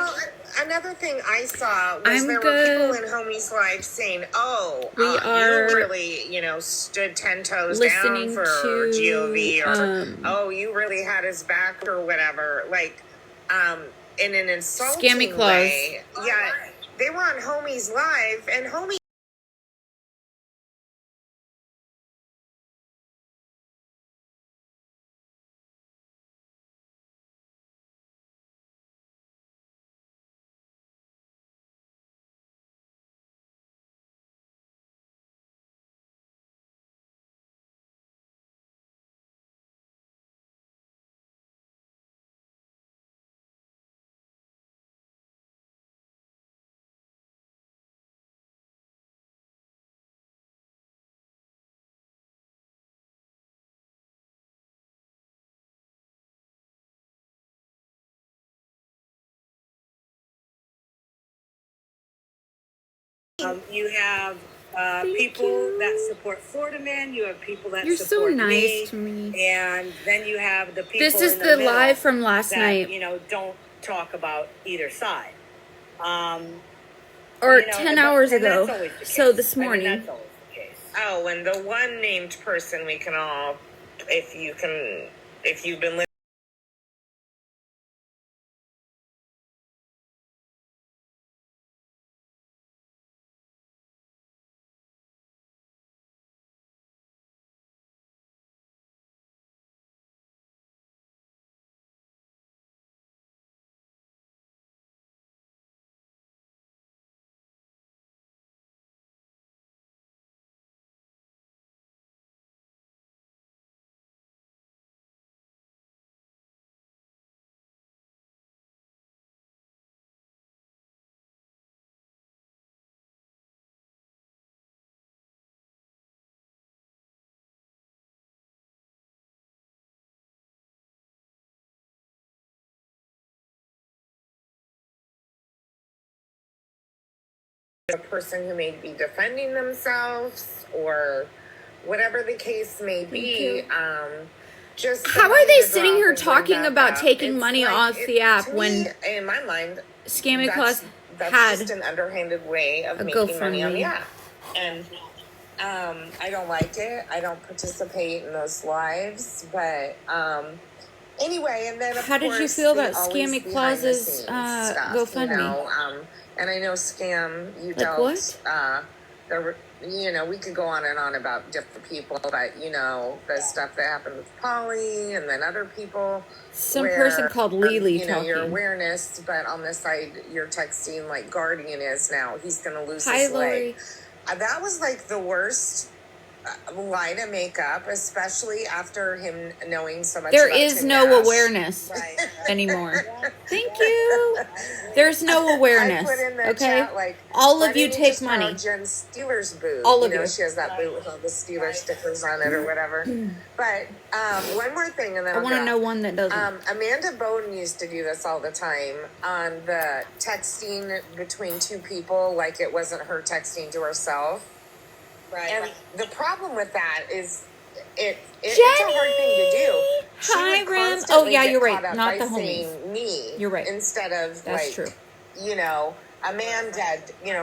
Well, another thing I saw was there were people in Homie's life saying, "Oh, you really, stood 10 toes down for GOV," or "Oh, you really had his back," or whatever. Like, in an insulting way. Yeah, they were on Homie's live, and Homie. You have people that support Florida Man. You have people that support me. You're so nice to me. And then you have the people. This is the live from last night. Don't talk about either side. Or 10 hours ago. So this morning. That's always the case. Oh, and the one named person we can all, if you've been listening. A person who may be defending themselves or whatever the case may be. Just how are they sitting here talking about taking money off the app when, in my mind, Scammy Claus that's just an underhanded way of making money on the app. And I don't like it. I don't participate in those lives, but anyway, and then how did you feel about Scammy Claus's GoFundMe? And I know Scam, you dealt, what? There were, we could go on and on about different people, but, the stuff that happened with Polly and then other people. Some person called Lily talking. Your awareness, but on this side, you're texting like Guardian is now. He's going to lose his leg. That was like the worst lie to make up, especially after him knowing so much. There is no awareness anymore. Thank you. There's no awareness. I put in the okay, chat, like, all of you take money. Jen's Steelers boot. All of you. She has that boot with all the Steelers stickers on it or whatever. But one more thing, and then I want to know one that doesn't. Amanda Bowden used to do this all the time on the texting between two people, like it wasn't her texting to herself. Right. And the problem with that is it's a hard thing to do. Hi, Ram. Oh, yeah, you're right. Not the homies. Me. You're right. Instead of, that's true. Amanda,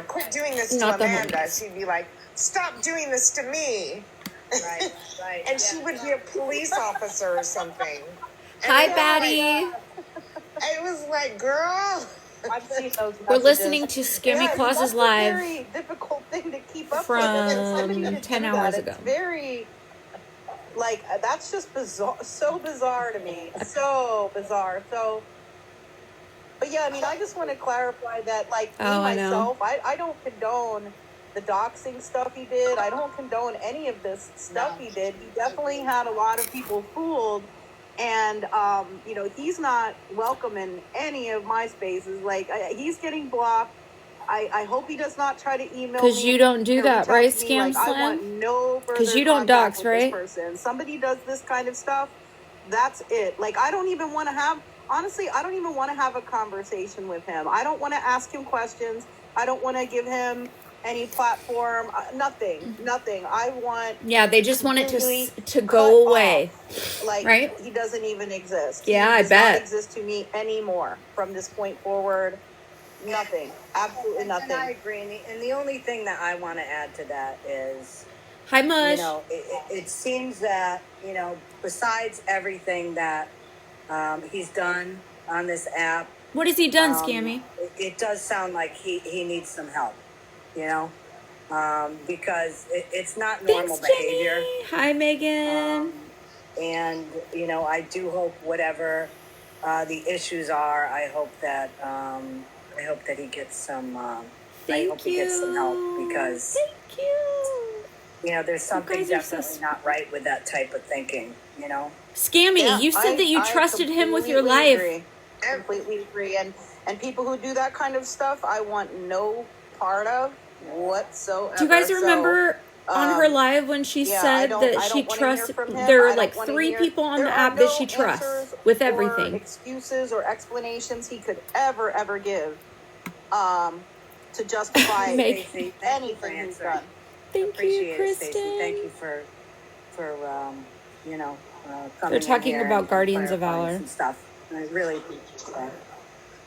quit doing this to Amanda. She'd be like, stop doing this to me. Right. And she would be a police officer or something. Hi, Batty. It was like, girl. I've seen those We're listening to Scammy Claus's live. Very difficult thing to keep up from with. 10 hours ago. It's very, that's just bizarre, so bizarre to me. So bizarre. So, but yeah, I just want to clarify that, I don't condone the doxing stuff he did. I don't condone any of this stuff he did. He definitely had a lot of people fooled. And, he's not welcome in any of my spaces. He's getting blocked. I hope he does not try to email me. Because you don't do that, right, Scam Slam? I want no further because you don't dox, right? Somebody does this kind of stuff, that's it. I don't even want to have, honestly, I don't even want to have a conversation with him. I don't want to ask him questions. I don't want to give him any platform, nothing. I want... Yeah, they just want it to go away. Right? He doesn't even exist. Yeah, I bet. He does not exist to me anymore from this point forward. nothing. Absolutely nothing. And I agree. And the only thing that I want to add to that is, hi, Mush. It seems that, besides everything that he's done on this app. What has he done, Scammy? It does sound like he needs some help, because it's not normal behavior. Jenny. Hi, Megan. And, I do hope whatever the issues are, I hope that he gets some, he gets some help, because thank you. There's something definitely not right with that type of thinking, Scammy, you said that you trusted him with your life. Agree. I completely agree. And people who do that kind of stuff, I want no part of whatsoever. Do you guys remember on her live when she said that she trusts, there are like 3 people on the app that she trusts with everything? Excuses or explanations he could ever give to justify anything he's done. Thank you, Kristen. Stacey. Thank you for they're talking about Guardians of Valor and stuff. I really appreciate that.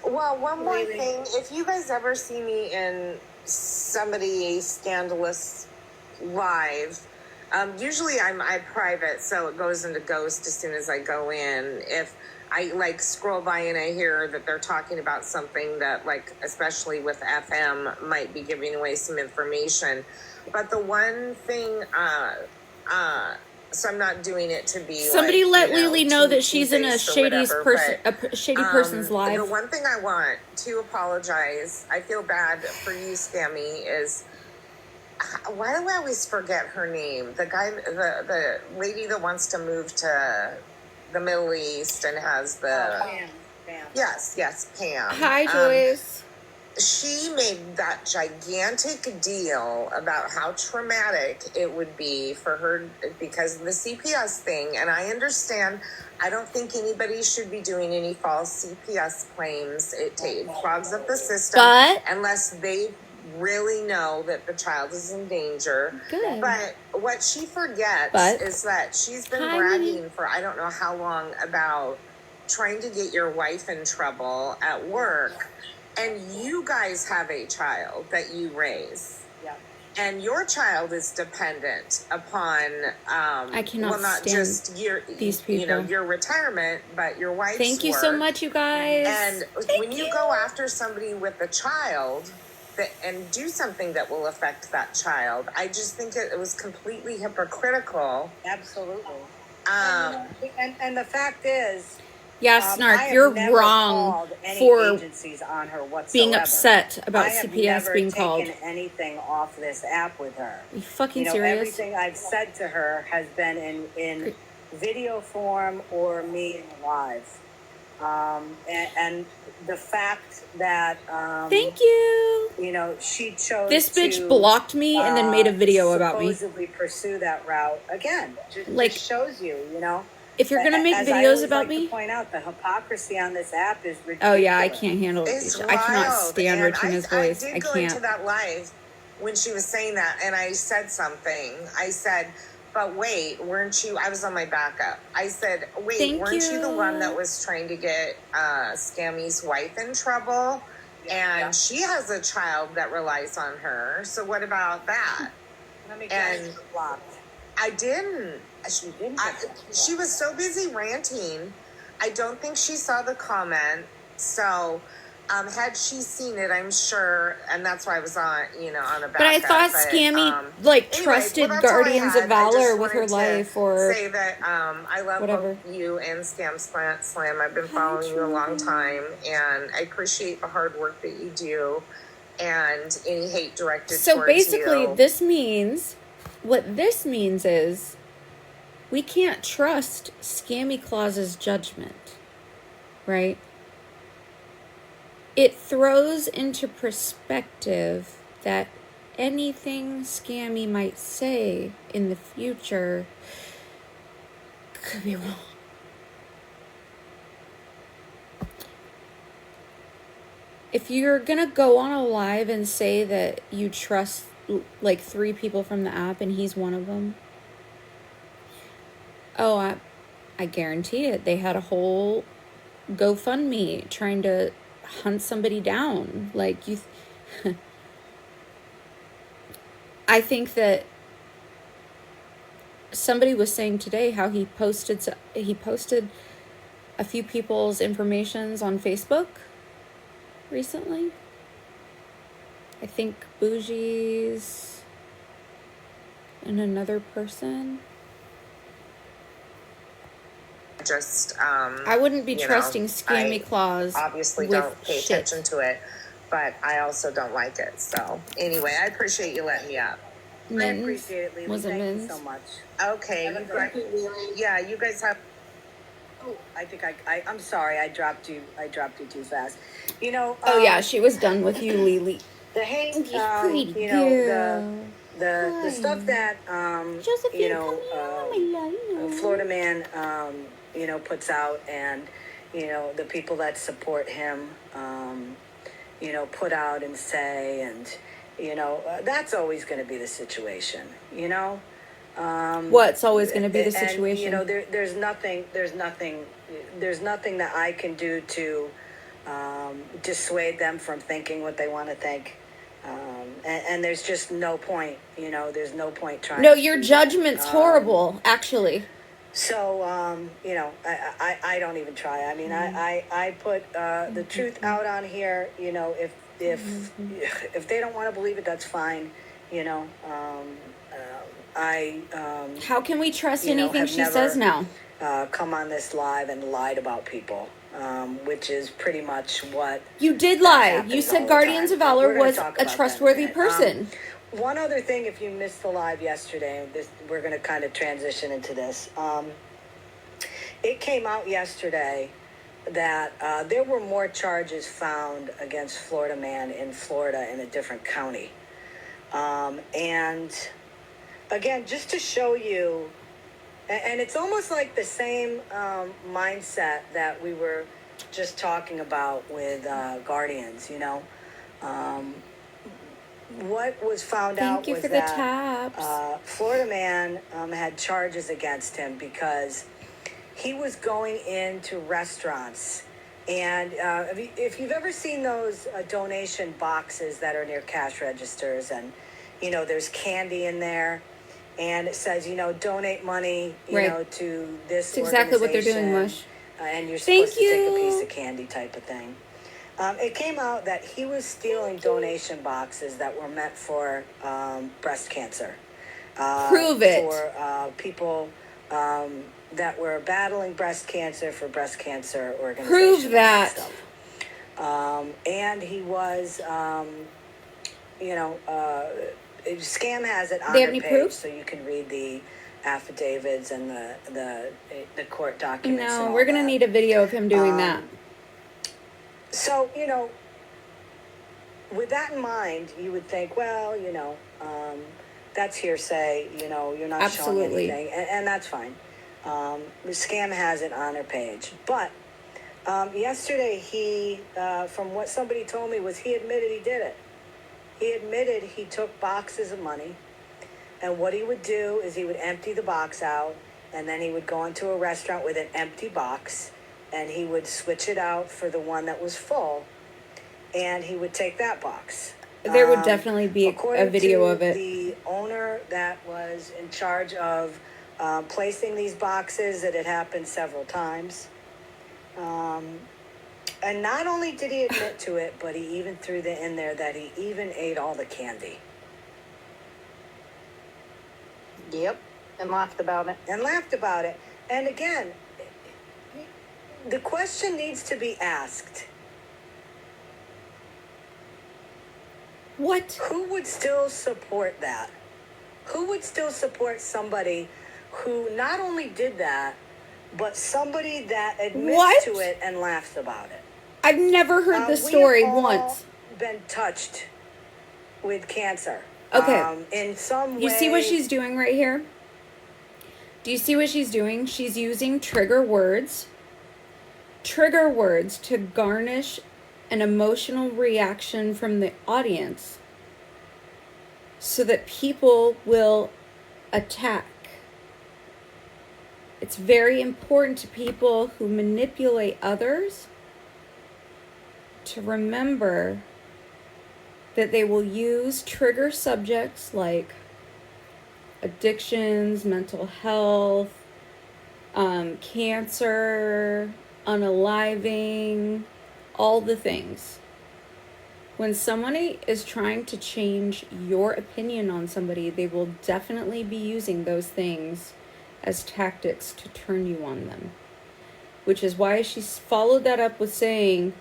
Well, one more thing. If you guys ever see me in somebody scandalous live, usually I'm private, so it goes into ghost as soon as I go in. If I scroll by and I hear that they're talking about something that, especially with FM, might be giving away some information. But the one thing, so I'm not doing it to be somebody let Lily know that she's in a shady person's life. The one thing I want to apologize, I feel bad for you, Scammy, is why do I always forget her name? The lady that wants to move to the Middle East and has the Pam. Yes, Pam. Hi, Joyce. She made that gigantic deal about how traumatic it would be for her because of the CPS thing. And I understand, I don't think anybody should be doing any false CPS claims. It clogs up the system unless they really know that the child is in danger. Good. But what she forgets is that she's been bragging for I don't know how long about trying to get your wife in trouble at work. And you guys have a child that you raise. Yeah. And your child is dependent upon I cannot not stand just these people. Your retirement, but your wife's Thank you work. so much, you guys. And when you go after somebody with a child and do something that will affect that child, I just think it was completely hypocritical. Absolutely. And the fact is, Snark, you're wrong for on her being upset about CPS being called. I have never taken anything off this app with her. Are you fucking serious? Everything I've said to her has been in video form or me in live. And the fact that thank you. She chose this bitch blocked me and then made a video about me. Supposedly pursue that route again. Just shows you, If you're gonna make videos about me, to point out the hypocrisy on this app is ridiculous. Oh yeah, I can't handle it. I cannot stand and Regina's voice. I can't. Go into that live when she was saying that, and I said something. I said, "But wait, weren't you?" I was on my backup. I said, "Wait, weren't you the one that was trying to get Scammy's wife in trouble?" And she has a child that relies on her. So what about that? Let me guess, blocked. I didn't. She didn't. She was so busy ranting. I don't think she saw the comment. So, had she seen it, I'm sure, and that's why I was on, on a backup. But I thought Scammy trusted Guardians of Valor with her life, or say that I love both you and Scam Slam. I've been following you a long time, and I appreciate the hard work that you do, and any hate directed towards you. So basically, what this means is, we can't trust Scammy Claus's judgment, right? It throws into perspective that anything Scammy might say in the future could be wrong. If you're gonna go on a live and say that you trust 3 people from the app and he's one of them, I guarantee it. They had a whole GoFundMe trying to hunt somebody down. Like, you... I think that somebody was saying today how he posted a few people's informations on Facebook recently. I think Bougie's and another person. Just I wouldn't be trusting Scammy Claus. Obviously don't pay attention to it, but I also don't like it. So anyway, I appreciate you letting me up. I appreciate it, Lily. Was it Thank Mins? you so much. Okay, you guys have. Oh, I think I'm sorry. I dropped you too fast. Oh yeah, she was done with you, Lily. The hate, Pretty girl. the stuff that Florida Man puts out, and the people that support him put out and say, and that's always going to be the situation. What's always going to be the situation? And, there's nothing that I can do to dissuade them from thinking what they want to think. And there's just no point, there's no point trying. No, your judgment's horrible, actually. So, I don't even try. I mean, I put the truth out on here. If they don't want to believe it, that's fine. How can we trust anything she says now? Come on this live and lied about people, which is pretty much what you did lie. You said Guardians of Valor was a trustworthy person. One other thing, if you missed the live yesterday, we're going to kind of transition into this. It came out yesterday that there were more charges found against Florida Man in Florida in a different county. And again, just to show you, and it's almost like the same mindset that we were just talking about with Guardians, what was found out was that Florida Man had charges against him because he was going into restaurants. And if you've ever seen those donation boxes that are near cash registers, and, there's candy in there, and it says, donate money, to this That's exactly what they're doing, Mush. And you're supposed to take a piece of candy type of thing. It came out that he was stealing donation boxes that were meant for breast cancer. Prove it. For people that were battling breast cancer, for breast cancer organizations. Prove that. And he was, Scam has it on they have their any page, proof? so you can read the affidavits and the court documents. No, we're going to need a video of him doing that. So, with that in mind, you would think, well, that's hearsay, you're not showing anything, and that's fine. The Scam has it on their page. But yesterday, he, from what somebody told me, was he admitted he did it. He admitted he took boxes of money, and what he would do is he would empty the box out, and then he would go into a restaurant with an empty box, and he would switch it out for the one that was full, and he would take that box. There would definitely be a video of it. The owner that was in charge of placing these boxes, it had happened several times. And not only did he admit to it, but he even threw in there that he even ate all the candy. Yep, and laughed about it. And again, the question needs to be asked. What? Who would still support that? Who would still support somebody who not only did that, but somebody that admits to it and laughs about it? I've never heard this story once. Been touched with cancer. Okay. In some way. You see what she's doing right here? Do you see what she's doing? She's using trigger words to garnish an emotional reaction from the audience so that people will attack. It's very important to people who manipulate others to remember that they will use trigger subjects like addictions, mental health, cancer, unaliving, all the things. When somebody is trying to change your opinion on somebody, they will definitely be using those things as tactics to turn you on them. Which is why she followed that up with saying,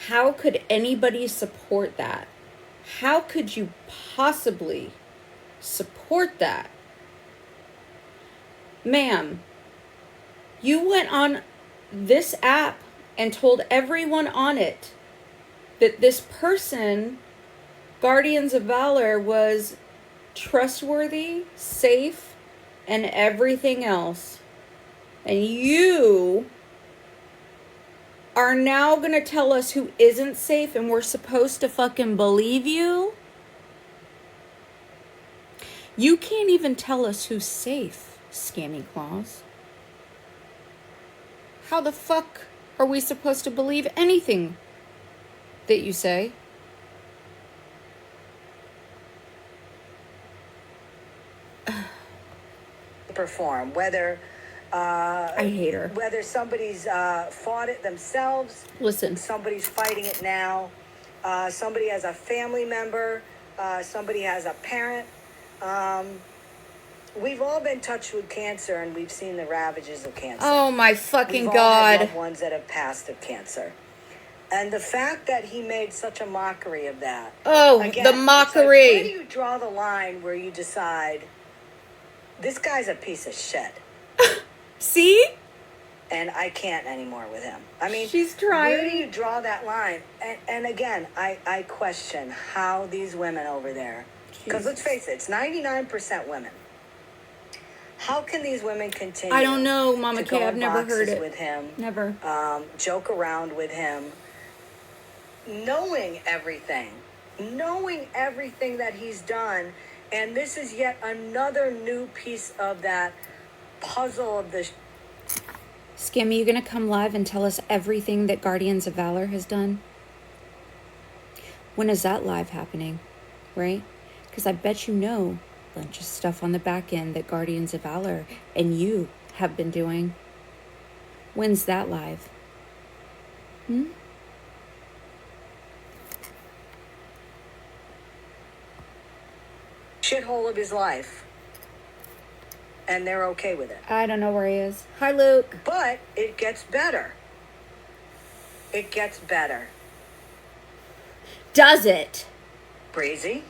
how could anybody support that? How could you possibly support that? Ma'am, you went on this app and told everyone on it that this person, Guardians of Valor, was trustworthy, safe, and everything else. And you are now going to tell us who isn't safe and we're supposed to fucking believe you? You can't even tell us who's safe, Scammy Claus. How the fuck are we supposed to believe anything that you say? Perform, whether I hate her. Whether somebody's fought it themselves, listen, somebody's fighting it now, somebody has a family member, somebody has a parent. We've all been touched with cancer, and we've seen the ravages of cancer. Oh my fucking we've God! All had loved ones that have passed of cancer. And the fact that he made such a mockery of that. Oh, again, the mockery. Like, where do you draw the line where you decide, this guy's a piece of shit? See? And I can't anymore with him. I mean, she's trying. Where do you draw that line? And again, I question how these women over there, because let's face it, it's 99% women. How can these women continue? I don't know, Mama K. I've never heard it. With him, never. Joke around with him, knowing everything that he's done, and this is yet another new piece of that puzzle of the. Scammy, you gonna come live and tell us everything that Guardians of Valor has done? When is that live happening? Right? Because I bet you know a bunch of stuff on the back end that Guardians of Valor and you have been doing. When's that live? Shithole of his life. And they're okay with it. I don't know where he is. Hi, Luke. But it gets better. It gets better. Does it? Breezy?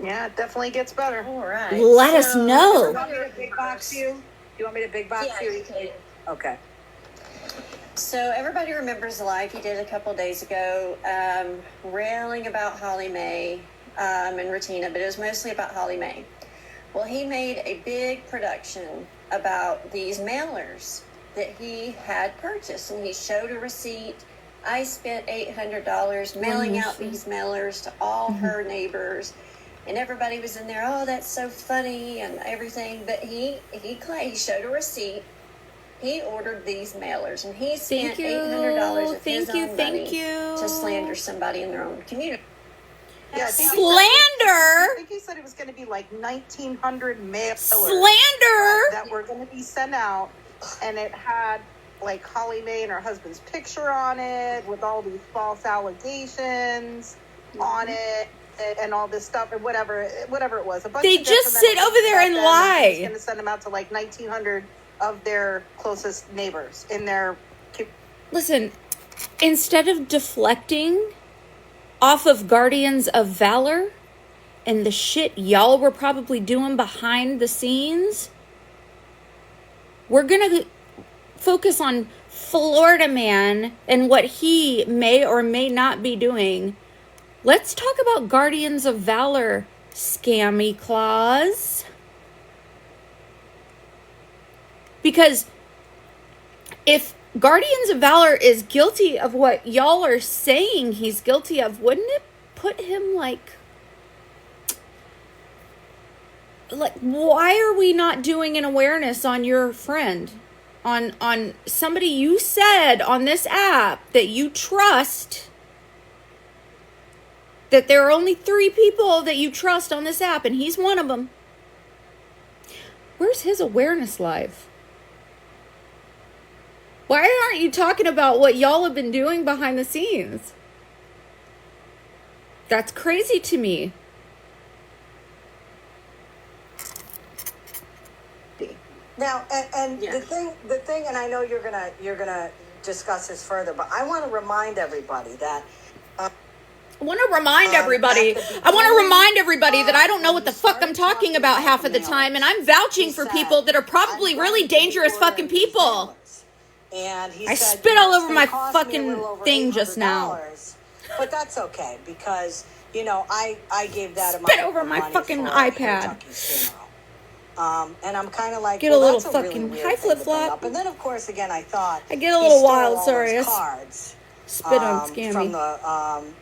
Yeah, it definitely gets better. All right. Let us know. You want me to big box you? Do you want me to big box you? You can. Okay. So everybody remembers the live he did a couple days ago, railing about Holly Mae and Ratina, but it was mostly about Holly Mae. Well, he made a big production about these mailers that he had purchased, and he showed a receipt. I spent $800 mailing out these mailers to all her neighbors, and everybody was in there, oh, that's so funny and everything. But he showed a receipt. He ordered these mailers, and he spent $800 of his own money to slander somebody in their own community. Yeah, slander. I think he said it was going to be like 1,900 mailers. Slander that were going to be sent out, and it had like Holly Mae and her husband's picture on it with all these false allegations on it, and all this stuff, and whatever it was. They just sit over there and lie. He's going to send them out to like 1,900 of their closest neighbors in their. Listen, instead of deflecting off of Guardians of Valor and the shit y'all were probably doing behind the scenes, we're gonna focus on Florida Man and what he may or may not be doing. Let's talk about Guardians of Valor, Scammy Claus. Because if Guardians of Valor is guilty of what y'all are saying he's guilty of, wouldn't it put him like why are we not doing an awareness on your friend, on somebody you said on this app that you trust that there are only 3 people that you trust on this app, and he's one of them. Where's his awareness live? Why aren't you talking about what y'all have been doing behind the scenes? That's crazy to me. Now, and the thing, and I know you're gonna discuss this further, but I want to remind everybody that. I want to remind everybody that I don't know what the fuck I'm talking about half of the time, and I'm vouching for people that are probably really dangerous fucking people. And I spit all over my fucking thing just now. But that's okay, because, I gave that spit over my fucking iPad. And I'm kind of like, get a little fucking high flip flop. And then, of course, again, I thought I get a little wild. Sorry, cards. Spit on Scammy from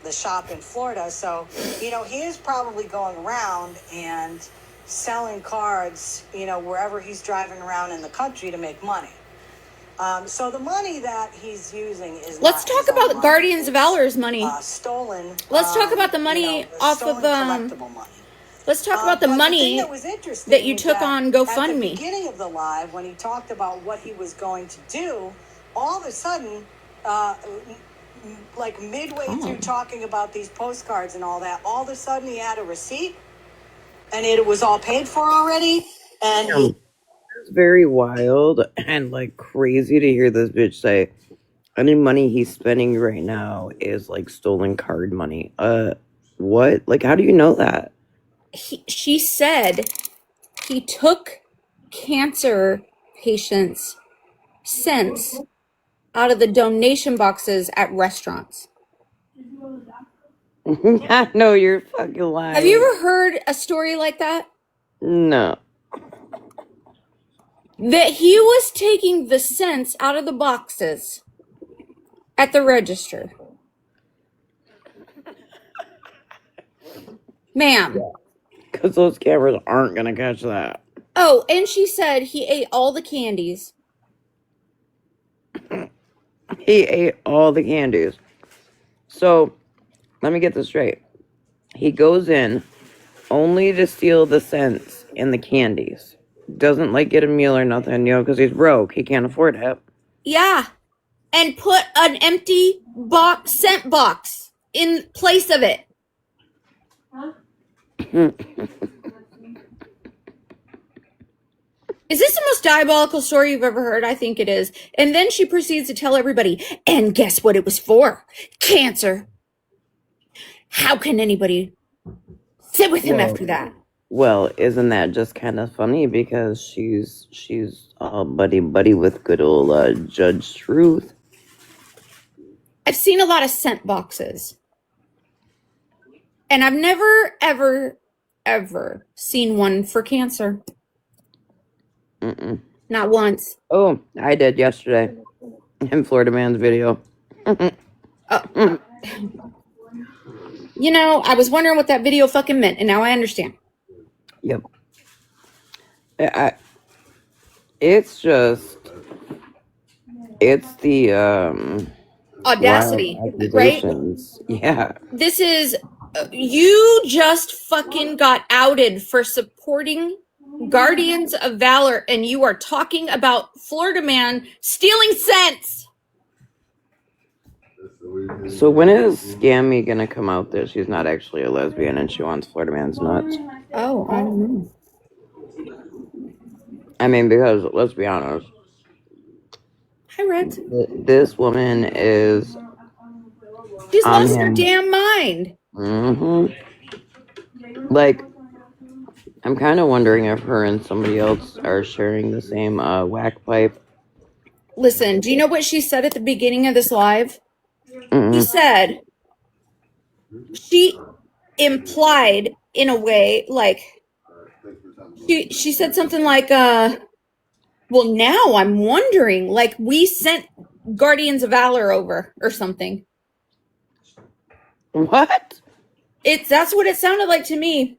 the shop in Florida. So, he is probably going around and selling cards, wherever he's driving around in the country to make money. So the money that he's using is. Let's talk about Guardians of Valor's money. Stolen. Let's talk about the money off of collectible money. Let's talk about the money that you took on GoFundMe. At the beginning of the live, when he talked about what he was going to do, all of a sudden, like midway through talking about these postcards and all that, all of a sudden he had a receipt, and it was all paid for already, and it's very wild and like crazy to hear this bitch say any money he's spending right now is like stolen card money. What? Like, how do you know that? She said he took cancer patients' cents out of the donation boxes at restaurants. No, you're fucking lying. Have you ever heard a story like that? No. That he was taking the cents out of the boxes at the register. Ma'am. Because those cameras aren't going to catch that. Oh, and she said he ate all the candies. He ate all the candies. So, let me get this straight. He goes in only to steal the cents and the candies. Doesn't like get a meal or nothing, because he's broke. He can't afford it. Yeah. And put an empty cent box in place of it. Is this the most diabolical story you've ever heard? I think it is. And then she proceeds to tell everybody, and guess what it was for? Cancer. How can anybody sit with him after that? Well, isn't that just kind of funny, because she's buddy with good old Judge Truth. I've seen a lot of scent boxes. And I've never, ever, ever seen one for cancer. Mm-mm. Not once. Oh, I did yesterday in Florida Man's video. I was wondering what that video fucking meant, and now I understand. Yep. It's the audacity, right? Yeah. This is, you just fucking got outed for supporting Guardians of Valor, and you are talking about Florida Man stealing cents. So when is Scammy gonna come out that she's not actually a lesbian and she wants Florida Man's nuts? Oh, I don't know. I mean, because let's be honest. Hi, Red. This woman is. She's lost her damn mind. Mm-hmm. Like, I'm kind of wondering if her and somebody else are sharing the same whack pipe. Listen, do you know what she said at the beginning of this live? Mm-hmm. She implied in a way, like, she said something like, well, now I'm wondering, like, we sent Guardians of Valor over or something. What? That's what it sounded like to me.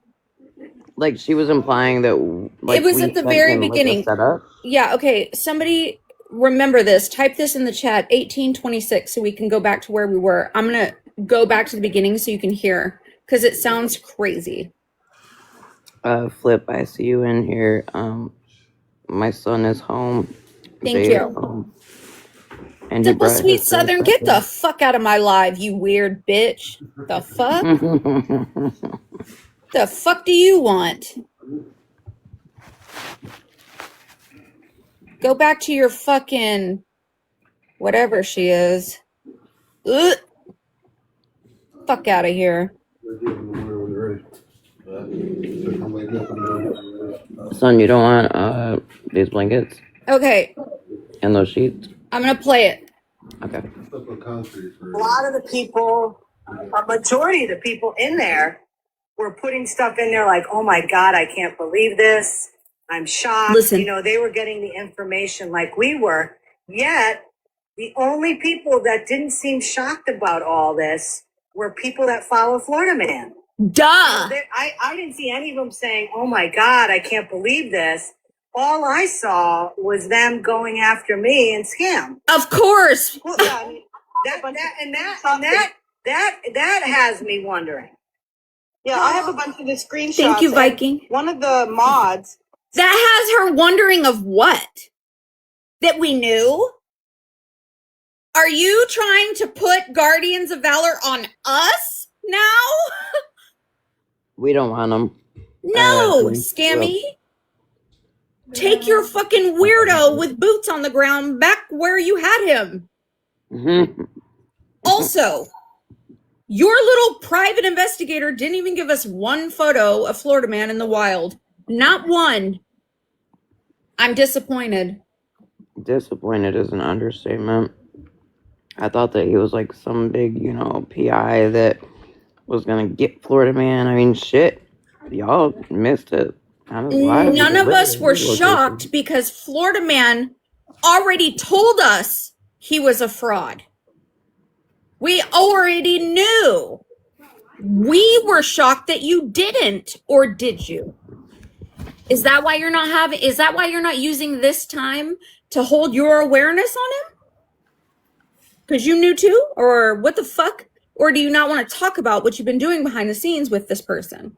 Like she was implying that, like, it was at the very beginning. Yeah, okay. Somebody remember this. Type this in the chat, 1826, so we can go back to where we were. I'm going to go back to the beginning so you can hear because it sounds crazy. Flip, I see you in here. My son is home. Thank you. And Simple Sweet Southern, get the fuck out of my live, you weird bitch. The fuck? The fuck do you want? Go back to your fucking whatever she is. Ugh. Fuck out of here. Son, you don't want these blankets? Okay. And those sheets? I'm gonna play it. Okay. A lot of the people, a majority of the people in there were putting stuff in there like, oh my God, I can't believe this. I'm shocked. Listen. You know, they were getting the information like we were. Yet, the only people that didn't seem shocked about all this were people that follow Florida Man. Duh. I didn't see any of them saying, oh my God, I can't believe this. All I saw was them going after me and scam. Of course. Well, yeah, I mean, that has me wondering. Yeah, I have a bunch of the screenshots. Thank you, Viking. One of the mods. That has her wondering of what? That we knew? Are you trying to put Guardians of Valor on us now? We don't want them. No, Scammy. Take your fucking weirdo with boots on the ground back where you had him. Mm-hmm. Also, your little private investigator didn't even give us one photo of Florida Man in the wild. Not one. I'm disappointed. Disappointed is an understatement. I thought that he was like some big, PI that was gonna get Florida Man. I mean, shit. Y'all missed it. None of us were shocked because Florida Man already told us he was a fraud. We already knew. We were shocked that you didn't, or did you? Is that why you're not using this time to hold your awareness on him? Because you knew too? Or what the fuck? Or do you not want to talk about what you've been doing behind the scenes with this person?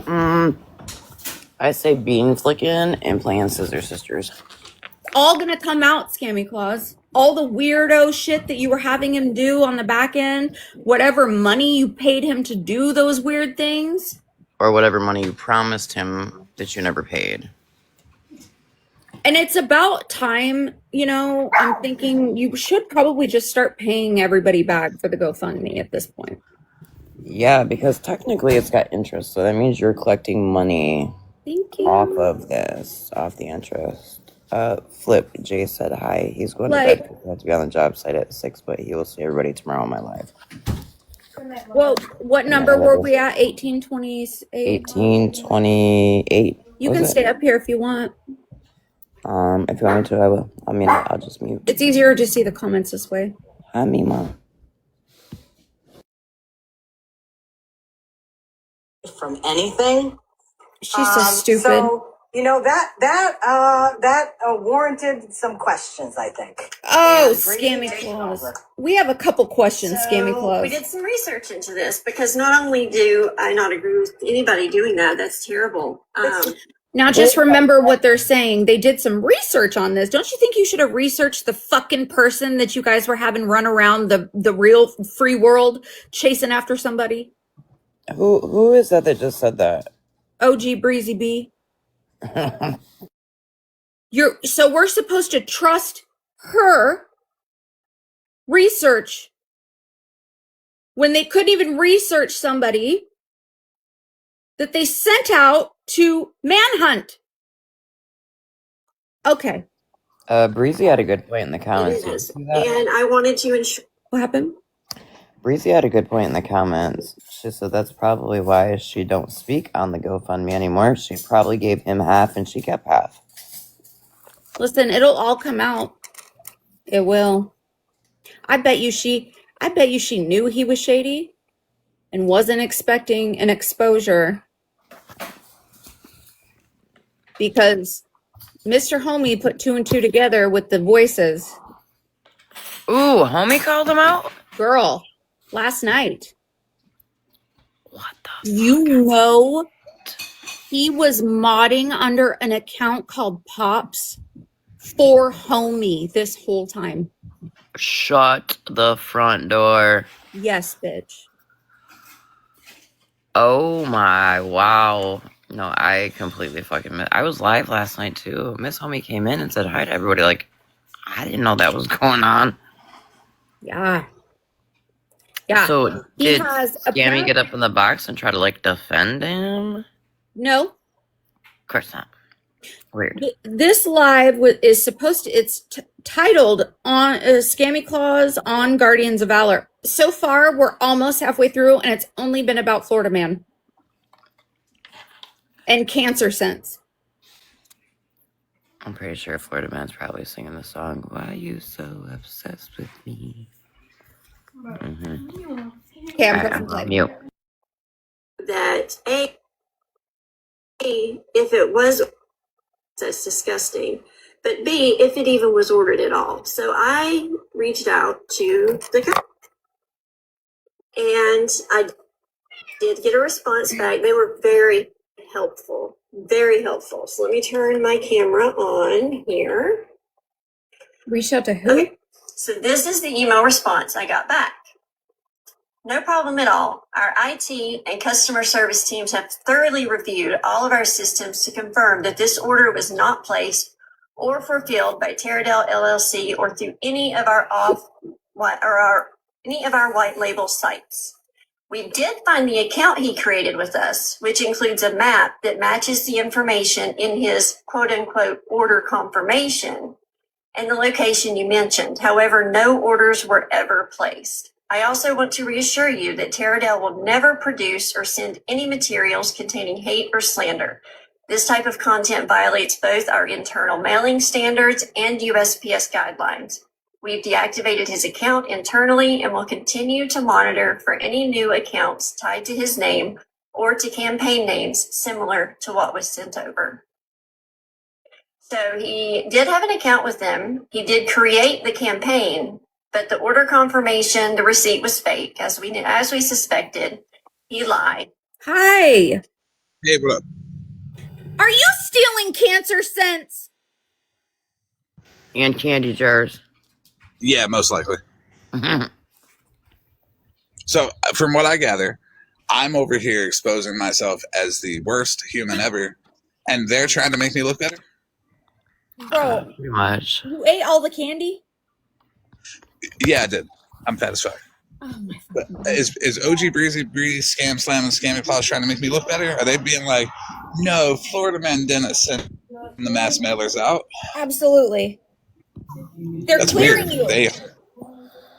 I say bean flicking and playing Scissor Sisters. All gonna come out, Scammy Claus. All the weirdo shit that you were having him do on the back end, whatever money you paid him to do those weird things. Or whatever money you promised him that you never paid. And it's about time, I'm thinking you should probably just start paying everybody back for the GoFundMe at this point. Yeah, because technically it's got interest, so that means you're collecting money off of this, off the interest. Flip, Jay said hi. He's going to bed because he has to be on the job site at 6, but he will see everybody tomorrow in my life. Well, what number were we at? 1828? 1828. You can stay up here if you want. If you want me to, I will. I mean, I'll just mute. It's easier to see the comments this way. Hi, Mima. From anything. She's so stupid. So, that warranted some questions, I think. Oh, Scammy Claus. We have a couple questions, Scammy Claus. We did some research into this because not only do I not agree with anybody doing that, that's terrible. Now just remember what they're saying. They did some research on this. Don't you think you should have researched the fucking person that you guys were having run around the real free world chasing after somebody? Who is that just said that? OG Breezy B. So we're supposed to trust her research when they couldn't even research somebody that they sent out to manhunt. Okay. Breezy had a good point in the comments. It is. And I wanted to ensure. What happened? Breezy had a good point in the comments. She said that's probably why she don't speak on the GoFundMe anymore. She probably gave him half and she kept half. Listen, it'll all come out. It will. I bet you she knew he was shady and wasn't expecting an exposure because Mr. Homie put 2 and 2 together with the voices. Ooh, Homie called him out? Girl. last night. What the fuck? He was modding under an account called Pops for Homie this whole time. Shut the front door. Yes, bitch. Oh my, wow. No, I completely fucking missed. I was live last night too. Miss Homie came in and said hi to everybody. Like, I didn't know that was going on. Yeah. So did Scammy get up in the box and try to like defend him? No. Of course not. Weird. This live is supposed to, it's titled on Scammy Claus on Guardians of Valor. So far, we're almost halfway through, and it's only been about Florida Man and Cancer Sense. I'm pretty sure Florida Man's probably singing the song, "Why You So Obsessed With Me?" Mm-hmm. Okay, I'm mute. That if it was, that's disgusting. But B, if it even was ordered at all. So I reached out to the company, and I did get a response back. They were very helpful, very helpful. So let me turn my camera on here. Reach out to who? Okay. So this is the email response I got back. No problem at all. Our IT and customer service teams have thoroughly reviewed all of our systems to confirm that this order was not placed or fulfilled by Teradel LLC or through any of our white label sites. We did find the account he created with us, which includes a map that matches the information in his quote unquote order confirmation and the location you mentioned. However, no orders were ever placed. I also want to reassure you that Teradel will never produce or send any materials containing hate or slander. This type of content violates both our internal mailing standards and USPS guidelines. We've deactivated his account internally and will continue to monitor for any new accounts tied to his name or to campaign names similar to what was sent over. So he did have an account with them. He did create the campaign, but the order confirmation, the receipt was fake, as we suspected. He lied. Hi. Hey, what up? Are you stealing Cancer Sense? And candy jars. Yeah, most likely. So, from what I gather, I'm over here exposing myself as the worst human ever, and they're trying to make me look better? Bro, pretty much. You ate all the candy? Yeah, I did. I'm fat as fuck. Oh my But is OG Breezy Breeze Scam Slam and Scammy Claus trying to make me look better? Are they being like, no, Florida Man didn't send the mass mailers out? Absolutely. They're That's clearing weird. you.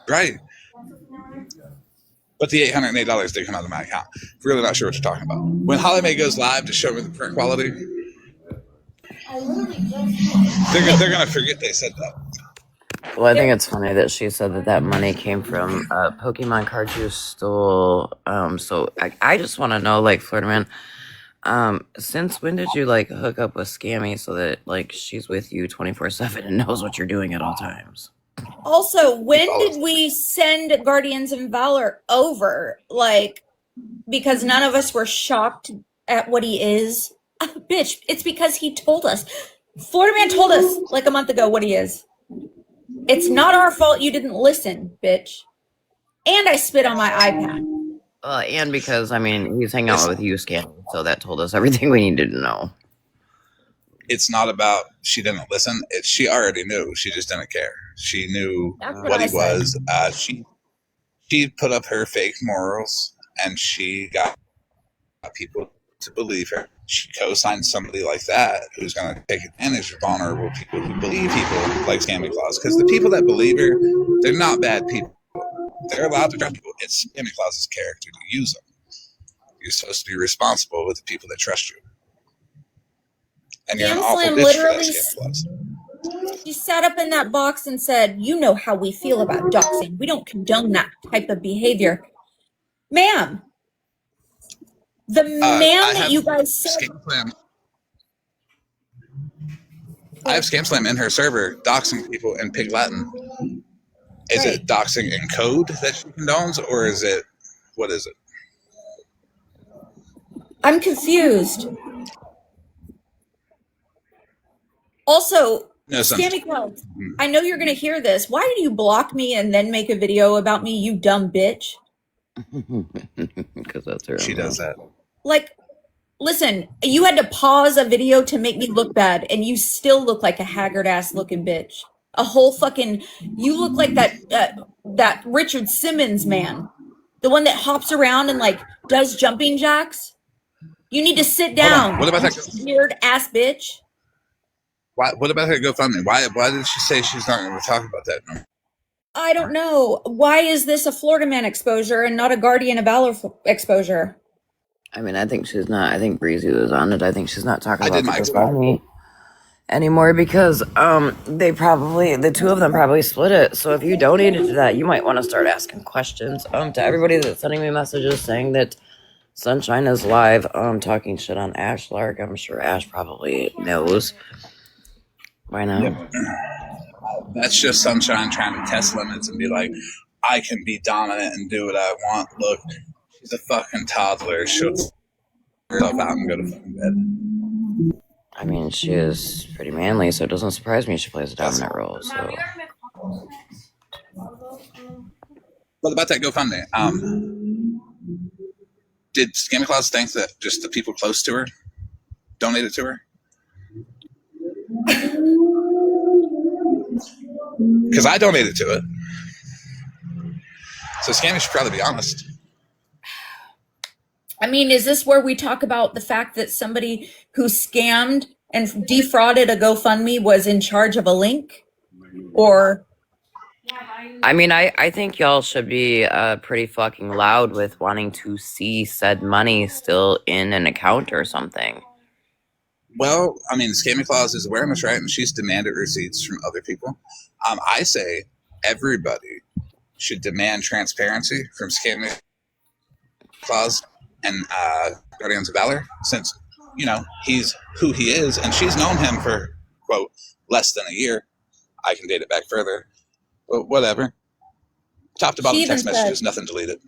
Right. But the $808 did come out of my account. Really not sure what you're talking about. When Holly Mae goes live to show me the print quality, they're going to forget they said that. Well, I think it's funny that she said that money came from Pokemon cards you stole. So I just want to know, like, Florida Man, since when did you like hook up with Scammy so that like she's with you 24/7 and knows what you're doing at all times? Also, when did we send Guardians of Valor over? Like, because none of us were shocked at what he is. Bitch, it's because he told us. Florida Man told us like a month ago what he is. It's not our fault you didn't listen, bitch. And I spit on my iPad. And because, I mean, he's hanging out with you, Scammy, so that told us everything we needed to know. It's not about she didn't listen. She already knew. She just didn't care. She knew what he was. She put up her fake morals, and she got people to believe her. She co-signed somebody like that who's going to take advantage of vulnerable people who believe people like Scammy Claus. Because the people that believe her, they're not bad people. They're allowed to trust people. It's Scammy Claus's character to use them. You're supposed to be responsible with the people that trust you. And you're an awful bitch for that, Scammy Claus. She sat up in that box and said, you know how we feel about doxing. We don't condone that type of behavior. Ma'am, the man that you guys said... I have Scam Slam in her server doxing people in Pig Latin. Is it doxing in code that she condones, or is it, what is it? I'm confused. Also, No, Scammy Clouds, I know you're going to hear this. Why did you block me and then make a video about me, you dumb bitch? Because that's her. She does that. Like, listen, you had to pause a video to make me look bad, and you still look like a haggard-ass looking bitch. A whole fucking... You look like that Richard Simmons man. The one that hops around and, like, does jumping jacks. You need to sit down. What about that weird-ass bitch? What about her GoFundMe? Why did she say she's not going to talk about that? No. I don't know. Why is this a Florida man exposure and not a Guardian of Valor exposure? I mean, I think she's not. I think Breezy was on it. I think she's not talking about the GoFundMe anymore because the two of them probably split it. So if you donated to that, you might want to start asking questions. To everybody that's sending me messages saying that Sunshine is live, talking shit on Ash Lark. I'm sure Ash probably knows by now. Yep. That's just Sunshine trying to test limits and be like, I can be dominant and do what I want. Look, she's a fucking toddler. She'll herself out and go to fucking bed. I mean, she is pretty manly, so it doesn't surprise me she plays a dominant role. So. What about that GoFundMe? Did Scammy Claus think that just the people close to her donated to her? Because I donated to it. So Scammy should probably be honest. I mean, is this where we talk about the fact that somebody who scammed and defrauded a GoFundMe was in charge of a link? Or... I mean, I think y'all should be pretty fucking loud with wanting to see said money still in an account or something. Well, I mean, Scammy Claus is awareness, right? And she's demanded receipts from other people. I say everybody should demand transparency from Scammy Claus and Guardians of Valor, since, you know, he's who he is, and she's known him for, quote, less than a year. I can date it back further. But whatever. Top to bottom text messages, nothing deleted.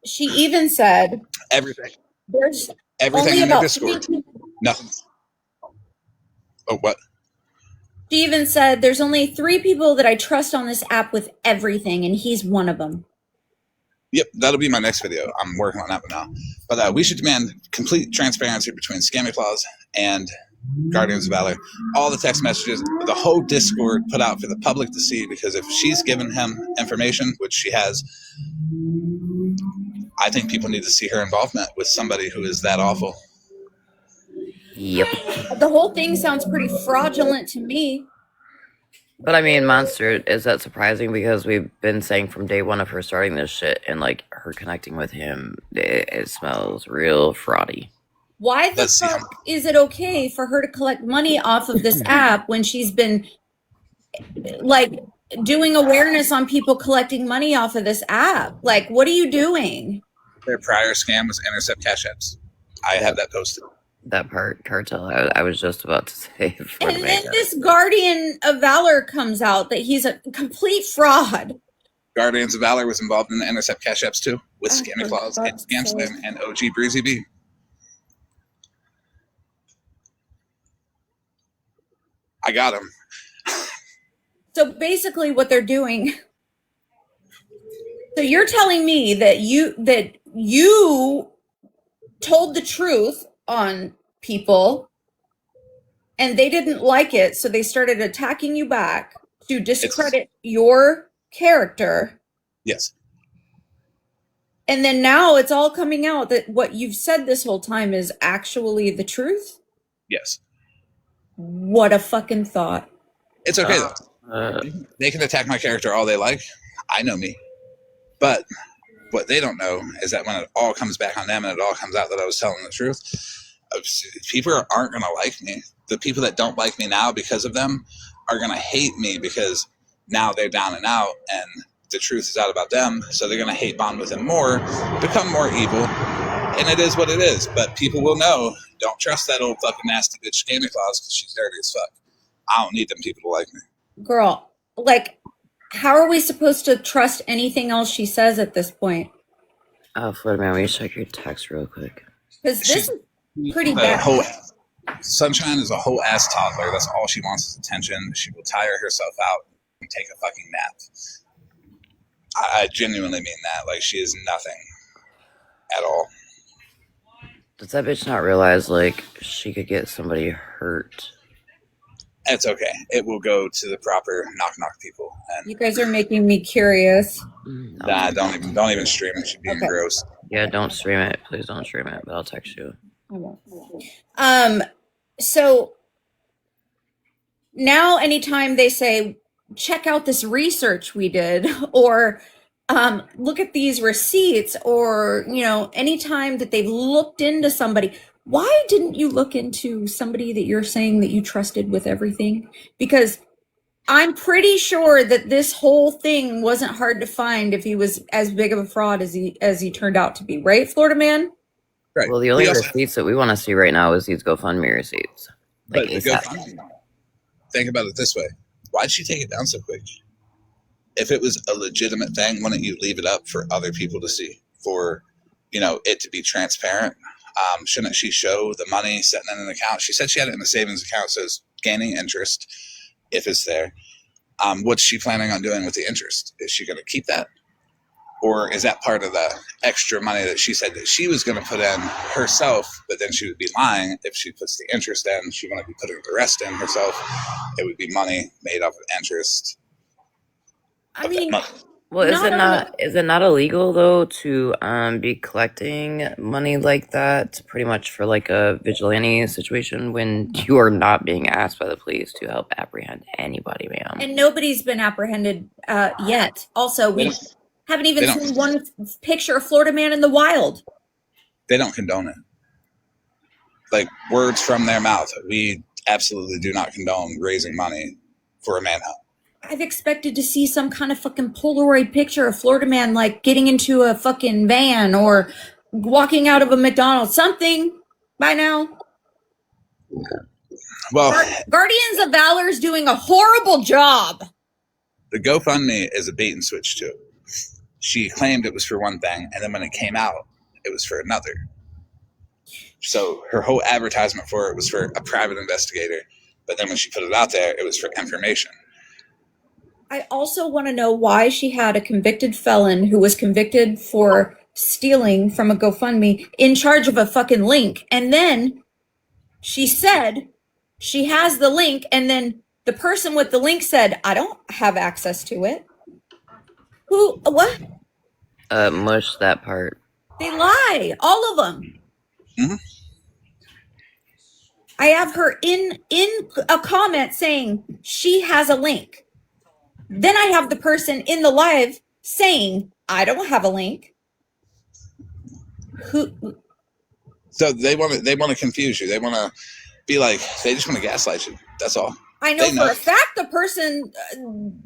She even said... Everything. There's everything in their Discord. Nothing. Oh, what? She even said, there's only 3 people that I trust on this app with everything, and he's one of them. Yep, that'll be my next video. I'm working on that one now. But we should demand complete transparency between Scammy Claus and Guardians of Valor. All the text messages, the whole Discord put out for the public to see, because if she's given him information, which she has, I think people need to see her involvement with somebody who is that awful. Yep. The whole thing sounds pretty fraudulent to me. But I mean, Monster, is that surprising? Because we've been saying from day one of her starting this shit and like her connecting with him, it smells real fraudy. Why the fuck is it okay for her to collect money off of this app when she's been like doing awareness on people collecting money off of this app? Like, what are you doing? Their prior scam was intercept cash apps. I have that posted. That part, Cartel, I was just about to say. And then this Guardian of Valor comes out that he's a complete fraud. Guardians of Valor was involved in the intercept cash apps too, with Scammy Claus and Scamslam and OG Breezy B. I got him. So basically what they're doing, so you're telling me that you told the truth on people and they didn't like it, so they started attacking you back to discredit your character. Yes. And then now it's all coming out that what you've said this whole time is actually the truth? Yes. What a fucking thought. It's okay though. They can attack my character all they like. I know me. But what they don't know is that when it all comes back on them and it all comes out that I was telling the truth, people aren't going to like me. The people that don't like me now because of them are going to hate me because now they're down and out and the truth is out about them. So they're going to hate bond with him more, become more evil. And it is what it is. But people will know, don't trust that old fucking nasty bitch Scammy Claus because she's dirty as fuck. I don't need them people to like me. Girl, like, how are we supposed to trust anything else she says at this point? Oh, Florida man, will you check your text real quick? Because this is pretty bad. Sunshine is a whole ass toddler. That's all she wants is attention. She will tire herself out and take a fucking nap. I genuinely mean that. Like, she is nothing at all. Does that bitch not realize, like, she could get somebody hurt? It's okay. It will go to the proper knock people. And you guys are making me curious. Nah, don't even stream it. She's being gross. Yeah, don't stream it. Please don't stream it. But I'll text you. I won't. So now, anytime they say, "Check out this research we did," or look at these receipts, or, you know, anytime that they've looked into somebody, why didn't you look into somebody that you're saying that you trusted with everything? Because I'm pretty sure that this whole thing wasn't hard to find if he was as big of a fraud as he turned out to be, right, Florida man? Right. Well, the only receipts that we want to see right now is these GoFundMe receipts. Like, think about it this way: why'd she take it down so quick? If it was a legitimate thing, wouldn't you leave it up for other people to see, for, you know, it to be transparent? Shouldn't she show the money sitting in an account? She said she had it in a savings account, so it's gaining interest if it's there. What's she planning on doing with the interest? Is she going to keep that? Or is that part of the extra money that she said that she was going to put in herself, but then she would be lying if she puts the interest in? She wouldn't be putting the rest in herself. It would be money made up of interest. I mean, well, is it not illegal though to be collecting money like that, pretty much for like a vigilante situation, when you are not being asked by the police to help apprehend anybody, ma'am? And nobody's been apprehended yet. Also, we haven't even seen one picture of Florida man in the wild. They don't condone it. Like, words from their mouth: we absolutely do not condone raising money for a manhunt. I've expected to see some kind of fucking Polaroid picture of Florida man, like getting into a fucking van or walking out of a McDonald's, something by now. Well, Guardians of Valor is doing a horrible job. The GoFundMe is a bait and switch too. She claimed it was for one thing, and then when it came out, it was for another. So her whole advertisement for it was for a private investigator, but then when she put it out there, it was for information. I also want to know why she had a convicted felon who was convicted for stealing from a GoFundMe in charge of a fucking link. And then she said she has the link, and then the person with the link said, "I don't have access to it." Who? What? Mush that part. They lie, all of them. Mm-hmm. I have her in a comment saying she has a link. Then I have the person in the live saying, "I don't have a link." Who? So they want to confuse you. They want to be like, they just want to gaslight you. That's all. I know for a fact the person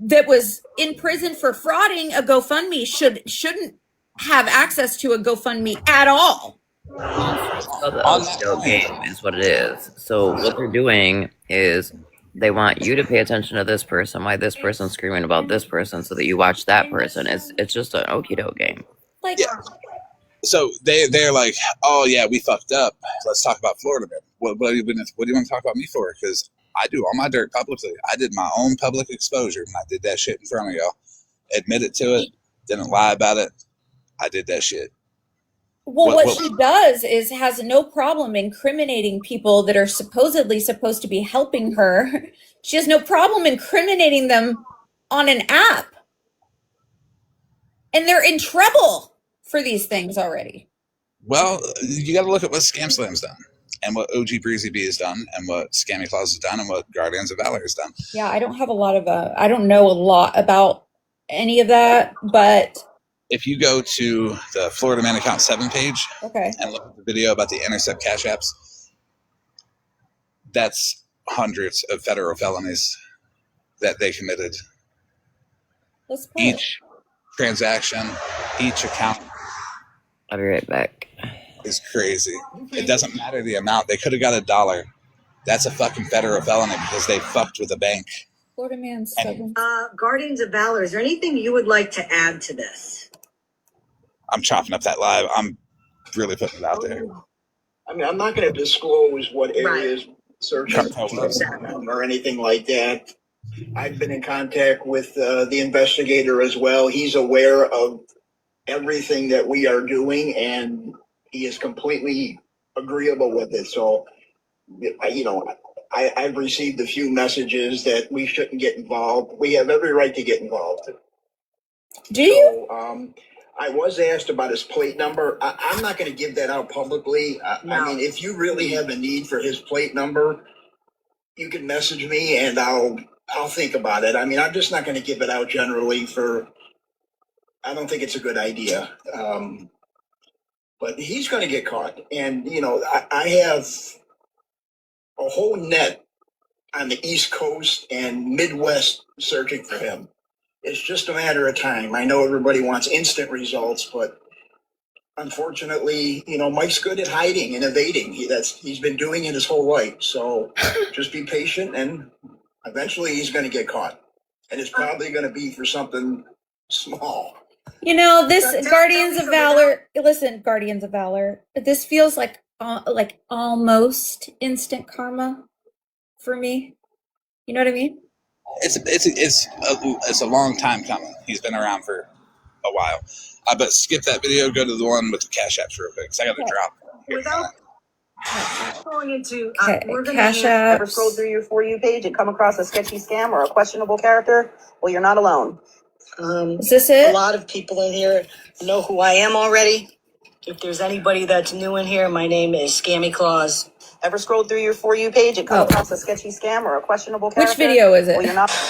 that was in prison for frauding a GoFundMe shouldn't have access to a GoFundMe at all. The game is what it is. So what they're doing is they want you to pay attention to this person, why this person's screaming about this person, so that you watch that person. It's just an okie doke game. Like, yeah. So they're like, "Oh yeah, we fucked up. Let's talk about Florida man. What do you want to talk about me for? Because I do all my dirt publicly. I did my own public exposure, and I did that shit in front of y'all. Admitted to it. Didn't lie about it. I did that shit." Well, what she does is has no problem incriminating people that are supposedly supposed to be helping her. She has no problem incriminating them on an app. And they're in trouble for these things already. Well, you got to look at what Scam Slam's done, and what OG Breezy B has done, and what Scammy Claus has done, and what Guardians of Valor has done. Yeah, I don't know a lot about any of that, but if you go to the Florida Man Account 7 page, okay, and look at the video about the Intercept Cash Apps, that's hundreds of federal felonies that they committed. Each transaction, each account. I'll be right back. Is crazy. It doesn't matter the amount. They could have got $1. That's a fucking federal felony because they fucked with a bank. Florida man stubborn. Guardians of Valor, is there anything you would like to add to this? I'm chopping up that live. I'm really putting it out there. I mean, I'm not going to disclose what areas searching or anything like that. I've been in contact with the investigator as well. He's aware of everything that we are doing, and he is completely agreeable with it. So, I've received a few messages that we shouldn't get involved. We have every right to get involved. Do you? I was asked about his plate number. I'm not going to give that out publicly. No. I mean, if you really have a need for his plate number, you can message me and I'll think about it. I mean, I'm just not going to give it out generally I don't think it's a good idea. But he's going to get caught. And, I have a whole net on the East Coast and Midwest searching for him. It's just a matter of time. I know everybody wants instant results, but unfortunately, Mike's good at hiding and evading. He's been doing it his whole life. So just be patient, and eventually he's going to get caught. And it's probably going to be for something small. This Guardians of Valor. Listen, Guardians of Valor. This feels like almost instant karma for me. You know what I mean? It's a long time coming. He's been around for a while. But skip that video. Go to the one with the cash apps real quick, because I got to drop. Without going into we're Cash apps. Ever scroll through your For You page and come across a sketchy scam or a questionable character? Well, you're not alone. Is this it? A lot of people in here know who I am already. If there's anybody that's new in here, my name is Scammy Claus. Ever scrolled through your For You page and come across a sketchy scam or a questionable character? Which video is it? Well,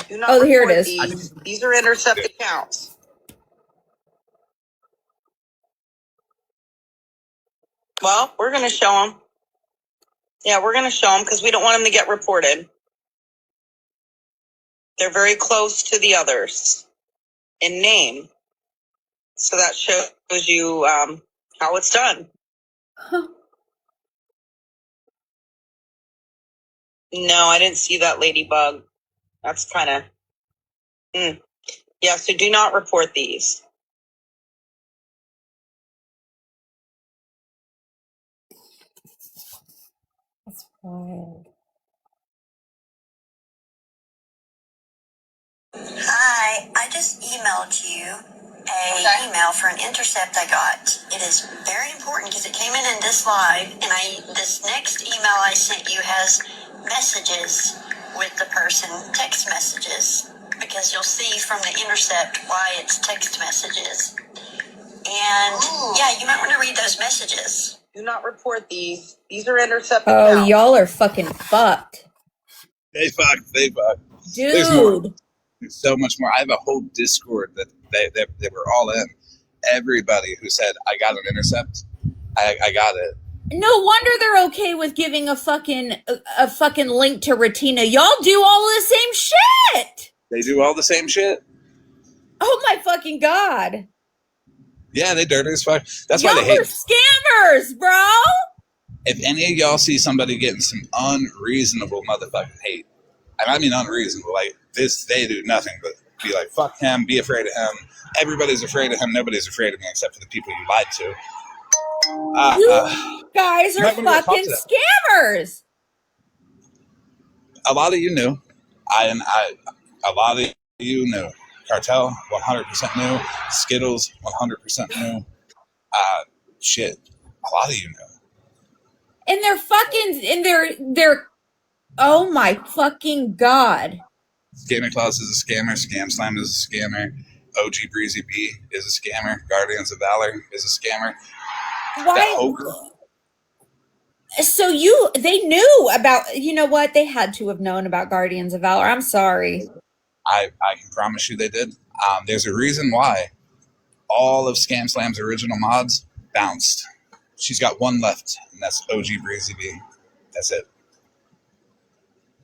do not here it is. These are intercepted accounts. Well, we're going to show them. Yeah, we're going to show them because we don't want them to get reported. They're very close to the others in name. So that shows you how it's done. Huh. No, I didn't see that ladybug. That's kind of... Yeah, so do not report these. That's wild. Hi, I just emailed you an email for an intercept I got. It is very important because it came in this live, and this next email I sent you has messages with the person, text messages, because you'll see from the intercept why it's text messages. And yeah, you might want to read those messages. Do not report these. These are intercepted. Oh, y'all are fucking fucked. They fucked. Dude. There's so much more. I have a whole Discord that they were all in. Everybody who said, I got an intercept, I got it. No wonder they're okay with giving a fucking link to Retina. Y'all do all the same shit. They do all the same shit. Oh my fucking God. Yeah, they dirty as fuck. That's y'all why they hate. Y'all are scammers, bro. If any of y'all see somebody getting some unreasonable motherfucking hate, and I mean unreasonable, like this, they do nothing but be like, fuck him, be afraid of him. Everybody's afraid of him. Nobody's afraid of me except for the people you lied to. You guys are fucking scammers. A lot of you knew. A lot of you knew. Cartel, 100% new. Skittles, 100% new. Shit, a lot of you knew. And they're oh my fucking God. Scammy Claus is a scammer. Scam Slam is a scammer. OG Breezy B is a scammer. Guardians of Valor is a scammer. Why? So they knew about, you know what? They had to have known about Guardians of Valor. I'm sorry. I can promise you they did. There's a reason why all of Scam Slam's original mods bounced. She's got one left, and that's OG Breezy B. That's it.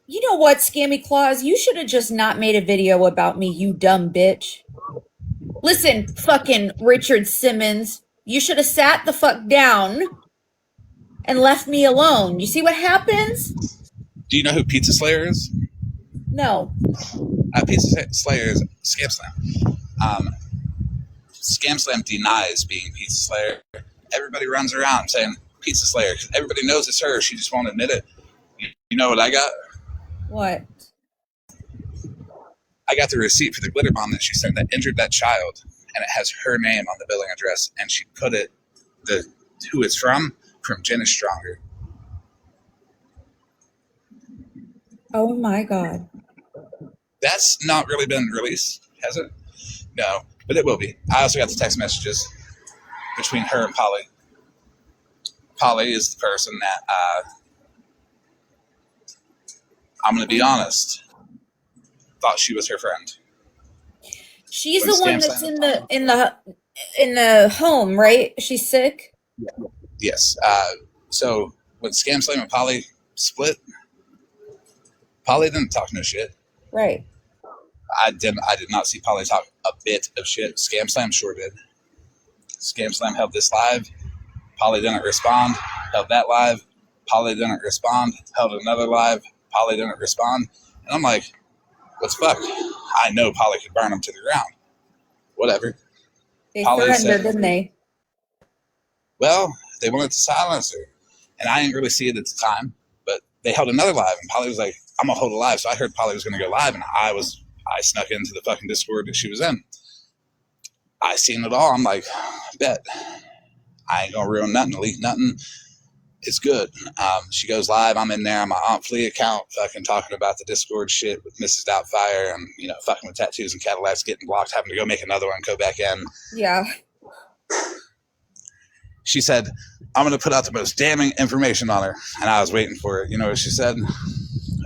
You know what, Scammy Claus? You should have just not made a video about me, you dumb bitch. Listen, fucking Richard Simmons, you should have sat the fuck down and left me alone. You see what happens? Do you know who Pizza Slayer is? No. Pizza Slayer is Scam Slam. Scam Slam denies being Pizza Slayer. Everybody runs around saying Pizza Slayer because everybody knows it's her. She just won't admit it. You know what I got? What? I got the receipt for the glitter bomb that she sent that injured that child, and it has her name on the billing address, and she put it, who it's from Jen is Stronger. Oh my God. That's not really been released, has it? No, but it will be. I also got the text messages between her and Polly. Polly is the person that, I'm going to be honest, thought she was her friend. She's the one that's in the home, right? She's sick. Yes. So when Scam Slam and Polly split, Polly didn't talk no shit. Right. I did not see Polly talk a bit of shit. Scam Slam sure did. Scam Slam held this live. Polly didn't respond. Held that live. Polly didn't respond. Held another live. Polly didn't respond. And I'm like, what's fuck? I know Polly could burn him to the ground. Whatever. They surrendered, didn't they? Well, they wanted to silence her. And I didn't really see it at the time. But they held another live. And Polly was like, I'm going to hold it live. So I heard Polly was going to go live. And I snuck into the fucking Discord that she was in. I seen it all. I'm like, bet. I ain't going to ruin nothing, delete nothing. It's good. She goes live. I'm in there on my Aunt Flea account, fucking talking about the Discord shit with Mrs. Doubtfire and, fucking with tattoos and Cadillacs, getting blocked, having to go make another one, go back in. Yeah. She said, I'm going to put out the most damning information on her. And I was waiting for it. You know what she said?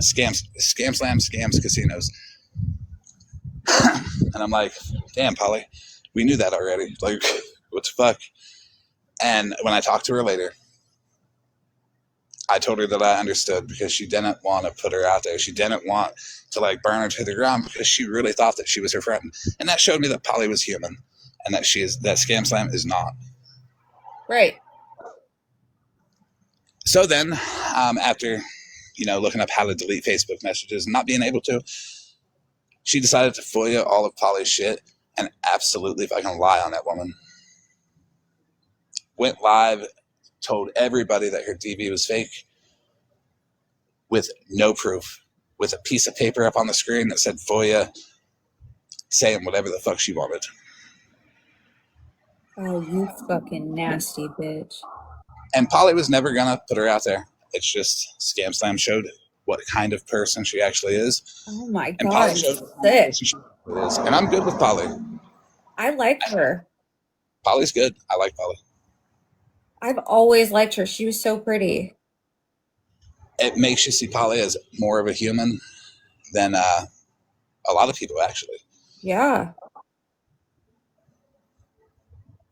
Scam Slam scams casinos. And I'm like, damn, Polly, we knew that already. Like, what the fuck? And when I talked to her later, I told her that I understood because she didn't want to put her out there. She didn't want to burn her to the ground because she really thought that she was her friend. And that showed me that Polly was human and that that Scam Slam is not. Right. So then, after, looking up how to delete Facebook messages and not being able to, she decided to FOIA all of Polly's shit and absolutely fucking lie on that woman. Went live, told everybody that her DV was fake with no proof, with a piece of paper up on the screen that said FOIA, saying whatever the fuck she wanted. Oh, you fucking nasty bitch. And Polly was never going to put her out there. It's just Scam Slam showed what kind of person she actually is. Oh my and God, Polly showed sick. And I'm good with Polly. I like her. Polly's good. I like Polly. I've always liked her. She was so pretty. It makes you see Polly as more of a human than a lot of people, actually. Yeah.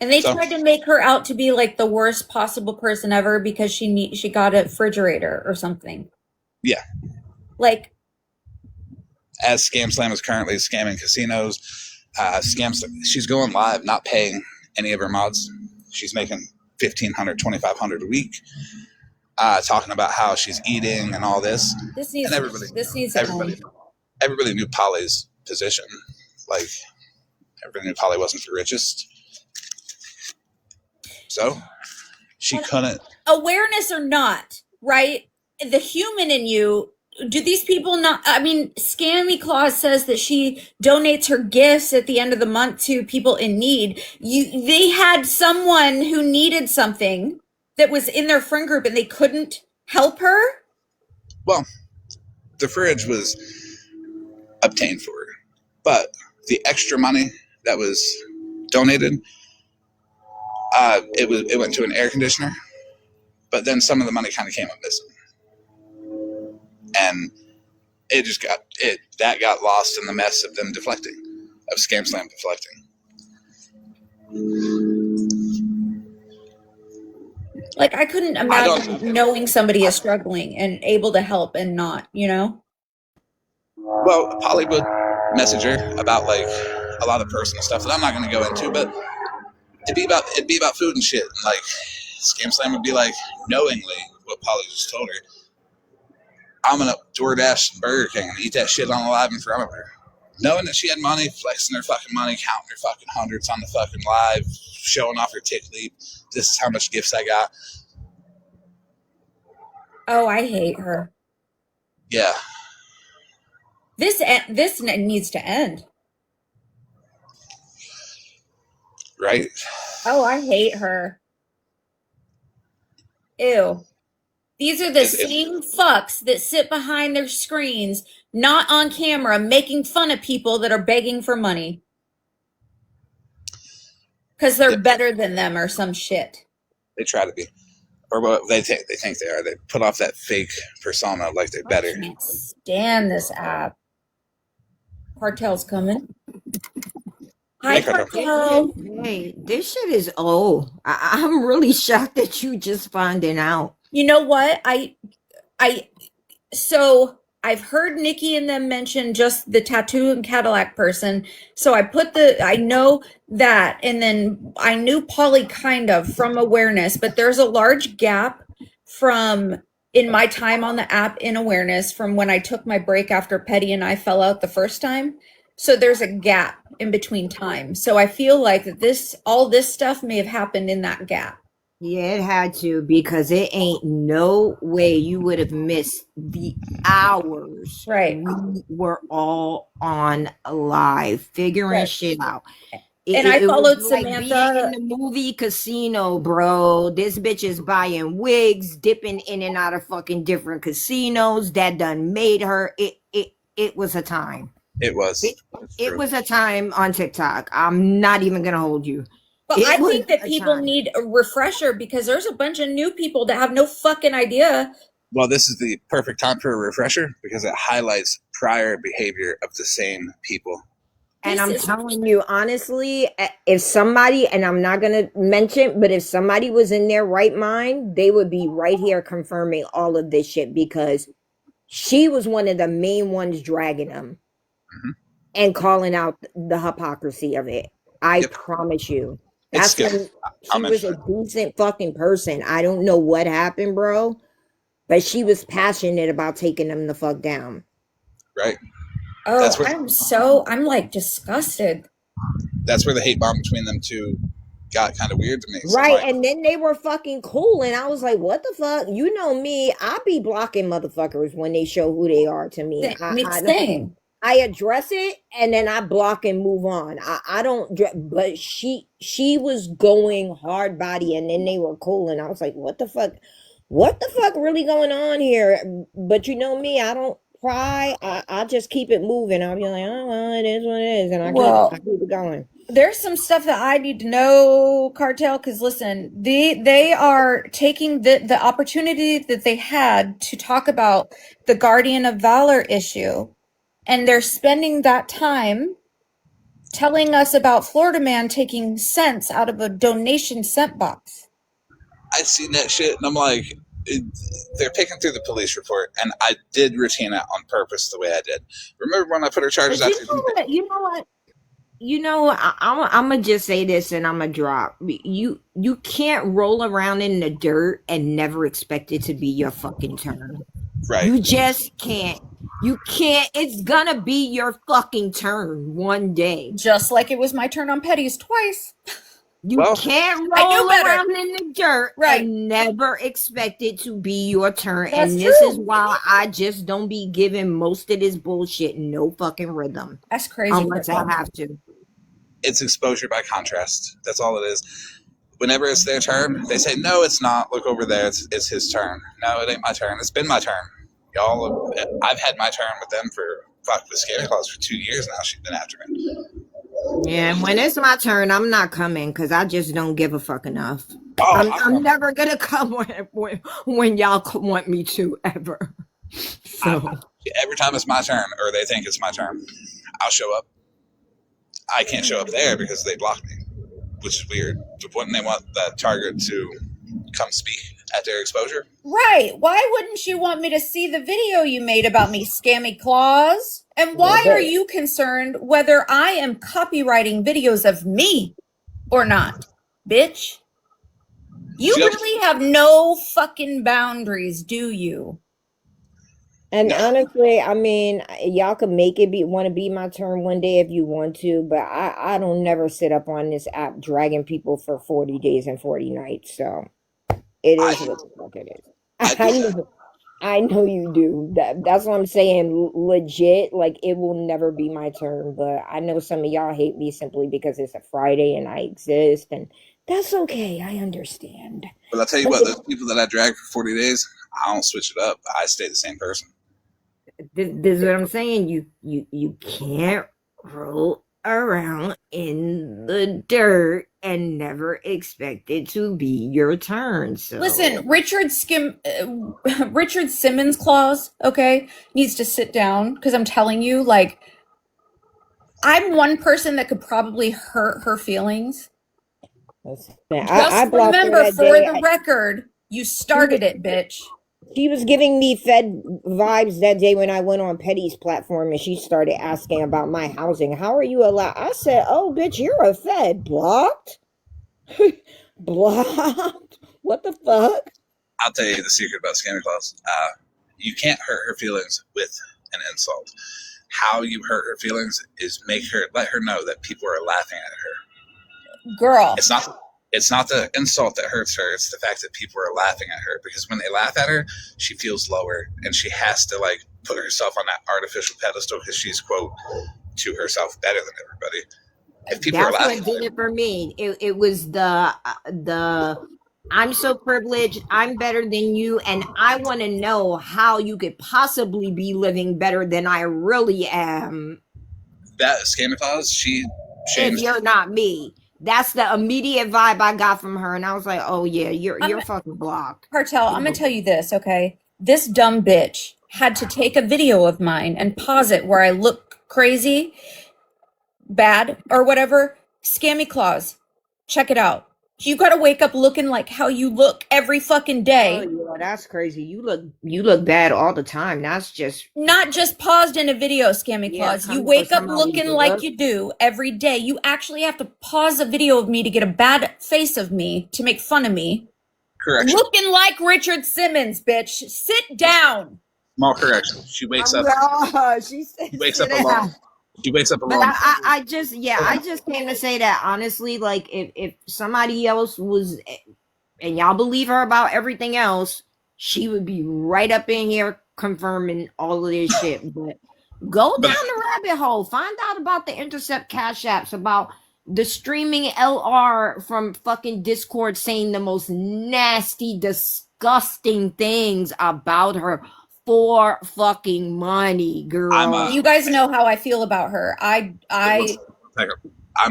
And they tried to make her out to be like the worst possible person ever because she got a refrigerator or something. Yeah. Like, as Scam Slam is currently scamming casinos, she's going live, not paying any of her mods. She's making $1,500, $2,500 a week, talking about how she's eating and all this. Everybody knew Polly's position. Like, everybody knew Polly wasn't the richest. So she couldn't. Awareness or not, right? The human in you. Do these people not? I mean, Scammy Claus says that she donates her gifts at the end of the month to people in need. They had someone who needed something that was in their friend group and they couldn't help her. Well, the fridge was obtained for her, but the extra money that was donated, it went to an air conditioner, but then some of the money kind of came up missing. And it just got lost in the mess of them deflecting, of Scam Slam deflecting. Like, I couldn't imagine knowing somebody is struggling and able to help and not, Well, Polly would message her about like a lot of personal stuff that I'm not going to go into, but it'd be about food and shit. And like Scam Slam would be like, knowingly, what Polly just told her, I'm going to DoorDash Burger King and eat that shit on the live in front of her. knowing that she had money, flexing her fucking money, counting her fucking hundreds on the fucking live, showing off her tick leap. This is how much gifts I got. Oh, I hate her. Yeah. This needs to end. Right? Oh, I hate her. Ew. These are the same fucks that sit behind their screens, not on camera, making fun of people that are begging for money. Because they're better than them or some shit. They try to be. Or what they think they are. They put off that fake persona like they're better. I can't stand this app. Cartel's coming. Hi, Cartel. Hey, this shit is old. I'm really shocked that you just finding out. You know what? So I've heard Nikki and them mention just the tattoo and Cadillac person. So I know that. And then I knew Polly kind of from awareness, but there's a large gap in my time on the app in awareness from when I took my break after Petty and I fell out the first time. So there's a gap in between time. So I feel like all this stuff may have happened in that gap. Yeah, it had to, because it ain't no way you would have missed the hours. Right. We were all on live figuring shit out. I followed Samantha. Like being in the movie Casino, bro. This bitch is buying wigs, dipping in and out of fucking different casinos. That done made her. It was a time. It was. It was a time on TikTok. I'm not even gonna hold you. But I think that people need a refresher, because there's a bunch of new people that have no fucking idea. Well, this is the perfect time for a refresher, because it highlights prior behavior of the same people. And I'm telling you, honestly, if somebody, and I'm not going to mention, but if somebody was in their right mind, they would be right here confirming all of this shit, because she was one of the main ones dragging them and calling out the hypocrisy of it. I promise you. That's when she was a decent fucking person. I don't know what happened, bro, but she was passionate about taking them the fuck down. Right. Oh, I'm like disgusted. That's where the hate bomb between them two got kind of weird to me. Right, and then they were fucking cool, and I was like, what the fuck? You know me, I be blocking motherfuckers when they show who they are to me. Same. I address it, and then I block and move on. I don't, but she was going hard body, and then they were cool, and I was like, what the fuck really going on here? But you know me, I don't cry. I just keep it moving. I'll be like, oh, well, it is what it is, and I keep it going. There's some stuff that I need to know, Cartel, because listen, they are taking the opportunity that they had to talk about the Guardian of Valor issue, and they're spending that time telling us about Florida Man taking cents out of a donation cent box. I've seen that shit, and I'm like, they're picking through the police report, and I did routine it on purpose the way I did. Remember when I put her charges out? You know what? I'm gonna just say this, and I'm gonna drop. You can't roll around in the dirt and never expect it to be your fucking turn. Right. You just can't. You can't. It's gonna be your fucking turn one day. Just like it was my turn on Petty's twice. You can't roll around in the dirt and never expect it to be your turn. That's and this is why I just don't be giving most of this bullshit no fucking rhythm. That's crazy. Unless I have to. It's exposure by contrast. That's all it is. Whenever it's their turn, they say, no, it's not. Look over there. It's his turn. No, it ain't my turn. It's been my turn. Y'all, I've had my turn with them for with Scary Claus for 2 years now. She's been after me. Yeah, and when it's my turn, I'm not coming, because I just don't give a fuck enough. I'm never gonna come when y'all want me to, ever. So every time it's my turn, or they think it's my turn, I'll show up. I can't show up there because they block me, which is weird. But wouldn't they want that target to come speak at their exposure? Right. Why wouldn't you want me to see the video you made about me, Scammy Claus? And why are you concerned whether I am copywriting videos of me or not? Bitch. You really have no fucking boundaries, do you? And honestly, I mean, y'all can make it want to be my turn one day if you want to, but I don't never sit up on this app dragging people for 40 days and 40 nights. So it is what the fuck it is. I do that. I know you do. That's what I'm saying. Legit, like it will never be my turn, but I know some of y'all hate me simply because it's a Friday and I exist, and that's okay. I understand. But I'll tell you what, those people that I drag for 40 days, I don't switch it up. I stay the same person. This is what I'm saying. You can't roll around in the dirt and never expect it to be your turn. So listen, Richard Simmons clause, okay, needs to sit down because I'm telling you, like, I'm one person that could probably hurt her feelings. Just remember, for the record, you started it, bitch. She was giving me Fed vibes that day when I went on Petty's platform and she started asking about my housing. How are you allowed? I said, oh, bitch, you're a Fed. Blocked? Blocked? What the fuck? I'll tell you the secret about Scammy Claus. You can't hurt her feelings with an insult. How you hurt her feelings is let her know that people are laughing at her. Girl. It's not the insult that hurts her. It's the fact that people are laughing at her, because when they laugh at her, she feels lower and she has to like put herself on that artificial pedestal because she's, quote, to herself better than everybody. If people are laughing, that's what did it for me. It was the I'm so privileged, I'm better than you, and I want to know how you could possibly be living better than I really am. That Scammy Claus, she changed. If you're not me. That's the immediate vibe I got from her, and I was like, "Oh yeah, you're fucking blocked." Cartel, I'm gonna tell you this, okay? This dumb bitch had to take a video of mine and pause it where I look crazy, bad, or whatever. Scammy Claus, check it out. You gotta wake up looking like how you look every fucking day. Oh yeah, that's crazy. You look bad all the time. That's just not just paused in a video, Scammy Claus. You wake up looking like you do every day. You actually have to pause a video of me to get a bad face of me to make fun of me. Correction. Looking like Richard Simmons, bitch. Sit down. Small correction. She wakes up. She wakes up alone. She wakes up alone. But I just came to say that honestly, like if somebody else was, and y'all believe her about everything else, she would be right up in here confirming all of this shit. But go down the rabbit hole, find out about the Intercept Cash Apps, about the streaming LR from fucking Discord saying the most nasty, disgusting things about her. For fucking money, girl. You guys know how I feel about her. I'm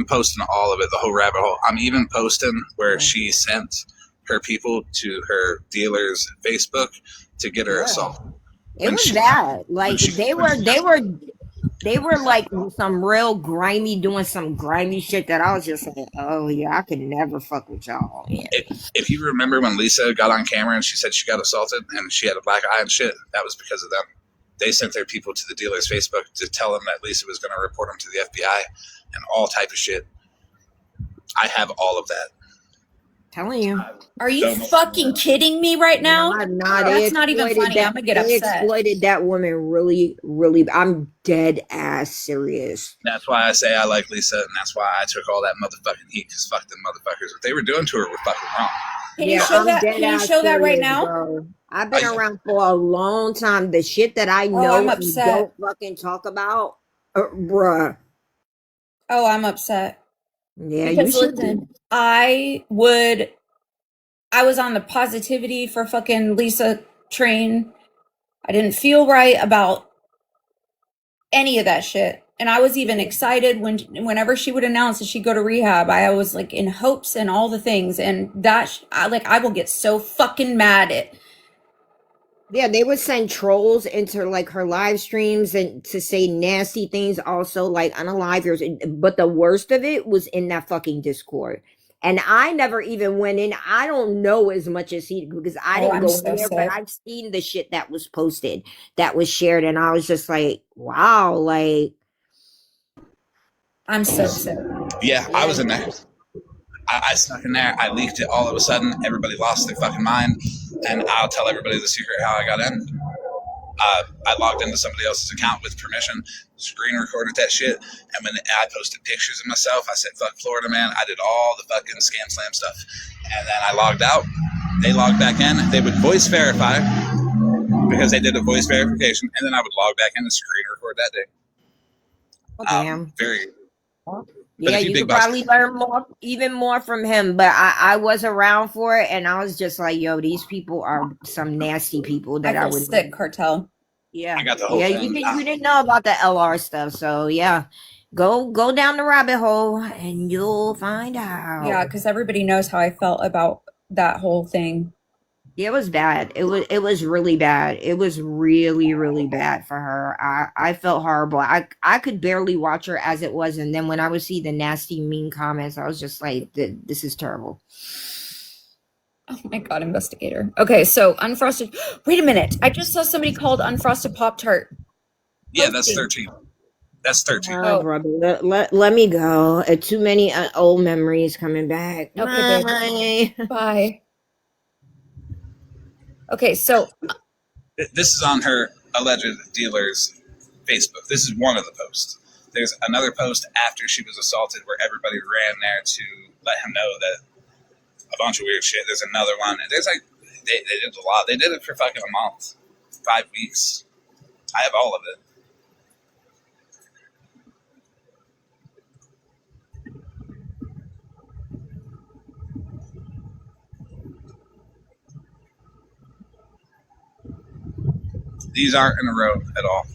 posting all of it, the whole rabbit hole. I'm even posting where she sent her people to her dealer's Facebook to get her assaulted. It was bad. Like they were like some real grimy, doing some grimy shit that I was just like, oh yeah, I could never fuck with y'all. Yeah. If you remember when Lisa got on camera and she said she got assaulted and she had a black eye and shit, that was because of them. They sent their people to the dealer's Facebook to tell them that Lisa was going to report them to the FBI and all type of shit. I have all of that. Telling you. Are you fucking kidding me right now? I'm not. That's not even funny. I'm gonna get upset. They exploited that woman really, really. I'm dead ass serious. That's why I say I like Lisa, and that's why I took all that motherfucking heat, because fuck them motherfuckers. What they were doing to her were fucking wrong. Can you show that? Can you show that right now? Bro. I've been around for a long time. The shit that I know and don't fucking talk about, bruh. Oh, I'm upset. Yeah, because you should. Listen, I was on the positivity for fucking Lisa train. I didn't feel right about any of that shit. And I was even excited whenever she would announce that she'd go to rehab. I was like in hopes and all the things. And that, I will get so fucking mad at. Yeah, they would send trolls into like her live streams and to say nasty things also, like unalivers. But the worst of it was in that fucking Discord. And I never even went in. I don't know as much as he, because I didn't go in there, but I've seen the shit that was posted, that was shared. And I was just like, wow, like. I'm so sick. Yeah, I was in there. I snuck in there. I leaked it all of a sudden. Everybody lost their fucking mind. And I'll tell everybody the secret how I got in. I logged into somebody else's account with permission, screen recorded that shit, and when I posted pictures of myself, I said, fuck Florida Man. I did all the fucking scam slam stuff. And then I logged out. They logged back in. They would voice verify because they did a voice verification, and then I would log back in and screen record that day. Oh, damn. Very. Yeah, you could probably learn even more from him. But I was around for it, and I was just like, yo, these people are some nasty people that I would sick cartel. Yeah, I got the whole thing. You didn't know about the LR stuff, so yeah, go down the rabbit hole and you'll find out. Yeah, because everybody knows how I felt about that whole thing. It was bad. It was really bad. It was really, really bad for her. I felt horrible. I could barely watch her as it was, and then when I would see the nasty, mean comments, I was just like, this is terrible. Oh my God, investigator. Okay, so unfrosted. Wait a minute. I just saw somebody called unfrosted Pop-Tart. Yeah, that's 13. That's 13. Oh, brother, let me go. Too many old memories coming back. Okay, bye. Okay, so this is on her alleged dealer's Facebook. This is one of the posts. There's another post after she was assaulted where everybody ran there to let him know that a bunch of weird shit. There's another one. And there's like, they did a lot. They did it for fucking a month, 5 weeks. I have all of it. These aren't in a row at all.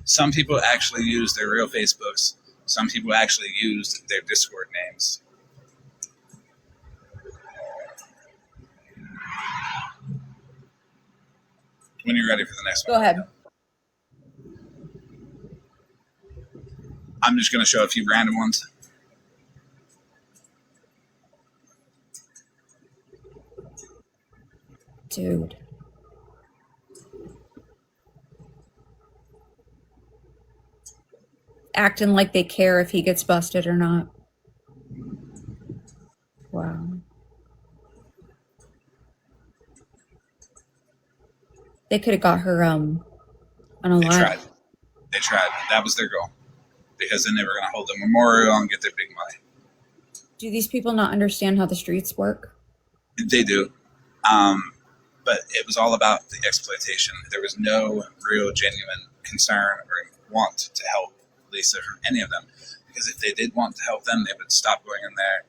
Some people actually use their real Facebooks. Some people actually used their Discord names. When you're ready for the next one. Go ahead. I'm just going to show a few random ones. Dude. Acting like they care if he gets busted or not. Wow. They could have got her on a line. They tried. That was their goal. Because then they were going to hold a memorial and get their big money. Do these people not understand how the streets work? They do. But it was all about the exploitation. There was no real genuine concern or want to help Lisa from any of them. Because if they did want to help them, they would stop going in there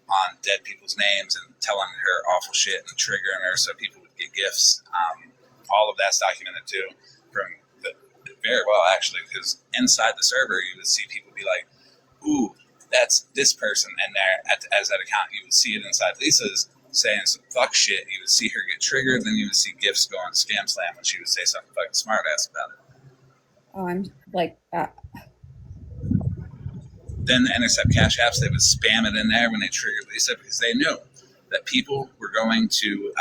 on dead people's names and telling her awful shit and triggering her so people would get gifts. All of that's documented too, very well actually, because inside the server you would see people be like, "Ooh, that's this person," and there as that account you would see it inside Lisa's saying some fuck shit. You would see her get triggered, then you would see gifts go on Scam Slam when she would say something fucking smart ass about it. Oh, I'm like that. Then the intercept cash apps, they would spam it in there when they triggered Lisa because they knew that people were going to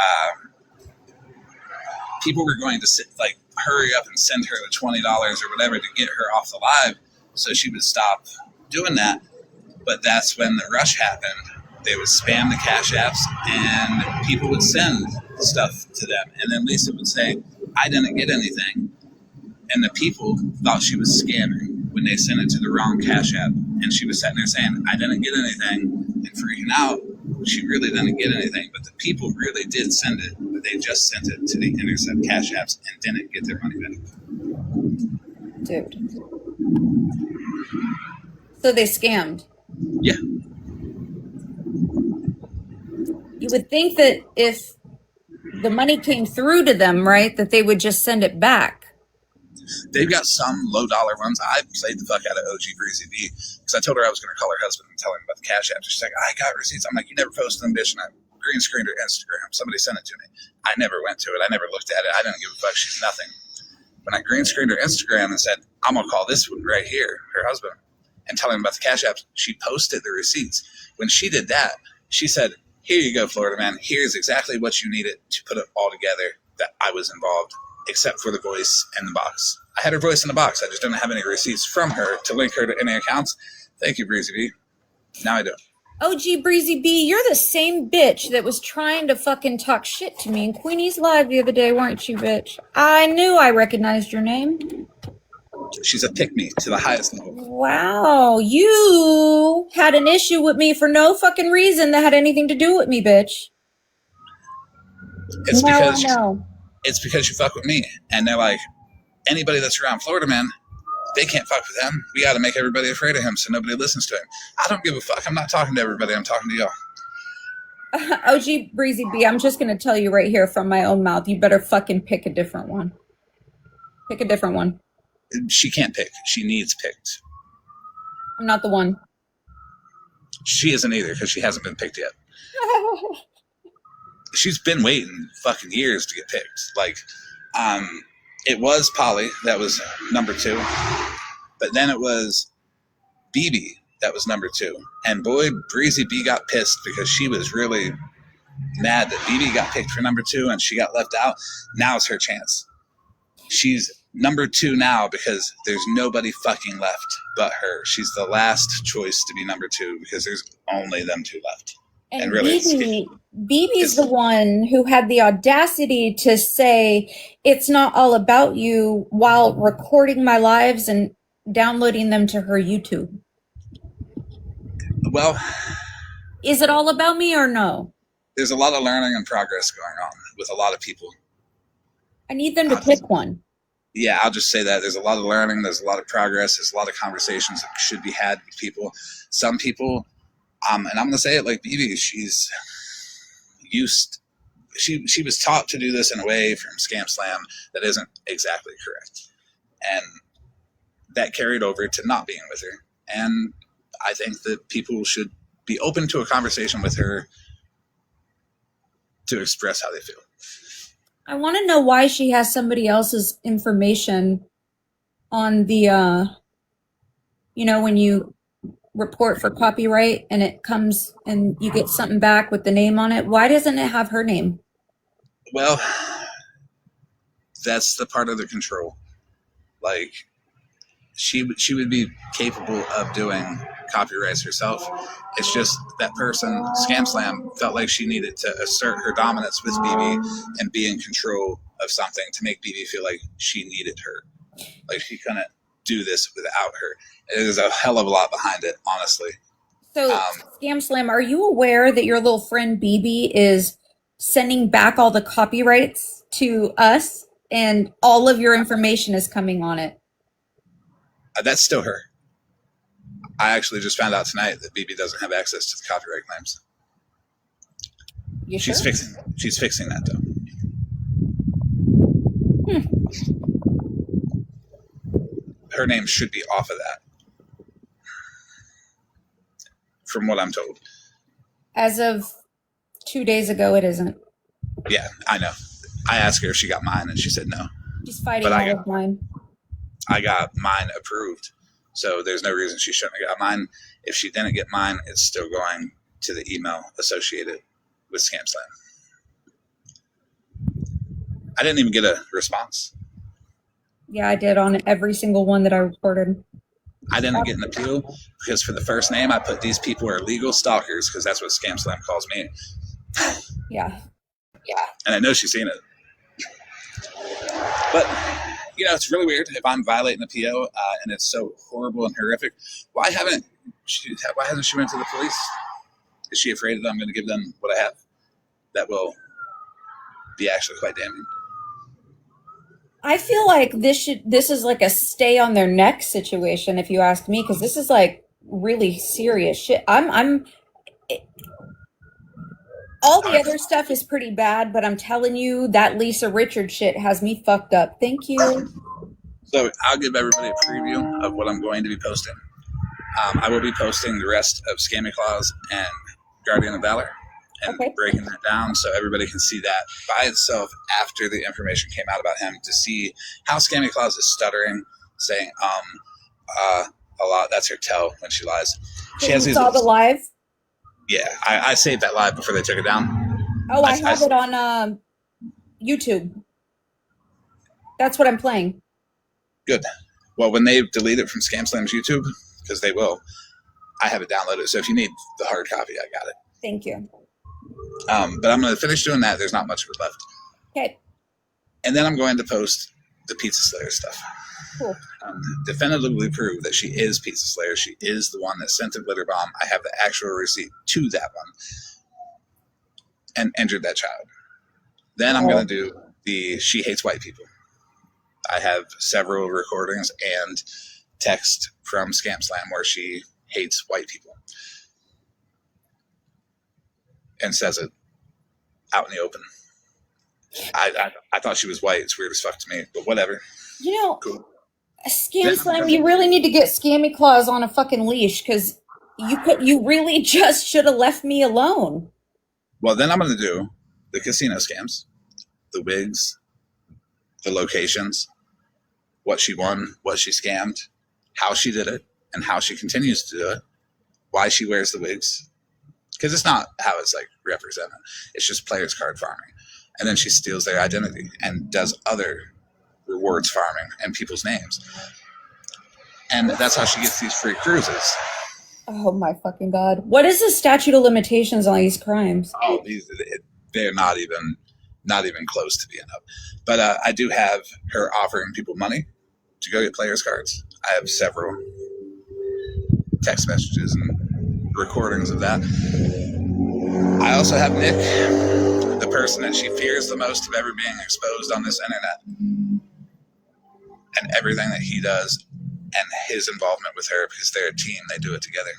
hurry up and send her the $20 or whatever to get her off the live, so she would stop doing that. But that's when the rush happened. They would spam the cash apps and people would send stuff to them. And then Lisa would say, "I didn't get anything." And the people thought she was scamming when they sent it to the wrong cash app. And she was sitting there saying, "I didn't get anything," and freaking out. She really didn't get anything, but the people really did send it, but they just sent it to the intercept cash apps and didn't get their money back. Dude. So they scammed. Yeah. You would think that if the money came through to them, right, that they would just send it back. They've got some low-dollar ones. I played the fuck out of OG Breezy D because I told her I was going to call her husband and tell him about the cash app. She's like, "I got receipts." I'm like, "You never posted them, bitch." And I green screened her Instagram. Somebody sent it to me. I never went to it. I never looked at it. I didn't give a fuck. She's nothing. When I green screened her Instagram and said, "I'm going to call this one right here," her husband, and tell him about the cash apps, she posted the receipts. When she did that, she said, "Here you go, Florida Man. Here's exactly what you needed to put it all together that I was involved except for the voice and the box. I had her voice in the box. I just didn't have any receipts from her to link her to any accounts. Thank you, Breezy B. Now I do. OG Breezy B, you're the same bitch that was trying to fucking talk shit to me in Queenie's Live the other day, weren't you, bitch? I knew I recognized your name. She's a pick-me to the highest level. Wow, you had an issue with me for no fucking reason that had anything to do with me, bitch. It's because you fuck with me. And they're like, anybody that's around Florida, man, they can't fuck with him. We got to make everybody afraid of him so nobody listens to him. I don't give a fuck. I'm not talking to everybody. I'm talking to y'all. OG Breezy B, I'm just going to tell you right here from my own mouth, you better fucking pick a different one. Pick a different one. She can't pick. She needs picked. I'm not the one. She isn't either because she hasn't been picked yet. She's been waiting fucking years to get picked. Like, it was Polly that was number 2, but then it was BB that was number 2. And boy, Breezy B got pissed because she was really mad that BB got picked for number 2 and she got left out. Now's her chance. She's number 2 now because there's nobody fucking left but her. She's the last choice to be number 2 because there's only them 2 left. And really, BB's the one who had the audacity to say it's not all about you while recording my lives and downloading them to her YouTube. Well, is it all about me or no? There's a lot of learning and progress going on with a lot of people. I need them to pick one. Yeah, I'll just say that. There's a lot of learning. There's a lot of progress. There's a lot of conversations that should be had with people. Some people, and I'm going to say it like BB, she was taught to do this in a way from Scam Slam that isn't exactly correct. And that carried over to not being with her. And I think that people should be open to a conversation with her to express how they feel. I want to know why she has somebody else's information on the, when you report for copyright and it comes and you get something back with the name on it. Why doesn't it have her name? Well, that's the part of the control. Like, she would be capable of doing copyrights herself. It's just that person, Scam Slam, felt like she needed to assert her dominance with BB and be in control of something to make BB feel like she needed her. Like she couldn't do this without her. There's a hell of a lot behind it, honestly. So, Scam Slam, are you aware that your little friend BB is sending back all the copyrights to us and all of your information is coming on it? That's still her. I actually just found out tonight that BB doesn't have access to the copyright claims. She's fixing that though. Her name should be off of that, from what I'm told. As of 2 days ago, it isn't. Yeah, I know. I asked her if she got mine, and she said no. She's fighting all of mine. I got mine approved, so there's no reason she shouldn't have got mine. If she didn't get mine, it's still going to the email associated with Scam Slam. I didn't even get a response. Yeah, I did on every single one that I reported. I didn't get an appeal because for the first name, I put these people are legal stalkers because that's what Scam Slam calls me. Yeah. And I know she's seen it. But, it's really weird if I'm violating the PO and it's so horrible and horrific. Why hasn't she went to the police? Is she afraid that I'm going to give them what I have? That will be actually quite damning. I feel like this is like a stay on their neck situation, if you ask me, because this is like really serious shit. All the other stuff is pretty bad, but I'm telling you that Lisa Richards shit has me fucked up. Thank you. So I'll give everybody a preview of what I'm going to be posting. I will be posting the rest of Scammy Claus and Guardian of Valor and breaking that down so everybody can see that by itself after the information came out about him, to see how Scammy Claus is stuttering, saying a lot. That's her tell when she lies. She has saw the live? Yeah, I saved that live before they took it down. Oh, I have it on YouTube. That's what I'm playing. Good. Well, when they delete it from Scam Slam's YouTube, because they will, I have it downloaded. So if you need the hard copy, I got it. Thank you. But I'm going to finish doing that. There's not much of it left. Okay. And then I'm going to post the Pizza Slayer stuff. Cool. Definitively prove that she is Pizza Slayer. She is the one that sent the glitter bomb. I have the actual receipt to that one. And injured that child. Then I'm going to do the She Hates White People. I have several recordings and text from Scam Slam where she hates white people. And says it out in the open. I thought she was white. It's weird as fuck to me, but whatever. You know, cool. Scam Slam, you really need to get Scammy Claus on a fucking leash, because you really just should have left me alone. Well, then I'm going to do the casino scams, the wigs, the locations, what she won, what she scammed, how she did it, and how she continues to do it, why she wears the wigs. Because it's not how it's like represented. It's just players card farming. And then she steals their identity and does other rewards farming and people's names. And that's how she gets these free cruises. Oh my fucking God. What is the statute of limitations on these crimes? Oh, they're not even close to being up. But I do have her offering people money to go get players cards. I have several text messages and recordings of that. I also have Nick, the person that she fears the most of ever being exposed on this internet, and everything that he does and his involvement with her, because they're a team. They do it together.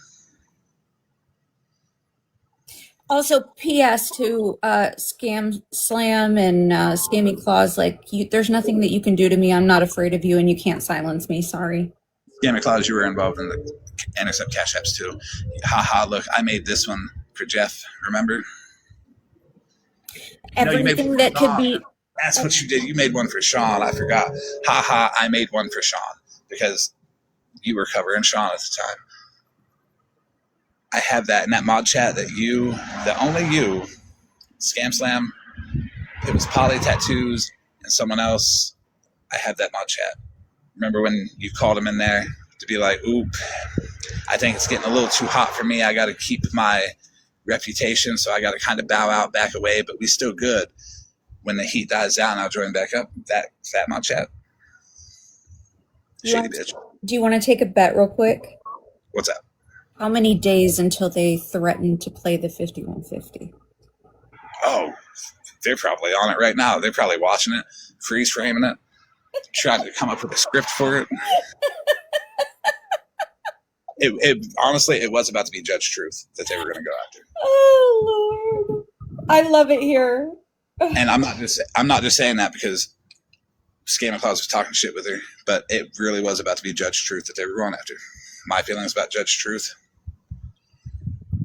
Also, P.S. to Scam Slam and Scammy Claus, like, there's nothing that you can do to me. I'm not afraid of you, and you can't silence me. Sorry. Scammy Claus, you were involved in the Intercept Cash Apps too. Haha, look, I made this one for Jeff, remember? Everything that could be... That's what you did. You made one for Sean. I forgot. Haha, I made one for Sean because you were covering Sean at the time. I have that in that mod chat that only you, Scam Slam, it was Poly Tattoos and someone else. I have that mod chat. Remember when you called him in there to be like, oop, I think it's getting a little too hot for me. I got to keep my reputation, so I got to kind of bow out, back away, but we still good. When the heat dies down, I'll join back up. That mod chat. Shady bitch. Do you want to take a bet real quick? What's up? How many days until they threaten to play the 5150? Oh, they're probably on it right now. They're probably watching it, freeze framing it, trying to come up with a script for it. It honestly, it was about to be Judge Truth that they were going to go after. Oh Lord, I love it here. And I'm not just saying that because Scammy Claus was talking shit with her, but it really was about to be Judge Truth that they were going after. My feelings about Judge Truth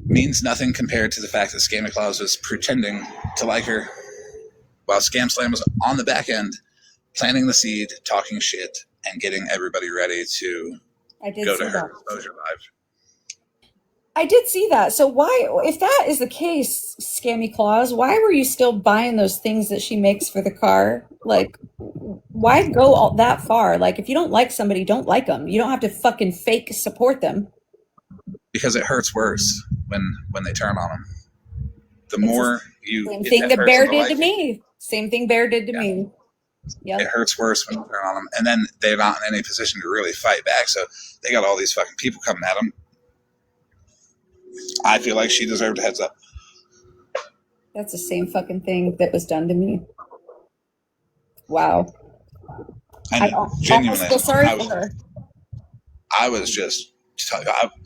means nothing compared to the fact that Scammy Claus was pretending to like her while Scam Slam was on the back end planting the seed, talking shit, and getting everybody ready to go to her exposure live. I did see that. So why, if that is the case, Scammy Claus, why were you still buying those things that she makes for the car? Like, why go all that far? Like, if you don't like somebody, don't like them. You don't have to fucking fake support them. Because it hurts worse when they turn on them. The more you... Same thing that Bear did to me. Same thing Bear did to me. Yep. It hurts worse when you turn on them. And then they're not in any position to really fight back. So they got all these fucking people coming at them. I feel like she deserved a heads up. That's the same fucking thing that was done to me. Wow. I genuinely feel sorry for her. I was just...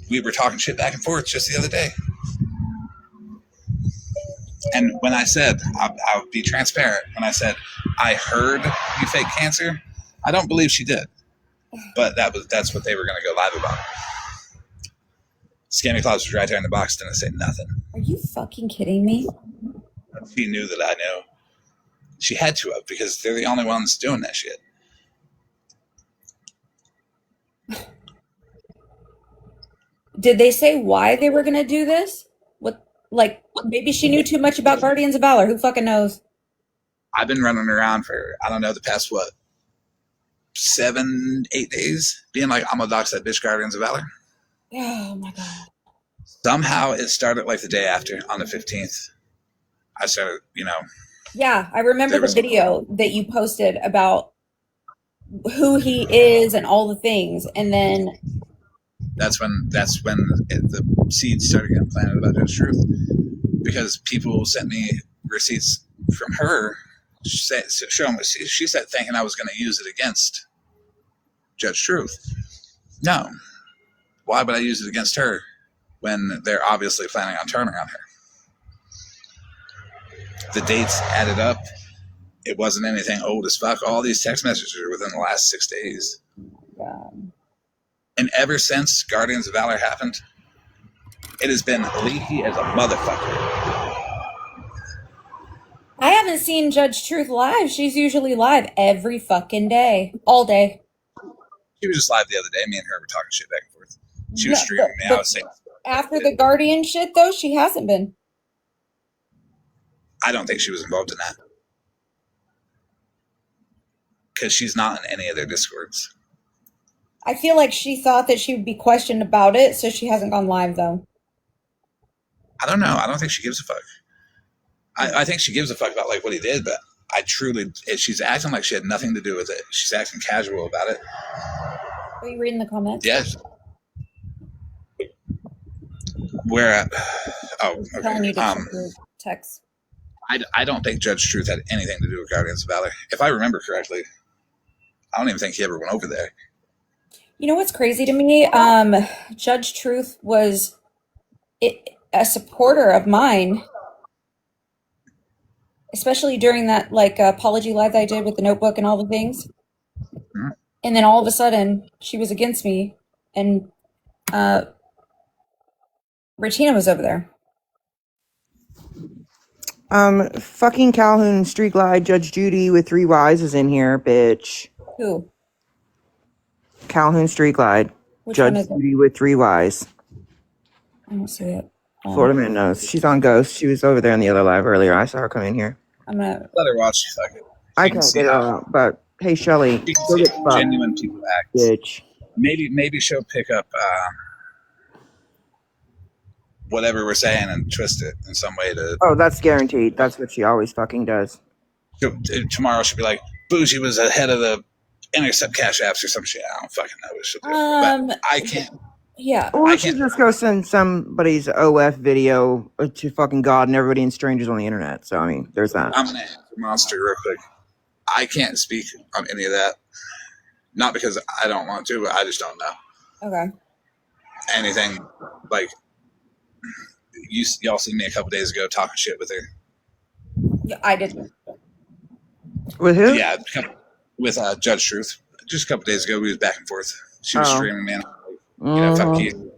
we were talking shit back and forth just the other day. And when I said, I'll be transparent, when I said, I heard you fake cancer, I don't believe she did. But that's what they were going to go live about. Scammy Claus was right there in the box, didn't say nothing. Are you fucking kidding me? She knew that I knew. She had to have, because they're the only ones doing that shit. Did they say why they were going to do this? What, like, maybe she knew too much about Guardians of Valor. Who fucking knows? I've been running around for, I don't know, the past, 7, 8 days being like, I'm gonna dox that bitch Guardians of Valor. Oh my God. Somehow it started like the day after, on the 15th. I started, Yeah, I remember the video that you posted about who he is and all the things, and then that's when the seeds started getting planted about Judge Truth, because people sent me receipts from her showing what she said, thinking I was going to use it against Judge Truth. No, why would I use it against her when they're obviously planning on turning on her? The dates added up. It wasn't anything old as fuck. All these text messages are within the last 6 days. Yeah. And ever since Guardians of Valor happened, it has been leaky as a motherfucker. I haven't seen Judge Truth live. She's usually live every fucking day, all day. She was just live the other day. Me and her were talking shit back and forth. She was streaming me. I was saying, after the Guardian shit, though, she hasn't been. I don't think she was involved in that, because she's not in any of their Discords. I feel like she thought that she would be questioned about it, so she hasn't gone live, though. I don't know. I don't think she gives a fuck. I think she gives a fuck about like what he did, but she's acting like she had nothing to do with it. She's acting casual about it. Are you reading the comments? Yes. Where at? Oh, okay. I'm telling you to check your text. I don't think Judge Truth had anything to do with Guardians of Valor. If I remember correctly, I don't even think he ever went over there. You know what's crazy to me? Judge Truth was a supporter of mine, especially during that apology live that I did with the notebook and all the things. Mm-hmm. And then all of a sudden, she was against me, and Regina was over there. Fucking Calhoun, Street Glide, Judge Judy with 3 Ys is in here, bitch. Who? Calhoun, Street Glide. Which Judge one is Judy with 3 Ys. I don't see it. Florida Man knows. She's on Ghost. She was over there in the other live earlier. I saw her come in here. I'm gonna let her watch. I can't get her out, but hey, Shelly, go get genuine people act. Bitch. Maybe she'll pick up whatever we're saying and twist it in some way to. Oh, that's guaranteed. That's what she always fucking does. Tomorrow she'll be like, Bougie was ahead of the intercept cash apps or some shit. I don't fucking know what she'll do. But I can't. Yeah. Or I should just go send somebody's OF video to fucking God and everybody and strangers on the internet. So, I mean, there's that. I'm going to answer Monster real quick. I can't speak on any of that. Not because I don't want to, but I just don't know. Okay. Anything like y'all seen me a couple days ago talking shit with her. Yeah, I didn't. With who? Yeah, with Judge Truth. Just a couple days ago, we was back and forth. She was streaming, man. Fuck you.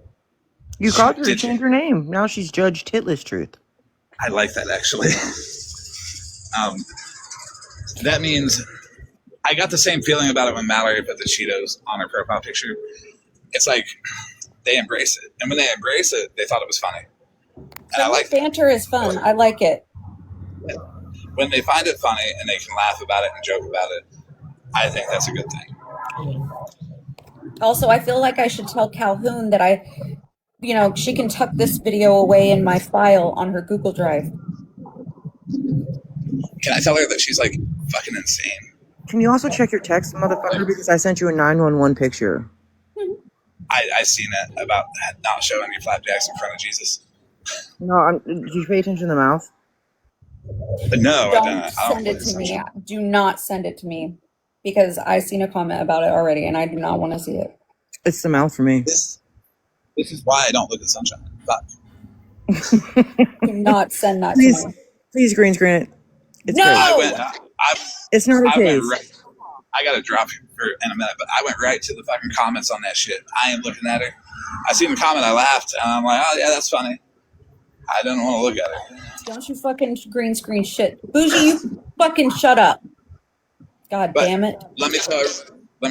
You called her to change her name. Now she's Judge Titless Truth. I like that, actually. That means I got the same feeling about it when Mallory put the Cheetos on her profile picture. It's like they embrace it. And when they embrace it, they thought it was funny. And I like banter is fun. I like it. When they find it funny and they can laugh about it and joke about it, I think that's a good thing. Also, I feel like I should tell Calhoun that she can tuck this video away in my file on her Google Drive. Can I tell her that she's like fucking insane? Can you also check your text, motherfucker? Because I sent you a 911 picture. I seen it about not showing your flapjacks in front of Jesus. No, did you pay attention to the mouth? No, don't send it to me. Do not send it to me, because I seen a comment about it already, and I do not want to see it. It's the mouth for me. This is why I don't look at Sunshine. Fuck. Do not send that to me. Please green screen it. It's no! It's not a case. I got to drop you in a minute, but I went right to the fucking comments on that shit. I ain't looking at her. I seen the comment, I laughed, and I'm like, oh yeah, that's funny. I didn't want to look at her. Don't you fucking green screen shit. Bougie, you fucking shut up. God damn it. Let me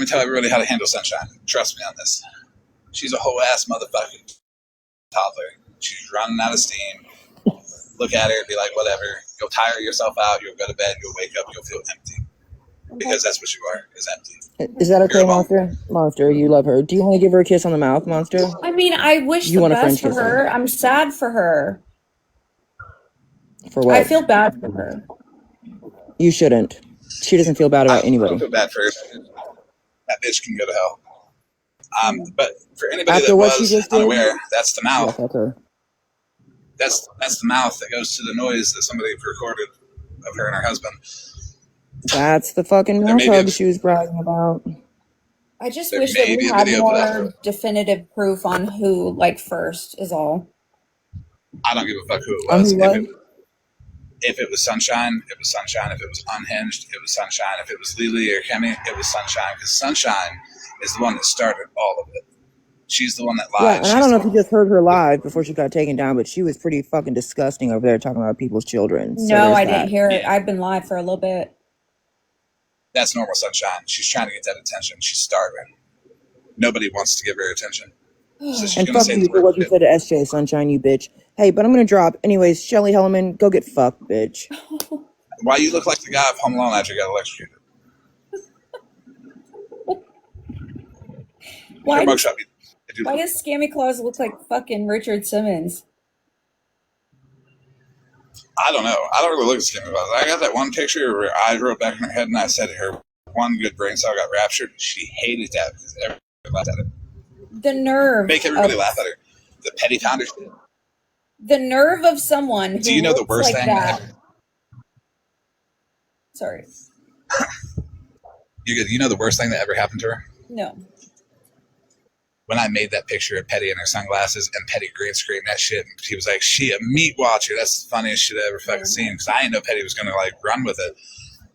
tell everybody how to handle Sunshine. Trust me on this. She's a whole ass motherfucking toddler. She's running out of steam. Look at her and be like, whatever. You'll tire yourself out. You'll go to bed. You'll wake up. You'll feel empty. Because that's what you are, is empty. Is that okay, Monster? Monster, you love her. Do you want to give her a kiss on the mouth, Monster? I mean, I wish the best for her. I'm sad for her. For what? I feel bad for her. You shouldn't. She doesn't feel bad about anybody. I don't feel bad for her. That bitch can go to hell. But for anybody After that what she was just did, unaware, that's the mouth. Yeah, fuck her. That's the mouth that goes to the noise that somebody recorded of her and her husband. That's the fucking mouth hug she was bragging about. I just wish that we had more definitive proof on who, like, first is all. I don't give a fuck who it was. If it was Sunshine, it was Sunshine. If it was Unhinged, it was Sunshine. If it was Lily or Kemi, it was Sunshine. Because Sunshine is the one that started all of it. She's the one that lied. Yeah, and I don't know if you just heard her live before she got taken down, but she was pretty fucking disgusting over there talking about people's children. No, I didn't hear it. I've been live for a little bit. That's normal Sunshine. She's trying to get that attention. She's starving. Nobody wants to give her attention. So she's and fuck you for what you said to SJ, Sunshine, you bitch. Hey, but I'm gonna drop. Anyways, Shelly Hellerman, go get fucked, bitch. Why you look like the guy of Home Alone after you got electrocuted? Why does Scammy Claus look like fucking Richard Simmons? I don't know. I don't really look at Scammy Claus. I got that one picture where I wrote back in her head and I said her one good brain cell got raptured. She hated that because everybody laughed at it. The nerve. Make everybody laugh at her. The petty pounder shit. The nerve of someone who Do you know the worst like thing that. Sorry. You're good. You know the worst thing that ever happened to her? No. When I made that picture of Petty in her sunglasses and Petty green screened that shit, and he was like, she a meat watcher. That's the funniest shit I ever fucking seen. Because I didn't know Petty was going to like run with it.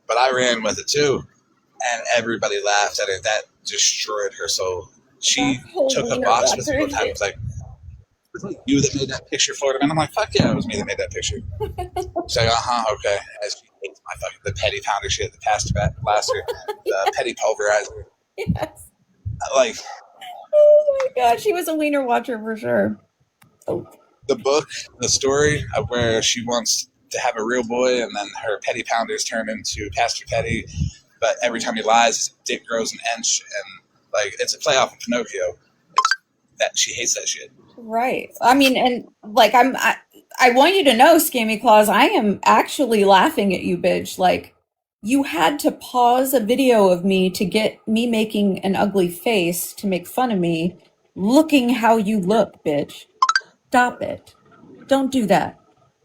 But I ran with it too. And everybody laughed at her. That destroyed her soul. She took a box with me one time. It was like, you that made that picture for it. And I'm like, fuck yeah, it was me that made that picture. She's like, okay. As she hates my fucking, the petty pounder shit, the pastor blaster, the petty pulverizer. Yes. Like, oh my god, she was a wiener watcher for sure. Oh. The book, the story of where she wants to have a real boy and then her petty pounders turn into Pastor Petty, but every time he lies, his dick grows an inch, and like it's a play off of Pinocchio. That she hates that shit. Right. I mean, and like I want you to know, Scammy Claus, I am actually laughing at you, bitch. Like, you had to pause a video of me to get me making an ugly face to make fun of me, looking how you look, bitch. Stop it. Don't do that.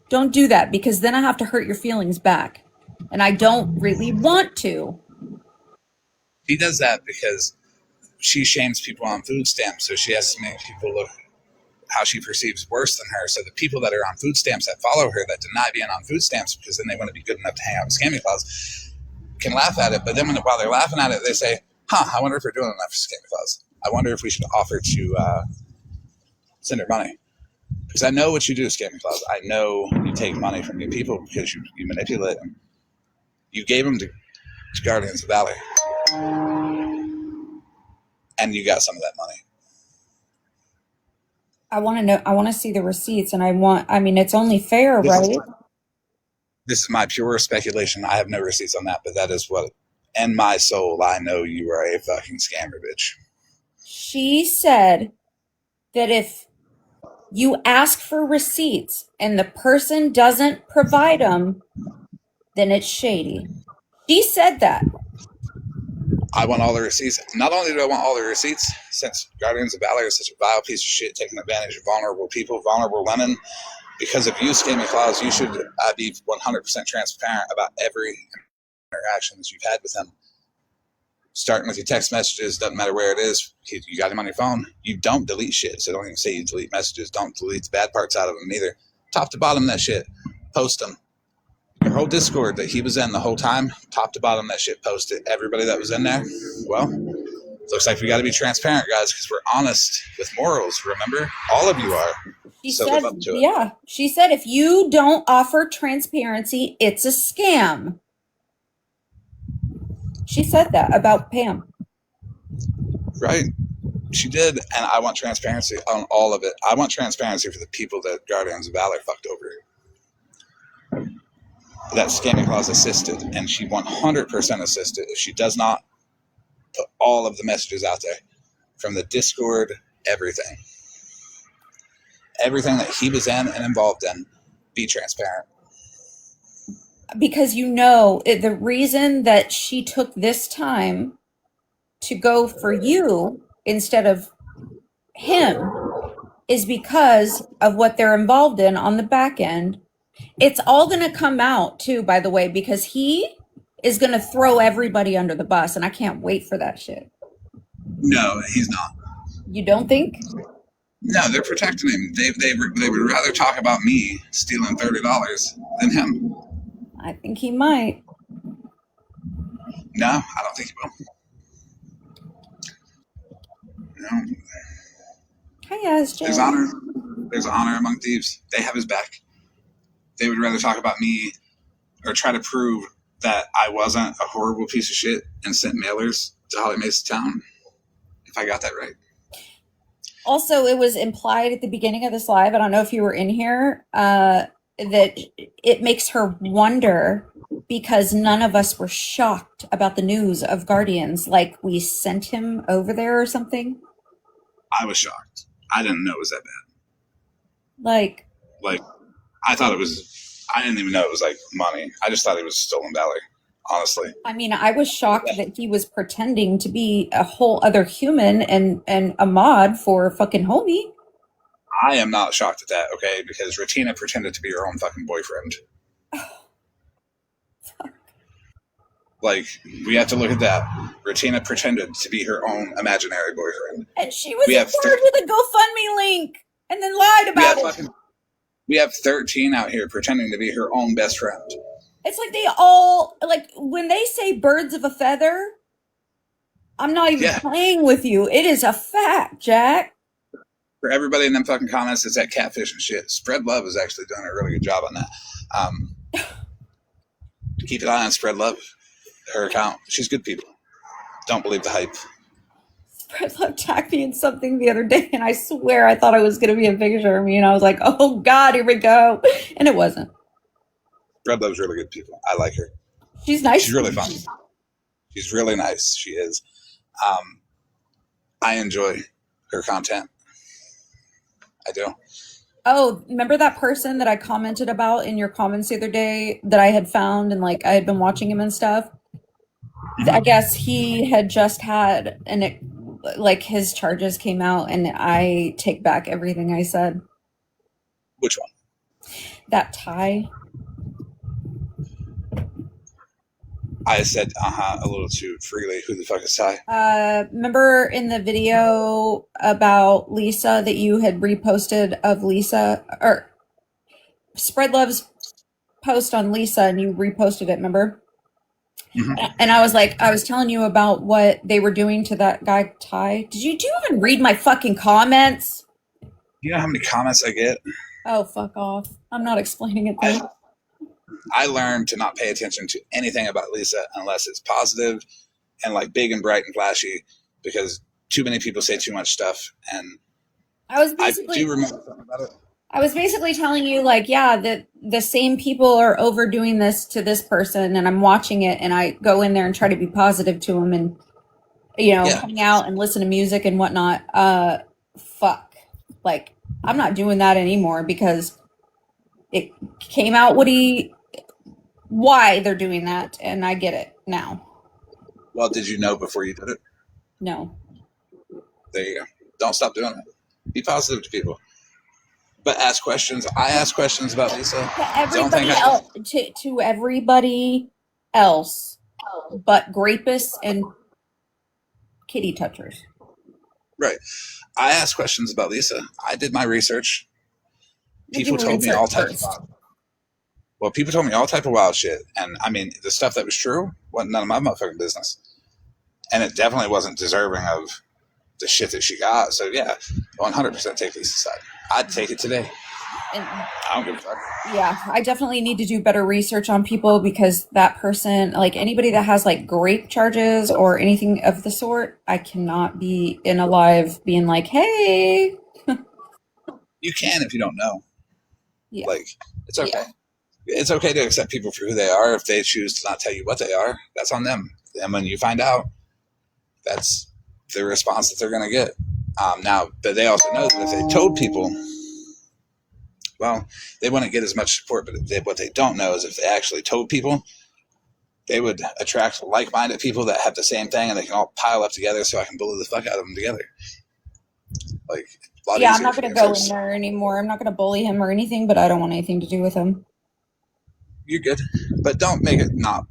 Don't do that, because then I have to hurt your feelings back. And I don't really want to. She does that because she shames people on food stamps, so she has to make people look how she perceives worse than her. So the people that are on food stamps that follow her, that deny being on food stamps because then they want to be good enough to hang out with Scammy Claus, can laugh at it. But then while they're laughing at it, they say, I wonder if we're doing enough for Scammy Claus. I wonder if we should offer to send her money. Because I know what you do, Scammy Claus. I know you take money from your people because you manipulate them. You gave them to Guardians of the Valley. And you got some of that money. I want to know. I want to see the receipts, and I mean, it's only fair, right? This is my pure speculation. I have no receipts on that, but that is what, in my soul, I know you are a fucking scammer, bitch. She said that if you ask for receipts and the person doesn't provide them, then it's shady. She said that. I want all the receipts. Not only do I want all the receipts, since Guardians of Valor is such a vile piece of shit, taking advantage of vulnerable people, vulnerable women, because of you, Scammy Claus, you should be 100% transparent about every interaction that you've had with him. Starting with your text messages, doesn't matter where it is. You got him on your phone. You don't delete shit, so don't even say you delete messages. Don't delete the bad parts out of them either. Top to bottom, that shit. Post them. Your whole Discord that he was in the whole time, top to bottom, that shit posted. Everybody that was in there, well, looks like we got to be transparent, guys, because we're honest with morals, remember? All of you are. She said, yeah. She said, if you don't offer transparency, it's a scam. She said that about Pam. Right. She did, and I want transparency on all of it. I want transparency for the people that Guardians of Valor fucked over. that scamming clause assisted, and she 100% assisted. If she does not put all of the messages out there from the Discord, everything that he was in and involved in, be transparent. Because the reason that she took this time to go for you instead of him is because of what they're involved in on the back end. It's all going to come out too, by the way, because he is going to throw everybody under the bus, and I can't wait for that shit. No, he's not. You don't think? No, they're protecting him. They would rather talk about me stealing $30 than him. I think he might. No, I don't think he will. No. Hi, SJ. There's honor among thieves. They have his back. They would rather talk about me or try to prove that I wasn't a horrible piece of shit and sent mailers to Holly Mason Town, if I got that right. Also, it was implied at the beginning of this live, I don't know if you were in here, that it makes her wonder because none of us were shocked about the news of Guardians, like we sent him over there or something. I was shocked. I didn't know it was that bad. Like I thought it was, I didn't even know it was like money. I just thought it was stolen valor, honestly. I mean, I was shocked that he was pretending to be a whole other human and a mod for fucking homie. I am not shocked at that, okay? Because Retina pretended to be her own fucking boyfriend. Fuck. Like, we have to look at that. Retina pretended to be her own imaginary boyfriend. And she was informed with a GoFundMe link and then lied about it. We have 13 out here pretending to be her own best friend. It's like they all, like, when they say birds of a feather, I'm not even playing with you. It is a fact, Jack. For everybody in them fucking comments, it's that catfish and shit. Spread Love is actually doing a really good job on that. Keep an eye on Spread Love, her account. She's good people. Don't believe the hype. Spread Love tagged me in something the other day, and I swear I thought it was going to be a picture of me, and I was like, oh, God, here we go. And it wasn't. Spread Love's really good people. I like her. She's nice. She's really fun. She's really nice. She is. I enjoy her content. I do. Oh, remember that person that I commented about in your comments the other day that I had found and like I had been watching him and stuff? Mm-hmm. I guess he had just had like his charges came out, and I take back everything I said. Which one? That Ty. I said a little too freely. Who the fuck is Ty? Remember in the video about Lisa that you had reposted of Lisa, or Spread Love's post on Lisa, and you reposted it, remember? Mm-hmm. And I was telling you about what they were doing to that guy Ty. Do you even read my fucking comments? You know how many comments I get? Oh, fuck off. I'm not explaining it then. I learned to not pay attention to anything about Lisa unless it's positive and like big and bright and flashy, because too many people say too much stuff. And I do remember something about it. I was basically telling you, like, yeah, that the same people are overdoing this to this person, and I'm watching it, and I go in there and try to be positive to them, and hang out and listen to music and whatnot. Fuck, like, I'm not doing that anymore because it came out why they're doing that, and I get it now. Well, did you know before you did it? No. There you go. Don't stop doing it. Be positive to people. But ask questions. I ask questions about Lisa. To everybody else, to everybody else but grapists and kitty touchers. Right. I ask questions about Lisa. I did my research. People told me all types of wild shit. And I mean, the stuff that was true wasn't none of my motherfucking business. And it definitely wasn't deserving of the shit that she got. So yeah, 100% take Lisa's side. I'd take it today. And, I don't give a fuck. Yeah, I definitely need to do better research on people, because that person, like anybody that has like grape charges or anything of the sort, I cannot be in a live being like, hey. You can if you don't know. Yeah. Like, it's okay. it's okay to accept people for who they are. If they choose to not tell you what they are, that's on them. And when you find out, that's the response that they're going to get. Now, but they also know that if they told people, well, they wouldn't get as much support. But what they don't know is if they actually told people, they would attract like-minded people that have the same thing, and they can all pile up together so I can bully the fuck out of them together. Like, yeah, I'm not going to go in there anymore. I'm not going to bully him or anything, but I don't want anything to do with him. You're good. But don't make it not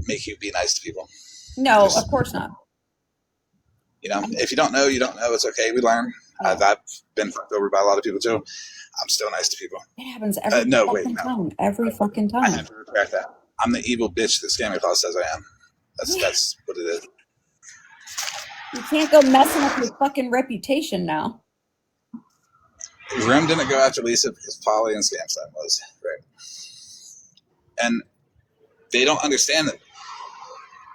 make you be nice to people. No, of course not. You know, if you don't know, you don't know. It's okay. We learn. Yeah. I've been fucked over by a lot of people too. I'm still nice to people. It happens every time. Every fucking time. I have to retract that. I'm the evil bitch that Scammy Claus says I am. That's what it is. You can't go messing up your fucking reputation now. Rim didn't go after Lisa because Polly and Scam Slam was, right? And they don't understand that.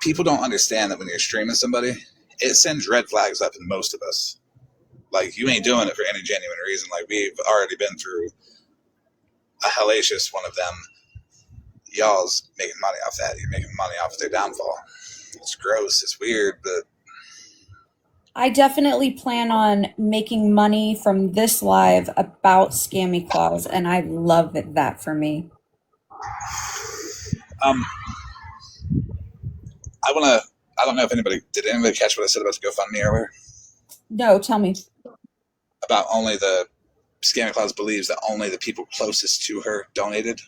People don't understand that when you're streaming somebody, it sends red flags up in most of us. Like, you ain't doing it for any genuine reason. Like, we've already been through a hellacious one of them. Y'all's making money off that. You're making money off of their downfall. It's gross. It's weird, but I definitely plan on making money from this live about Scammy Claus, and I love that for me. I don't know if did anybody catch what I said about the GoFundMe earlier? No, tell me. About only the Scammy Claus believes that only the people closest to her donated.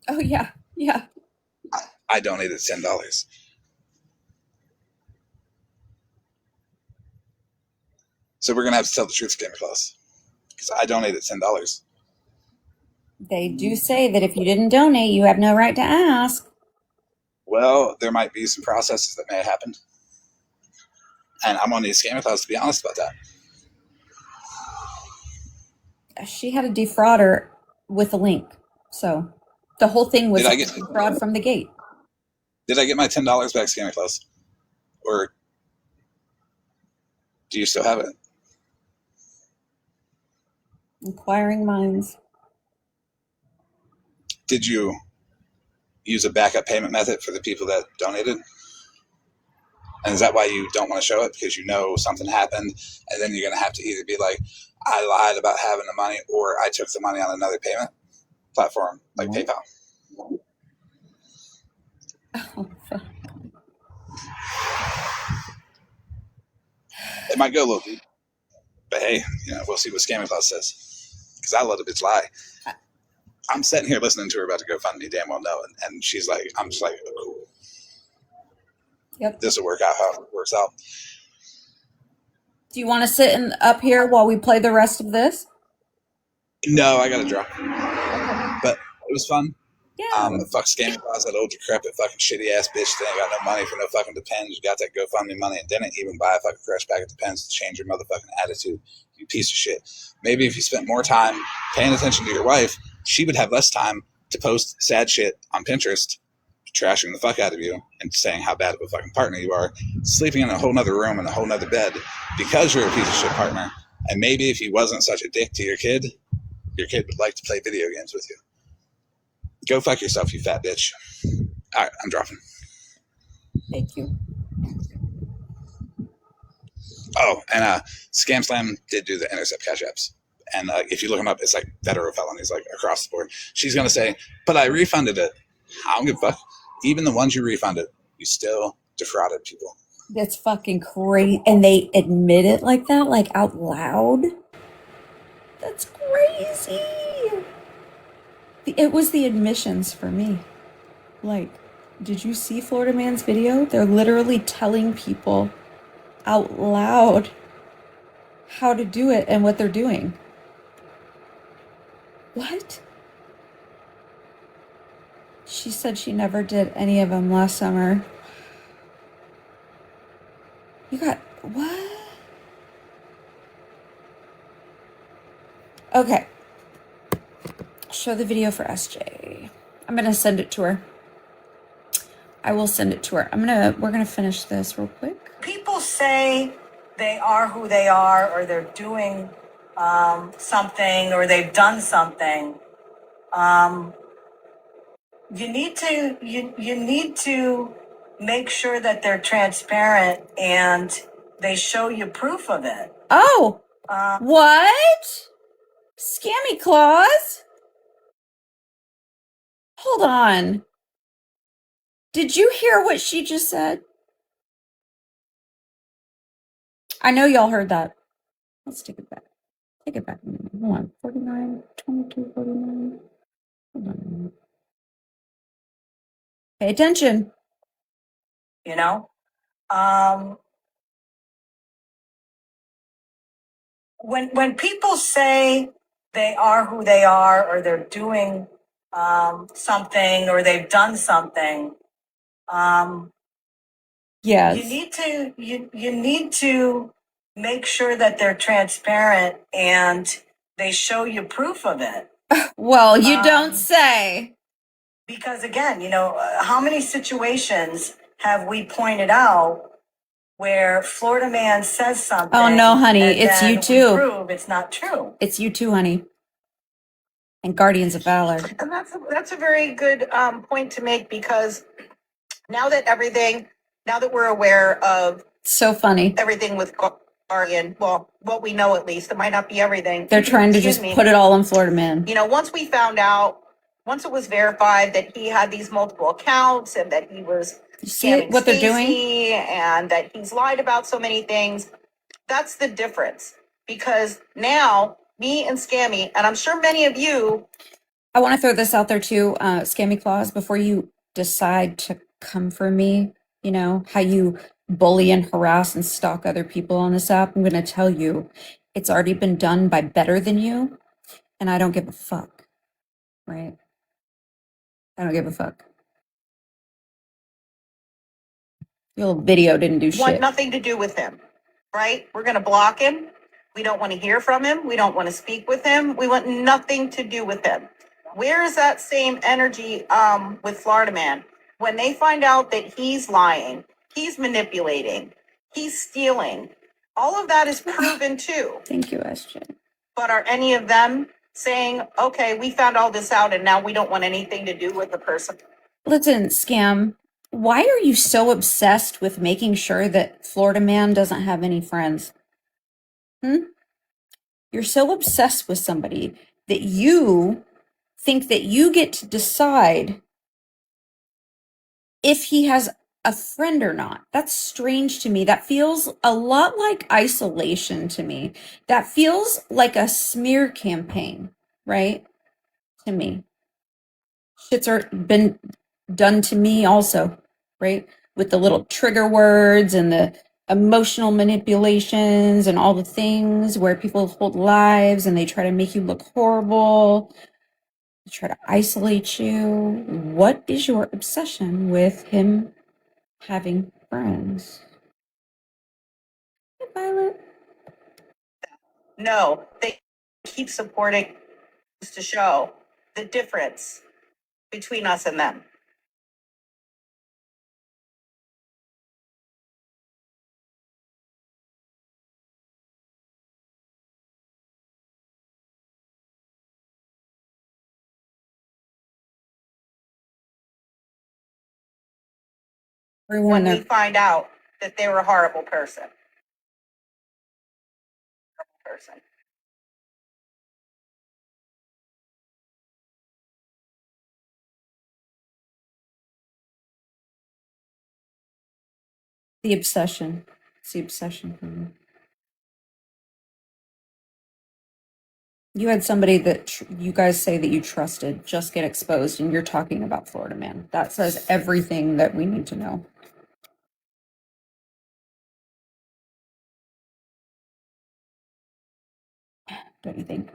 Oh, yeah. Yeah. I donated $10. So we're going to have to tell the truth, Scammy Claus. Because I donated $10. They do say that if you didn't donate, you have no right to ask. Well, there might be some processes that may have happened. And I'm on these Scammy Claus to be honest about that. She had a defrauder with a link. So the whole thing was fraud from the gate. Did I get my $10 back, Scammy Claus? Or do you still have it? Inquiring minds. Did you use a backup payment method for the people that donated? And is that why you don't want to show it? Because you know something happened, and then you're going to have to either be like, I lied about having the money, or I took the money on another payment platform, like PayPal. Oh, fuck. It might go a little deep. But hey, we'll see what Scammy Claus says. Because I let a bitch lie. I'm sitting here listening to her about to GoFundMe, damn well knowing, and she's like, I'm just like, oh, cool. Yep. This will work out how it works out. Do you want to sit up here while we play the rest of this? No, I got to drop. But it was fun. Yeah. Fuck Scammy Claus, that old decrepit fucking shitty ass bitch that ain't got no money for no fucking Depends. You got that GoFundMe money and didn't even buy a fucking fresh pack of Depends to change your motherfucking attitude. You piece of shit. Maybe if you spent more time paying attention to your wife, she would have less time to post sad shit on Pinterest, trashing the fuck out of you and saying how bad of a fucking partner you are, sleeping in a whole nother room in a whole nother bed because you're a piece of shit partner. And maybe if you wasn't such a dick to your kid would like to play video games with you. Go fuck yourself, you fat bitch. All right, I'm dropping. Thank you. Oh, and Scam Slam did do the intercept cash apps. And if you look them up, it's like federal felonies, like across the board. She's going to say, but I refunded it. I don't give a fuck. Even the ones you refunded, you still defrauded people. That's fucking crazy. And they admit it like that, like out loud? That's crazy. It was the admissions for me. Like, did you see Florida Man's video? They're literally telling people out loud how to do it and what they're doing. What? She said she never did any of them last summer. You got... what? Okay. Show the video for SJ. I'm going to send it to her. I will send it to her. We're going to finish this real quick. People say they are who they are, or they're doing something, or they've done something. you need to make sure that they're transparent and they show you proof of it. Oh, what? Scammy Claus? Hold on. Did you hear what she just said? I know y'all heard that. Let's take it back. Take it back a minute. Hold on. 49, 22, 49. Hold on a minute. Pay attention. You know? When people say they are who they are, or they're doing something, or they've done something, Yes. you need to make sure that they're transparent and they show you proof of it. Well, you don't say. Because again, how many situations have we pointed out where Florida man says something? Oh no, honey, and it's then you too. we prove it's not true. It's you too, honey. And Guardians of Valor. And that's a very good point to make, because now that we're aware of So funny. everything with Guardian, well, what we know at least, it might not be everything. They're trying to just put it all on Florida man. Once it was verified that he had these multiple accounts and that he was see what they're doing, and that he's lied about so many things, that's the difference. Because now me and Scammy, and I'm sure many of you, I want to throw this out there too, Scammy Claus, before you decide to come for me, how you bully and harass and stalk other people on this app. I'm going to tell you, it's already been done by better than you, and I don't give a fuck, right? I don't give a fuck. Your little video didn't do shit. Want nothing to do with him, right? We're going to block him. We don't want to hear from him. We don't want to speak with him. We want nothing to do with him. Where is that same energy with Florida man? When they find out that he's lying, he's manipulating, he's stealing, all of that is proven too. Thank you, SJ. But are any of them saying, okay, we found all this out and now we don't want anything to do with the person? Listen, Scam, why are you so obsessed with making sure that Florida man doesn't have any friends? You're so obsessed with somebody that you think that you get to decide if he has a friend or not. That's strange to me. That feels a lot like isolation to me. That feels like a smear campaign, right? To me. Shits are been done to me also, right? With the little trigger words and the emotional manipulations and all the things where people hold lives and they try to make you look horrible. They try to isolate you. What is your obsession with him having friends? Hey, Violet. No, they keep supporting to show the difference between us and them. When we find out that they were a horrible person. The obsession. It's the obsession for me. You had somebody that you guys say that you trusted just get exposed, and you're talking about Florida man. That says everything that we need to know. Don't you think?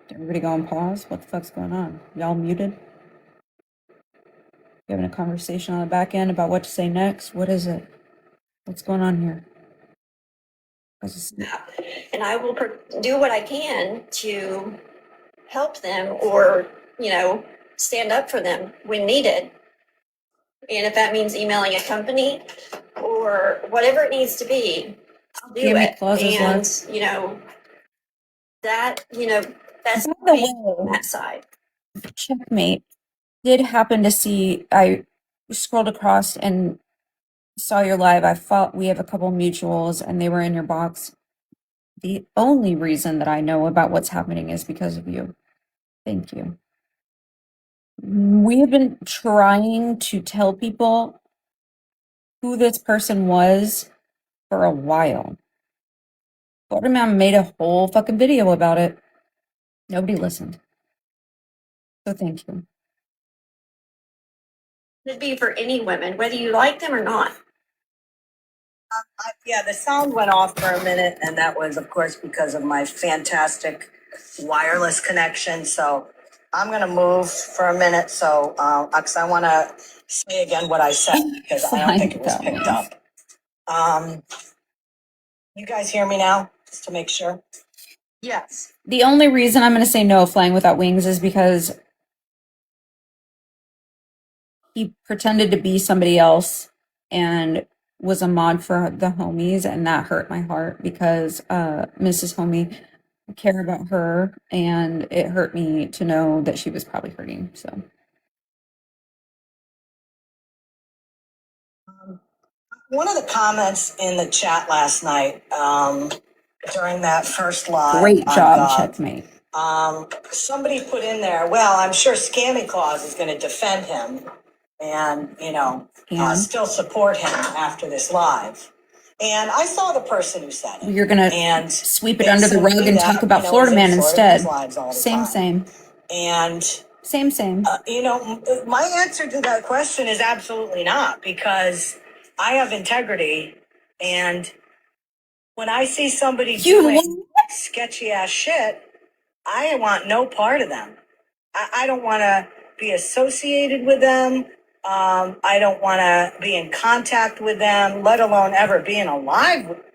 Did everybody go on pause? What the fuck's going on? Y'all muted? You having a conversation on the back end about what to say next? What is it? What's going on here? And I will do what I can to help them, or, stand up for them when needed. And if that means emailing a company or whatever it needs to be, I'll do it. And, that, that's By the way, on that side. Checkmate did happen to see, I scrolled across and saw your live. I thought we have a couple mutuals and they were in your box. The only reason that I know about what's happening is because of you. Thank you. We have been trying to tell people who this person was for a while. Borderman made a whole fucking video about it. Nobody listened. So thank you. It'd be for any women, whether you like them or not. Yeah, the sound went off for a minute, and that was, of course, because of my fantastic wireless connection. So I'm going to move for a minute, so because I want to say again what I said, because I don't think it was picked up. You guys hear me now, just to make sure? Yes. The only reason I'm going to say no, Flying Without Wings, is because he pretended to be somebody else and was a mod for the homies, and that hurt my heart because Mrs. Homie, I care about her, and it hurt me to know that she was probably hurting. So one of the comments in the chat last night during that first live, great job, Checkmate. Somebody put in there, well, I'm sure Scammy Claus is going to defend him and, still support him after this live. And I saw the person who said it. You're going to sweep it under the rug and talk about Florida Man instead. Same. And same. My answer to that question is absolutely not, because I have integrity, and when I see somebody doing sketchy ass shit, I want no part of them. I don't want to be associated with them. I don't want to be in contact with them, let alone ever being alive with them.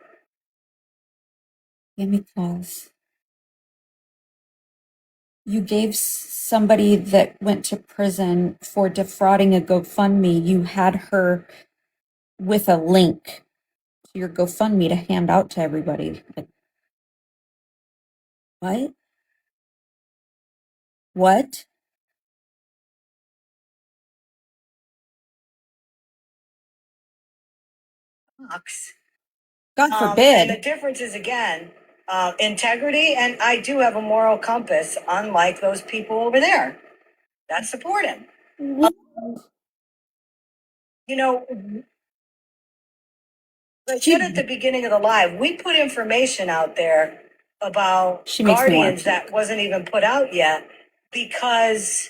Give me pause. You gave somebody that went to prison for defrauding a GoFundMe, you had her with a link to your GoFundMe to hand out to everybody. Like, what? What? God forbid. And the difference is, again, integrity, and I do have a moral compass, unlike those people over there that support him. I said at the beginning of the live, we put information out there about Guardians that wasn't even put out yet, because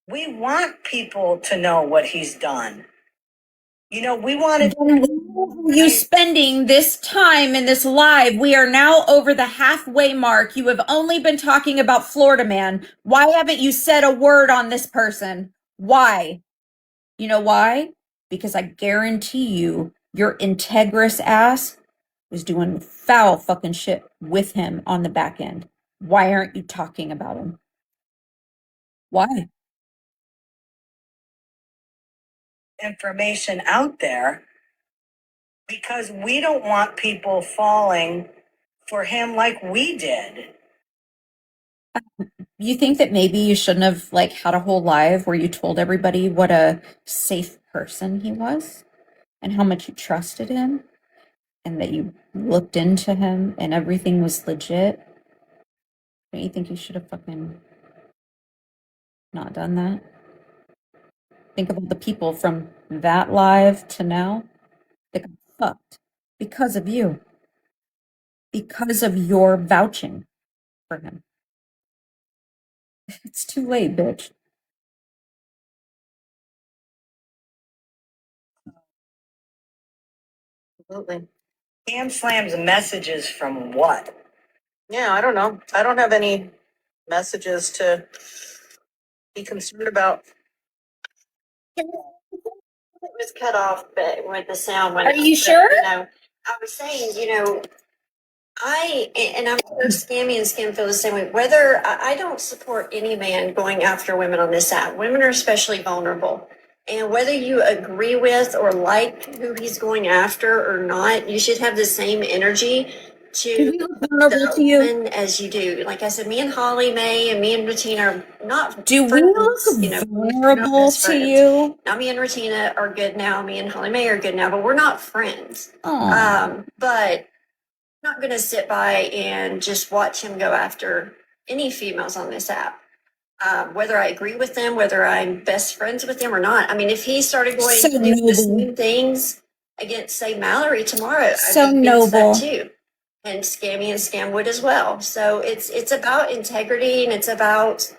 we want people to know what he's done. We wanted. You spending this time in this live? We are now over the halfway mark. You have only been talking about Florida Man. Why haven't you said a word on this person? Why? You know why? Because I guarantee you, your integrous ass was doing foul fucking shit with him on the back end. Why aren't you talking about him? Why? Information out there because we don't want people falling for him like we did. You think that maybe you shouldn't have had a whole live where you told everybody what a safe person he was and how much you trusted him and that you looked into him and everything was legit? Don't you think you should have fucking not done that? Think about the people from that live to now that got fucked because of you. Because of your vouching for him. It's too late, bitch. Absolutely. Cam Slam's messages from what? Yeah, I don't know. I don't have any messages to be concerned about. It was cut off, but with the sound went. Are you sure? I was saying, I'm sure Scammy and Scam feel the same way. Whether I don't support any man going after women on this app. Women are especially vulnerable. And whether you agree with or like who he's going after or not, you should have the same energy to vulnerable to you? as you do. Like I said, me and Holly Mae and me and Regina are not Do we look vulnerable to you? Now me and Regina are good now. Me and Holly Mae are good now, but we're not friends. But I'm not going to sit by and just watch him go after any females on this app. Whether I agree with them, whether I'm best friends with them or not. I mean, if he started going to do the same things against, say, Mallory tomorrow, I'd be against that too. And Scammy and Scamwood as well. So it's about integrity, and it's about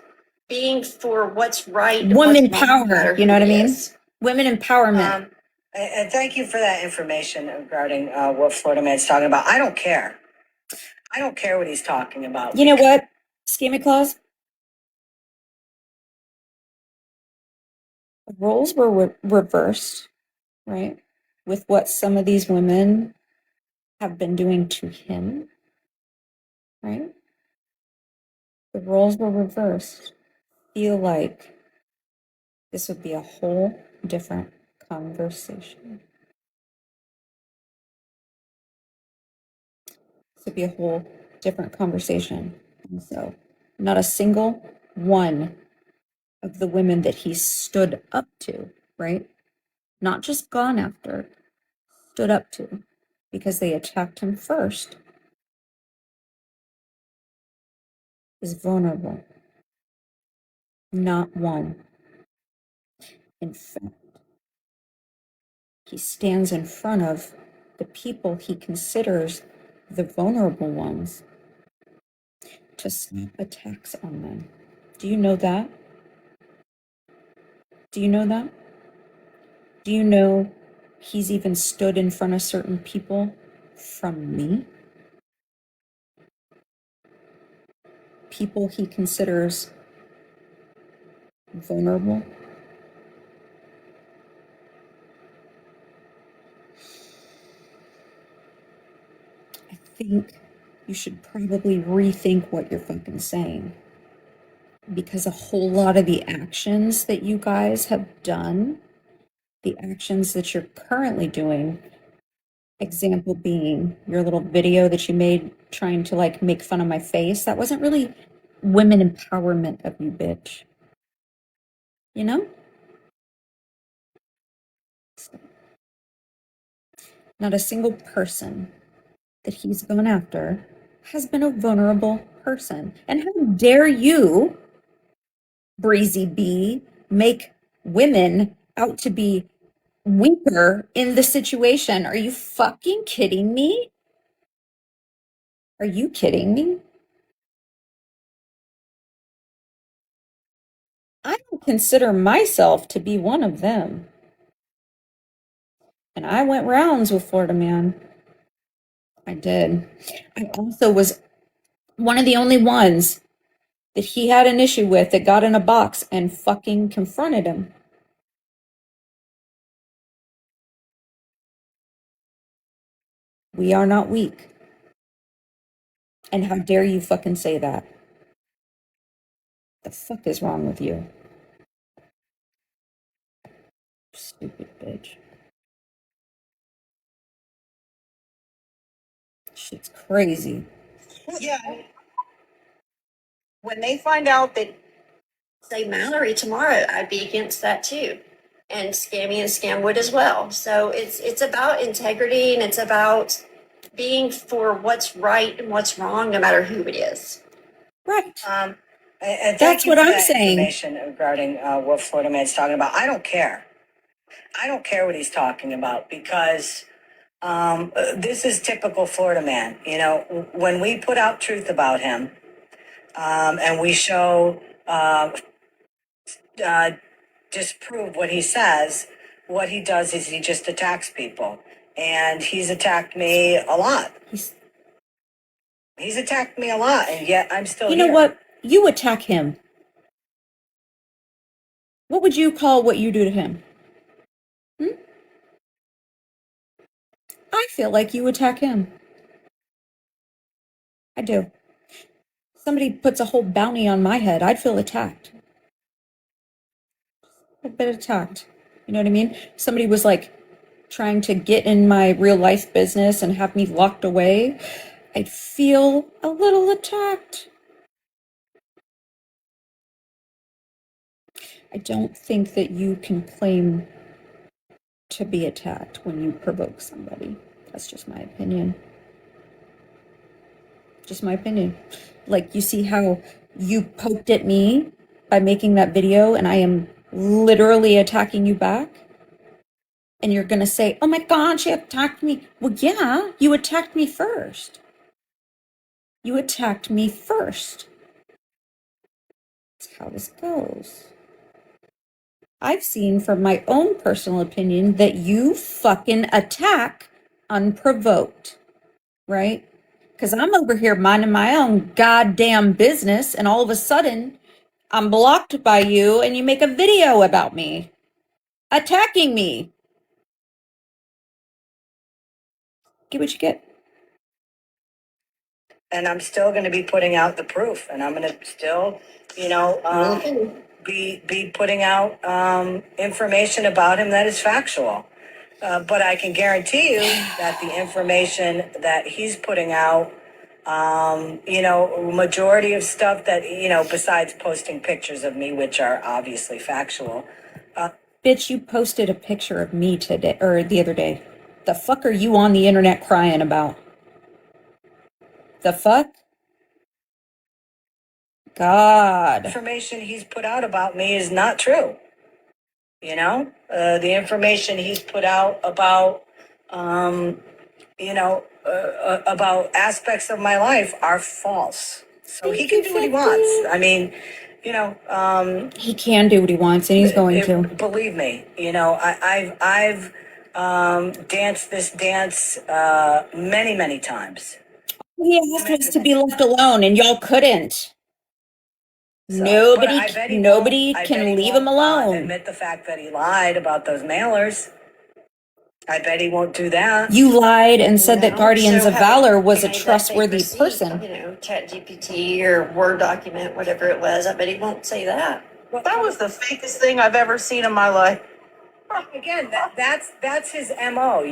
being for what's right. Women power, you know what I mean? Women empowerment. And thank you for that information regarding what Florida Man's talking about. I don't care. I don't care what he's talking about. You know what, Scammy Claus? The roles were reversed, right? With what some of these women have been doing to him, right? The roles were reversed. Feel like this would be a whole different conversation. This would be a whole different conversation. And so, not a single one of the women that he stood up to, right? Not just gone after, stood up to, because they attacked him first, is vulnerable. Not one. In fact, he stands in front of the people he considers the vulnerable ones to snap attacks on them. Do you know that? Do you know that? Do you know he's even stood in front of certain people from me? People he considers vulnerable? I think you should probably rethink what you're fucking saying. Because a whole lot of the actions that you guys have done, the actions that you're currently doing, example being your little video that you made trying to like make fun of my face, that wasn't really women empowerment of you, bitch. You know? Not a single person that he's gone after has been a vulnerable person. And how dare you, Breezy B, make women out to be weaker in the situation? Are you fucking kidding me? Are you kidding me? I don't consider myself to be one of them. And I went rounds with Florida Man. I did. I also was one of the only ones that he had an issue with that got in a box and fucking confronted him. We are not weak. And how dare you fucking say that? The fuck is wrong with you? Stupid bitch. Shit's crazy. Yeah. When they find out that, say, Mallory tomorrow, I'd be against that too. And Scammy and Scamwood as well. So it's about integrity, and it's about being for what's right and what's wrong, no matter who it is. Right. And that's what I'm saying. Information regarding what Florida Man's talking about. I don't care. I don't care what he's talking about, because this is typical Florida Man. You know, when we put out truth about him, and we show disprove what he says, what he does is he just attacks people. And he's attacked me a lot. He's attacked me a lot, and yet I'm still here. You know what? You attack him. What would you call what you do to him? I feel like you attack him. I do. Somebody puts a whole bounty on my head, I'd feel attacked. A bit attacked. You know what I mean? Somebody was like trying to get in my real life business and have me locked away. I'd feel a little attacked. I don't think that you can claim to be attacked when you provoke somebody. That's just my opinion. Just my opinion. Like, you see how you poked at me by making that video and I am literally attacking you back? And you're gonna say, oh my God, she attacked me. Well, yeah, you attacked me first. You attacked me first. That's how this goes. I've seen from my own personal opinion that you fucking attack unprovoked, right? Because I'm over here minding my own goddamn business, and all of a sudden, I'm blocked by you, and you make a video about me, attacking me. Get what you get. And I'm still going to be putting out the proof, and I'm going to still, be putting out information about him that is factual. But I can guarantee you that the information that he's putting out, majority of stuff that, besides posting pictures of me, which are obviously factual. Bitch, you posted a picture of me today, or the other day. The fuck are you on the internet crying about? The fuck? God. Information he's put out about me is not true. The information he's put out about, about aspects of my life are false. So he can do what he wants. I mean, he can do what he wants, and he's going to. Believe me, I've danced this dance many, many times. He asked us to be left alone, and y'all couldn't. So, nobody can leave him alone. Admit the fact that he lied about those mailers. I bet he won't do that. You lied and said that Guardians of Valor was a trustworthy person. ChatGPT or Word document, whatever it was. I bet he won't say that. Well, that was the fakest thing I've ever seen in my life. Again, that's his MO,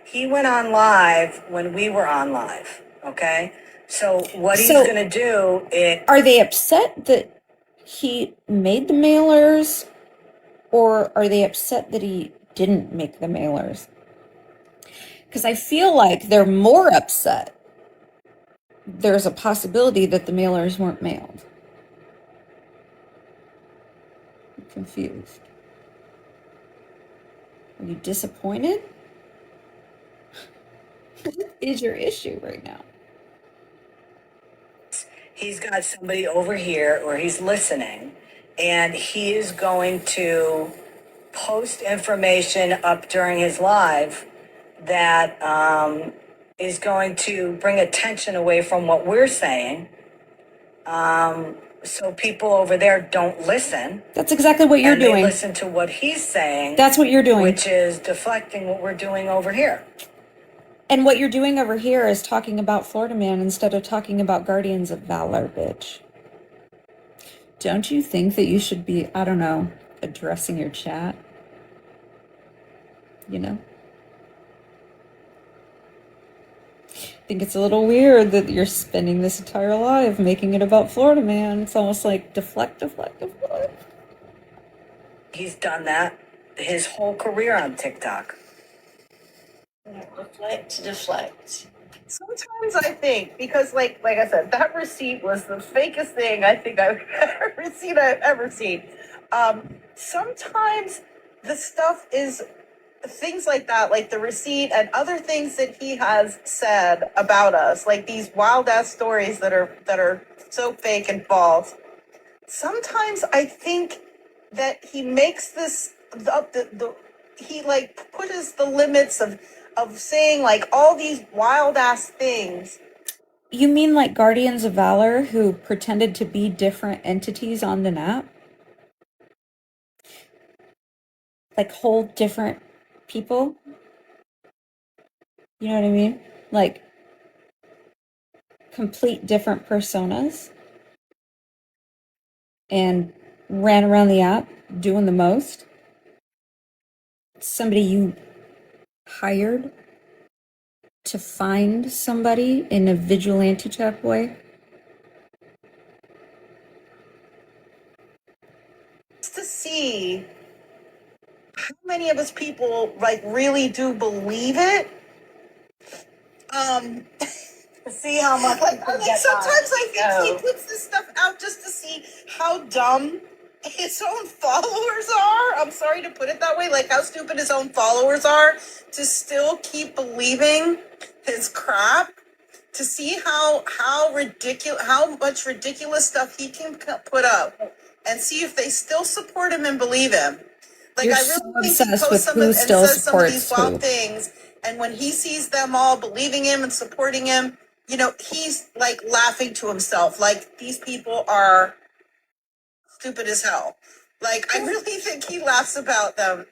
He went on live when we were on live, okay? So what he's going to do is... Are they upset that he made the mailers, or are they upset that he didn't make the mailers? Because I feel like they're more upset. There's a possibility that the mailers weren't mailed. I'm confused. Are you disappointed? What is your issue right now? He's got somebody over here, or he's listening, and he is going to post information up during his live that is going to bring attention away from what we're saying, so people over there don't listen. That's exactly what you're doing. They listen to what he's saying. That's what you're doing. Which is deflecting what we're doing over here. And what you're doing over here is talking about Florida Man instead of talking about Guardians of Valor, bitch. Don't you think that you should be, I don't know, addressing your chat? I think it's a little weird that you're spending this entire life making it about Florida Man. It's almost like deflect. He's done that his whole career on TikTok. Deflect. Sometimes I think, because like I said, that receipt was the fakest thing I think I've ever seen. Sometimes the stuff is things like that, like the receipt and other things that he has said about us, like these wild ass stories that are so fake and false. Sometimes I think that he makes this up he like pushes the limits of saying like all these wild ass things. You mean like Guardians of Valor who pretended to be different entities on the app? Like whole different people? You know what I mean? Like complete different personas? And ran around the app doing the most? Somebody you hired to find somebody in a vigilante type way? To see how many of us people like really do believe it. To see how much like sometimes I think he puts this stuff out just to see how dumb his own followers are. I'm sorry to put it that way, like how stupid his own followers are to still keep believing his crap. To see how much ridiculous stuff he can put up, and see if they still support him and believe him. Like You're I so really think he obsessed posts with some who and still says some of these supports wild who. things, and when he sees them all believing him and supporting him, you know, he's like laughing to himself. Like these people are stupid as hell. Like I really think he laughs about them.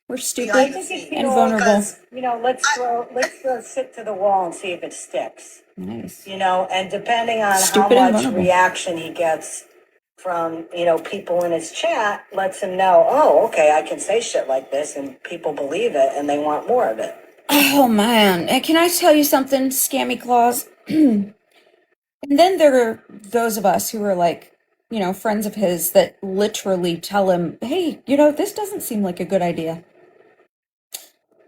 We're stupid I think it's, and vulnerable. You know, let's throw shit to the wall and see if it sticks. Nice. You know, and depending on Stupid how and much vulnerable. reaction he gets from, you know, people in his chat, lets him know, oh, okay, I can say shit like this and people believe it and they want more of it. Oh man, and can I tell you something, Scammy Claus? And then there are those of us who are like, you know, friends of his that literally tell him, hey, you know, this doesn't seem like a good idea.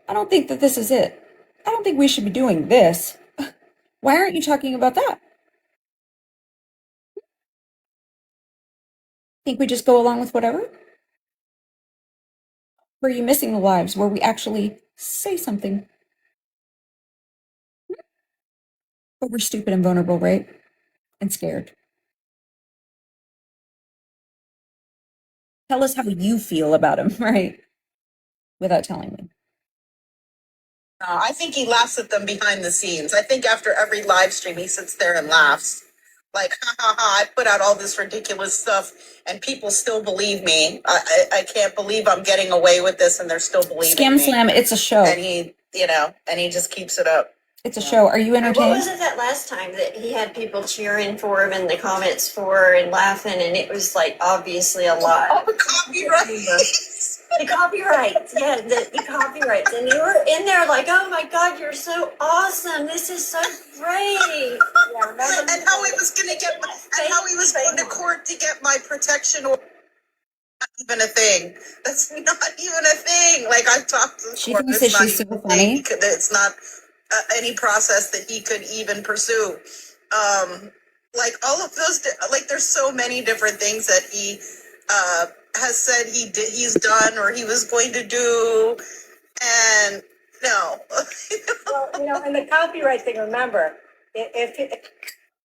I don't think that this is it. I don't think we should be doing this. Why aren't you talking about that? Think we just go along with whatever? Or are you missing the lives where we actually say something? But we're stupid and vulnerable, right? And scared. Tell us how you feel about him, right? Without telling me. I think he laughs at them behind the scenes. I think after every live stream, he sits there and laughs. Like, ha ha ha, I put out all this ridiculous stuff and people still believe me. I can't believe I'm getting away with this and they're still believing Scam me. Slam, it's a show. And he, you know, and he just keeps it up. It's a show. Are you What entertained? was it that last time that he had people cheering for him in the comments for and laughing, and it was like obviously a lot. Oh, copyright. The copyrights, yeah, the copyrights, and you were in there like, oh my God, you're so awesome. This is so great. Yeah, remember? And how he was going to get, and how he was going to court to get my protection order. Not even a thing. That's not even a thing. Like I've talked to the She court. thinks It's that not she's even so a thing. funny. It's not any process that he could even pursue. Like all of those, like there's so many different things that he has said he's done or he was going to do, and no. Well, you know, and the copyright thing, remember, if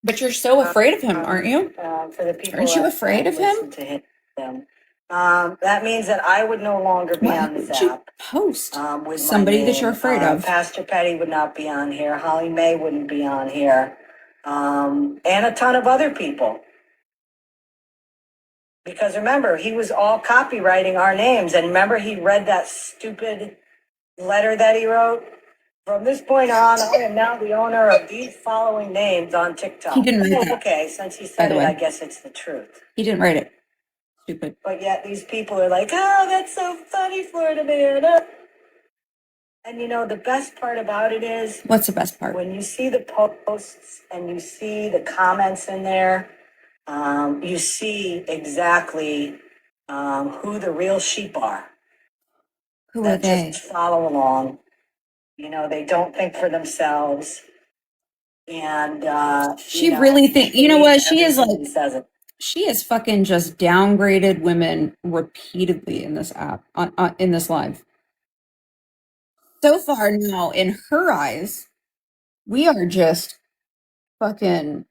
But you're so afraid of him, aren't you? for the people Aren't you that afraid of listen him? to him, that means that I would no longer be Why on this would you app. post With somebody my that you're name. afraid of? Pastor Petty would not be on here. Holly May wouldn't be on here. And a ton of other people. Because remember, he was all copywriting our names. And remember, he read that stupid letter that he wrote? From this point on, I am now the owner of these following names on TikTok. He didn't write that. Okay, since he By said the it, way, I guess it's the truth. he didn't write it. Stupid. But yet these people are like, oh, that's so funny, Florida man. And you know, the best part about it is What's the best part? when you see the posts and you see the comments in there, you see exactly who the real sheep are. Who are they? Just follow along. You know, they don't think for themselves. And She really think, you know what? She is like, she has fucking just downgraded women repeatedly in this app, in this live. So far now, in her eyes, we are just fucking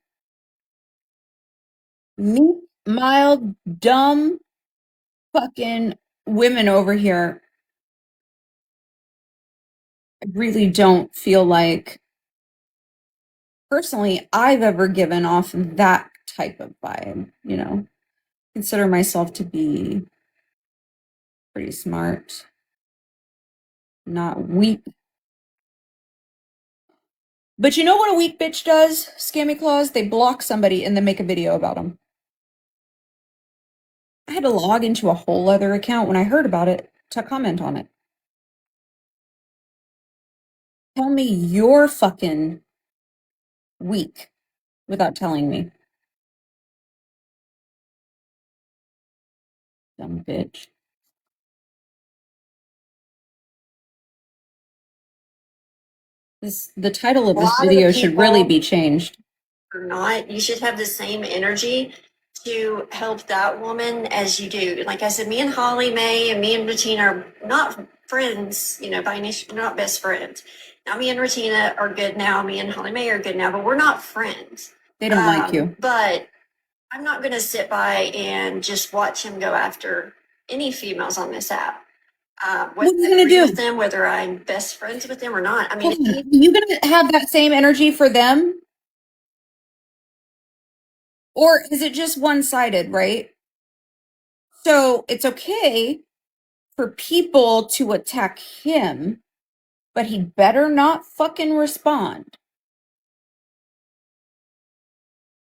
meek, mild, dumb fucking women over here. I really don't feel like, personally, I've ever given off that type of vibe, you know? Consider myself to be pretty smart, not weak. But you know what a weak bitch does, Scammy Claus? They block somebody and then make a video about them. I had to log into a whole other account when I heard about it to comment on it. tell me you're fucking weak without telling me. Dumb bitch. The title of this video should really be changed. Or not, you should have the same energy to help that woman as you do. Like I said, me and Holly Mae and me and Regina are not friends, by nation, not best friends. Now me and Regina are good now. Me and Holly Mae are good now, but we're not friends. They don't like you. But I'm not going to sit by and just watch him go after any females on this app. What are you going to do with them, whether I'm best friends with them or not? I mean, are you going to have that same energy for them? Or is it just one-sided, right? So it's okay for people to attack him, but he better not fucking respond.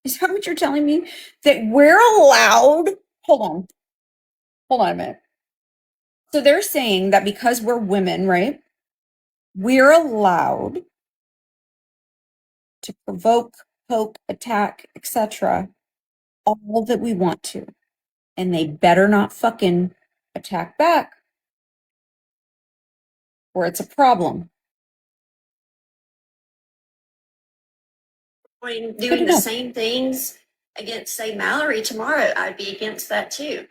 Is that what you're telling me? That we're allowed? Hold on a minute. So they're saying that because we're women, right? We're allowed to provoke, poke, attack, etc. all that we want to. And they better not fucking attack back, or it's a problem. Doing the same things against, say, Mallory tomorrow, I'd be against that too.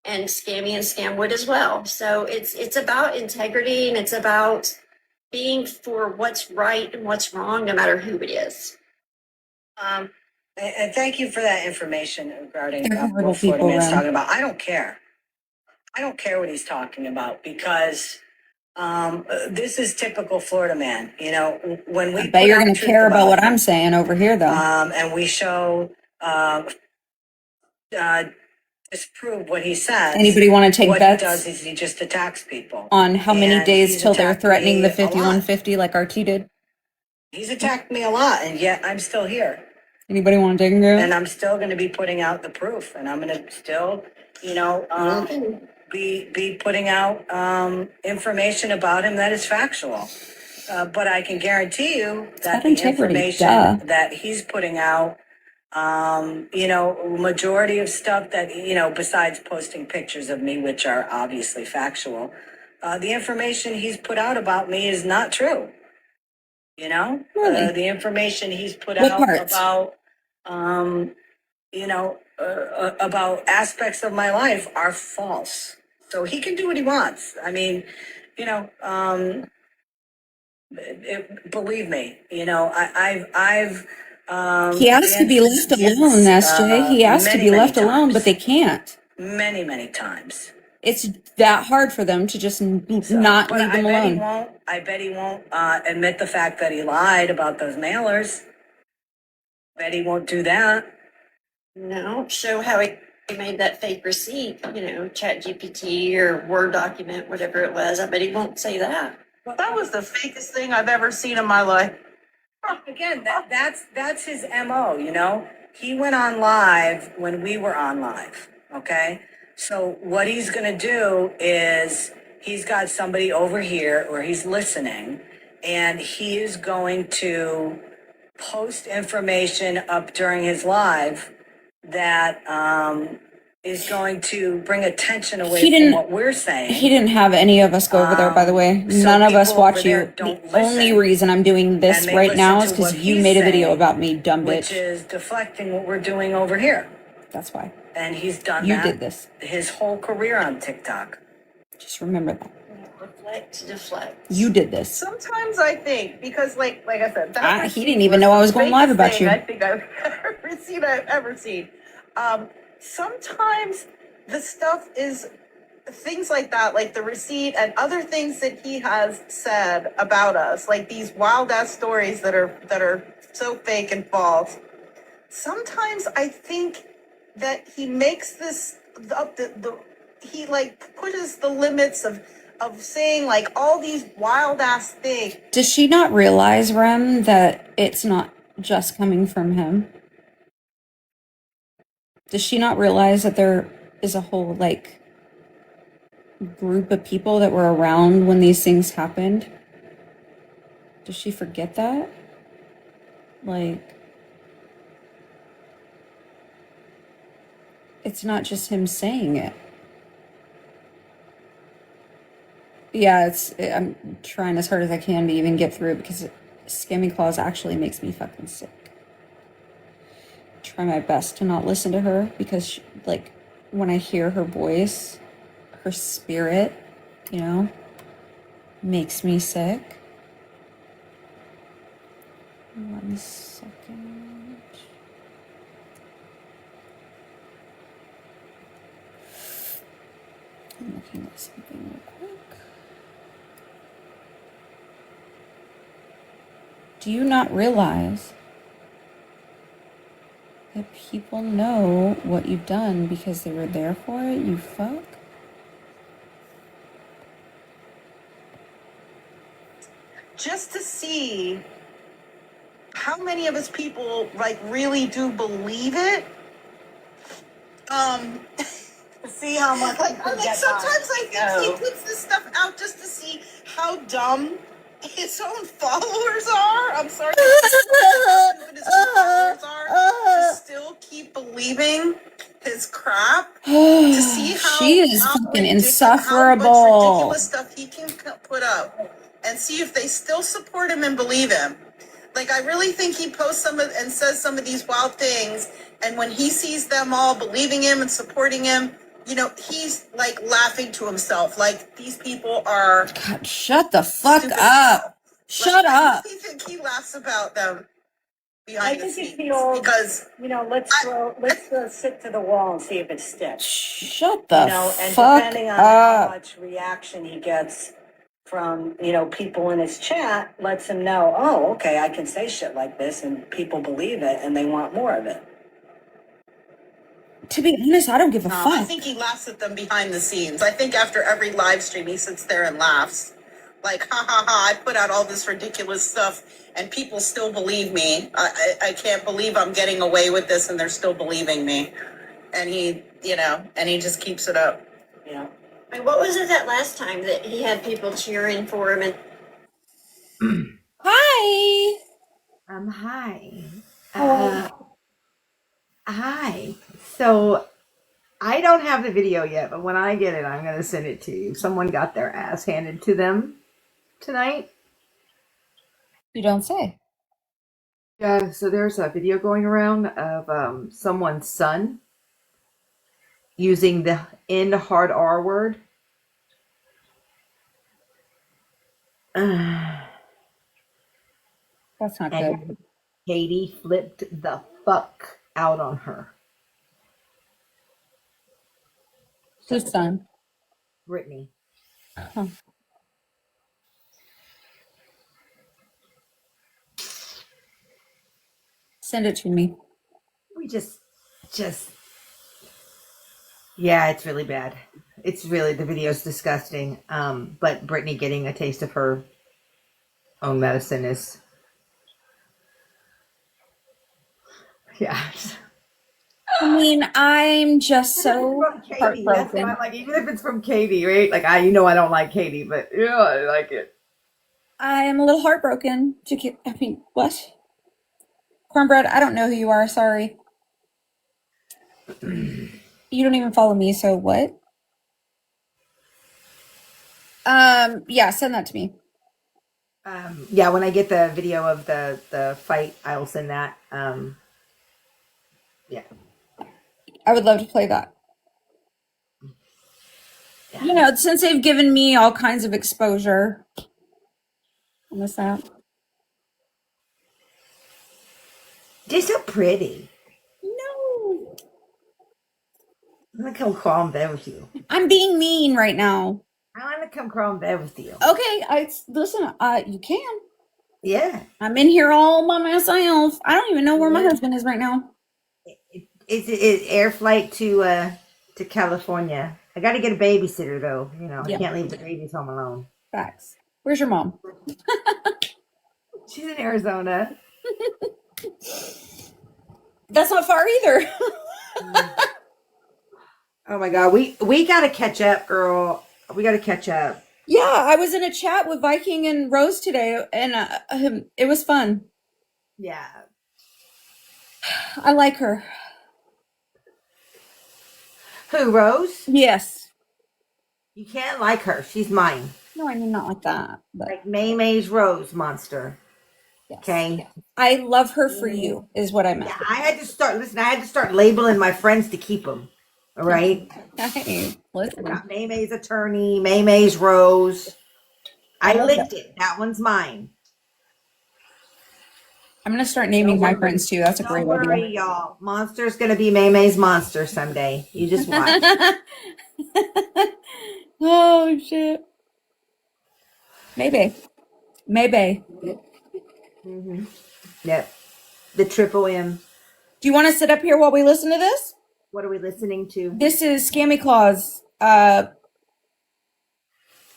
And Scammy and Scamwood as well. So it's about integrity, and it's about being for what's right and what's wrong, no matter who it is. And thank you for that information regarding what Florida Man's talking about. I don't care. I don't care what he's talking about, because this is typical Florida Man. When we I bet you're going to care about what I'm saying over here, though. And we show disprove what he says. Anybody want to take what bets? What he does is he just attacks people. On how many days till they're threatening the 5150 like RT did? He's attacked me a lot, and yet I'm still here. Anybody want to take him? And I'm still going to be putting out the proof, and I'm going to still, be putting out information about him that is factual. But I can guarantee you that the information that he's putting out, majority of stuff that, besides posting pictures of me, which are obviously factual, the information he's put out about me is not true. Really? The information he's put out about, about aspects of my life are false. So he can do what he wants. I mean, believe me, I've he has to be left alone, SJ. He has to be left alone, but they can't. Many times. It's that hard for them to just not leave him alone. I bet he won't admit the fact that he lied about those mailers. Bet he won't do that. No, show how he made that fake receipt, Chat GPT or Word document, whatever it was. I bet he won't say that. That was the fakest thing I've ever seen in my life. Again, that's his MO, He went on live when we were on live, okay? So what he's going to do is he's got somebody over here where he's listening, and he is going to post information up during his live that is going to bring attention away from what we're saying. He didn't have any of us go over there, by the way. So none of us watch you. The only reason I'm doing this right now is because you made a video about me, dumb bitch. Which is deflecting what we're doing over here. That's why. And he's done You did this. his whole career on TikTok. Just remember that. Deflect. You did this. Sometimes I think, because like I said, he didn't even know I was going live about you. I think I've ever seen. Sometimes the stuff is things like that, like the receipt and other things that he has said about us, like these wild ass stories that are so fake and false. Sometimes I think that he makes this up he like pushes the limits of saying like all these wild ass things. Does she not realize, Rem, that it's not just coming from him? Does she not realize that there is a whole like group of people that were around when these things happened? Does she forget that? Like, it's not just him saying it. Yeah, I'm trying as hard as I can to even get through it because Scammy Claus actually makes me fucking sick. Try my best to not listen to her because, she, like, when I hear her voice, her spirit, you know, makes me sick. 1 second. I'm looking at something real quick. Do you not realize that people know what you've done because they were there for it, you fuck? Just to see how many of us people like really do believe it. See how much like sometimes I think he puts this stuff out just to see how dumb his own followers are. I'm sorry, how stupid his own followers are to still keep believing his crap. To see how she is fucking insufferable. How much ridiculous stuff he can put up, and see if they still support him and believe him. Like, I really think he posts and says some of these wild things, and when he sees them all believing him and supporting him, you know, he's like laughing to himself. Like, these people are. God, shut the fuck up. Shut up. I really think he laughs about them behind the scenes because, you know, let's throw sit to the wall and see if it sticks. Shut the fuck up. Depending on how much reaction he gets from, you know, people in his chat, lets him know, oh, okay, I can say shit like this and people believe it and they want more of it. To be honest, I don't give a fuck. I think he laughs at them behind the scenes. I think after every live stream, he sits there and laughs. Like, ha ha ha, I put out all this ridiculous stuff and people still believe me. I can't believe I'm getting away with this and they're still believing me. And he, you know, and he just keeps it up. Yeah. What was it that last time that he had people cheering for him? And hi. Hi. Hi. So I don't have the video yet, but when I get it, I'm going to send it to you. Someone got their ass handed to them tonight. You don't say. Yeah, so there's a video going around of someone's son using the hard R word. That's not good. Katie flipped the fuck out on her. Whose son? Brittany. Huh. Send it to me. We just yeah, it's really bad. It's really, the video's disgusting. But Brittany getting a taste of her own medicine is, yeah. I mean, I'm just so heartbroken. That's why, like, even if it's from Katie, right? Like, I don't like Katie, but yeah, I like it. I am a little heartbroken to get. I mean, what? Cornbread, I don't know who you are. Sorry. You don't even follow me, so what? Yeah, send that to me. Yeah, when I get the video of the fight, I will send that. Yeah. I would love to play that. Yeah. You know, since they've given me all kinds of exposure on this app. They're so pretty. No. I'm gonna come crawl in bed with you. I'm being mean right now. I want to come crawl in bed with you. Okay, listen. You can. Yeah. I'm in here all by myself. I don't even know where my husband is right now. It's air flight to California. I got to get a babysitter though. You know, I can't leave the babies home alone. Facts. Where's your mom? She's in Arizona. That's not far either. Oh my God, we got to catch up, girl. We got to catch up. Yeah, I was in a chat with Viking and Rose today, and it was fun. Yeah. I like her. Who, Rose? Yes. You can't like her. She's mine. No, I mean not like that. But Like May's Rose monster. yes. Okay. Yes. I love her for you, is what I meant. Yeah, I had to start labeling my friends to keep them. All right. Hey, listen. Got May's attorney, May's Rose. I licked it. That one's mine. I'm gonna start naming my friends too. That's a great idea. Don't worry, y'all. Monster's gonna be May's monster someday. You just watch. Oh shit. Maybe. Mm-hmm. Yep. The triple M. Do you want to sit up here while we listen to this? What are we listening to? This is Scammy Claus.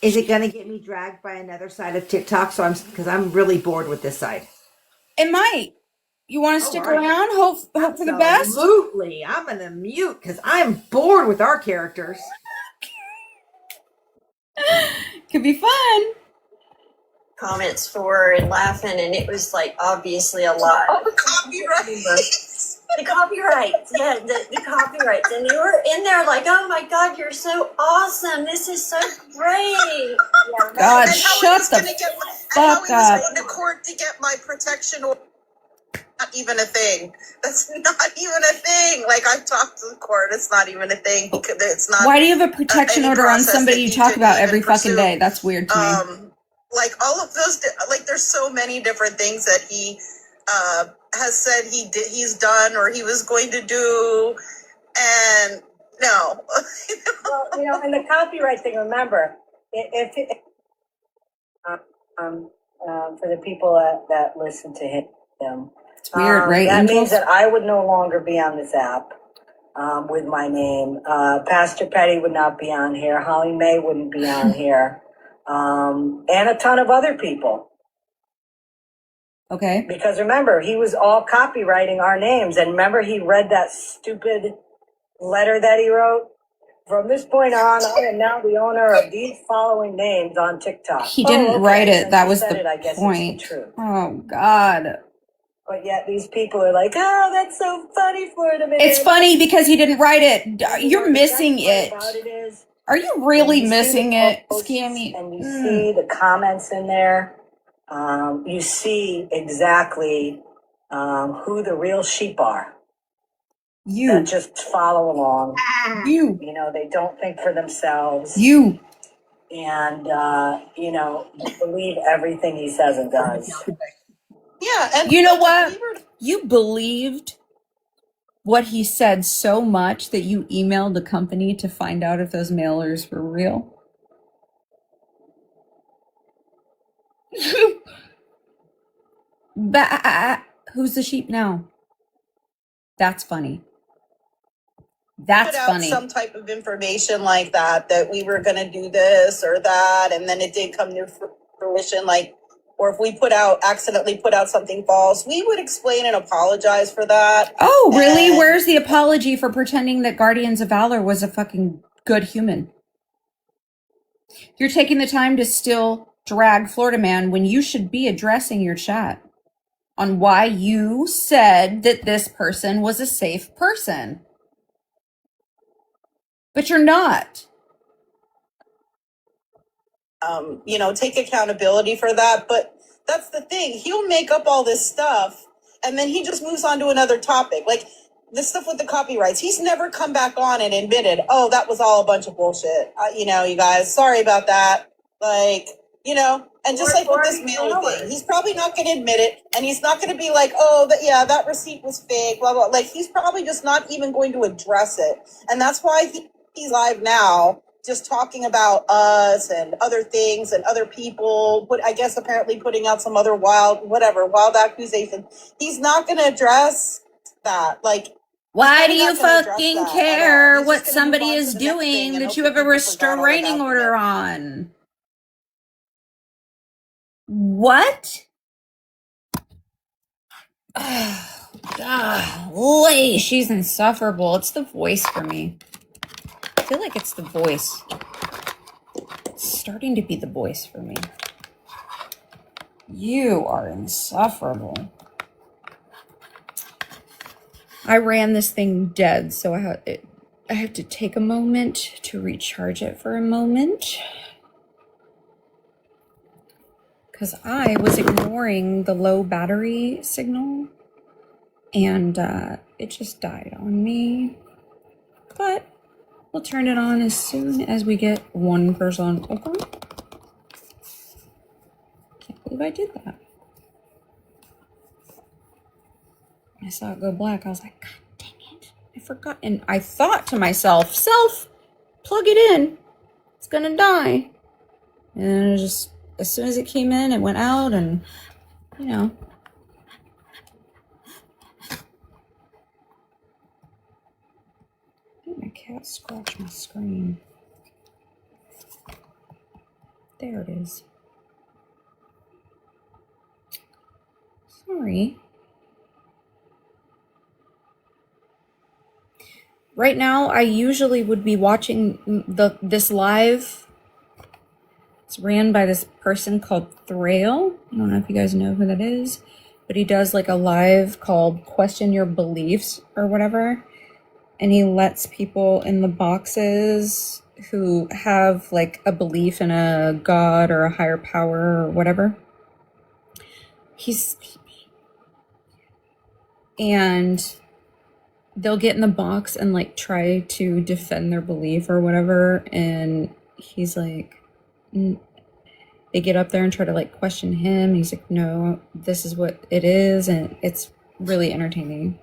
Is it gonna get me dragged by another side of TikTok? Because I'm really bored with this side. It might. You want to stick around? Hope for the best? Absolutely. I'm gonna mute because I'm bored with our characters. Could be fun. Comments for and laughing, and it was like obviously a lot. Oh, copyright. The copyrights, yeah, the copyrights, and they were in there like, "Oh my God, you're so awesome! This is so great!" Yeah, God, shut the fuck up! Going to court to get my protection order. Not even a thing. That's not even a thing. Like, I've talked to the court. It's not even a thing. It's not. Why do you have a protection order on somebody you talk about every fucking day? That's weird to me. Like, all of those, like, there's so many different things that he has said he's done or he was going to do, and no. Well, and the copyright thing, remember, for the people that listen to him, it's weird, right? That means that I would no longer be on this app with my name. Pastor Petty would not be on here. Holly May wouldn't be on here. And a ton of other people. Okay. Because remember, he was all copywriting our names. And remember, he read that stupid letter that he wrote? From this point on, I am now the owner of these following names on TikTok. He didn't write it. That was the point. Oh, God. But yet these people are like, oh, that's so funny, Florida man. It's funny because he didn't write it. You're missing it. Are you really missing it, Scammy? And you see the comments in there. You see exactly who the real sheep are. You. That just follow along. You. They don't think for themselves. You. And, believe everything he says and does. Yeah. And you know what? You believed what he said so much that you emailed the company to find out if those mailers were real. Who's the sheep now? That's funny. That's funny. Some type of information like that we were going to do this or that, and then it did come to fruition. Like, or if we accidentally put out something false, we would explain and apologize for that. Oh, really? Where's the apology for pretending that Guardians of Valor was a fucking good human? You're taking the time to still drag Florida Man when you should be addressing your chat on why you said that this person was a safe person. But you're not. Take accountability for that. But that's the thing. He'll make up all this stuff and then he just moves on to another topic. Like this stuff with the copyrights. He's never come back on and admitted, oh, that was all a bunch of bullshit. You guys, sorry about that. Like, and just like with this mailer thing, he's probably not going to admit it. And he's not going to be like, oh, that receipt was fake, blah, blah. Like, he's probably just not even going to address it. And that's why he's live now, just talking about us and other things and other people, but I guess apparently putting out some other wild accusation. He's not going to address that. Like, why do you fucking care what somebody is doing that you have a restraining order on? What? Oh, golly, she's insufferable. It's the voice for me. I feel like it's the voice. It's starting to be the voice for me. You are insufferable. I ran this thing dead, so I have to take a moment to recharge it for a moment. Because I was ignoring the low battery signal, and it just died on me. But we'll turn it on as soon as we get one person open. Can't believe I did that. I saw it go black. I was like, God dang it. I forgot. And I thought to myself, self, plug it in. It's gonna die. And it just, as soon as it came in, it went out, and, you know. I think my cat scratched my screen. There it is. Sorry. Right now, I usually would be watching this live. It's ran by this person called Thrail. I don't know if you guys know who that is, but he does like a live called Question Your Beliefs or whatever. And he lets people in the boxes who have like a belief in a god or a higher power or whatever. And they'll get in the box and like try to defend their belief or whatever. And he's like, they get up there and try to like question him. He's like, no, this is what it is. And it's really entertaining.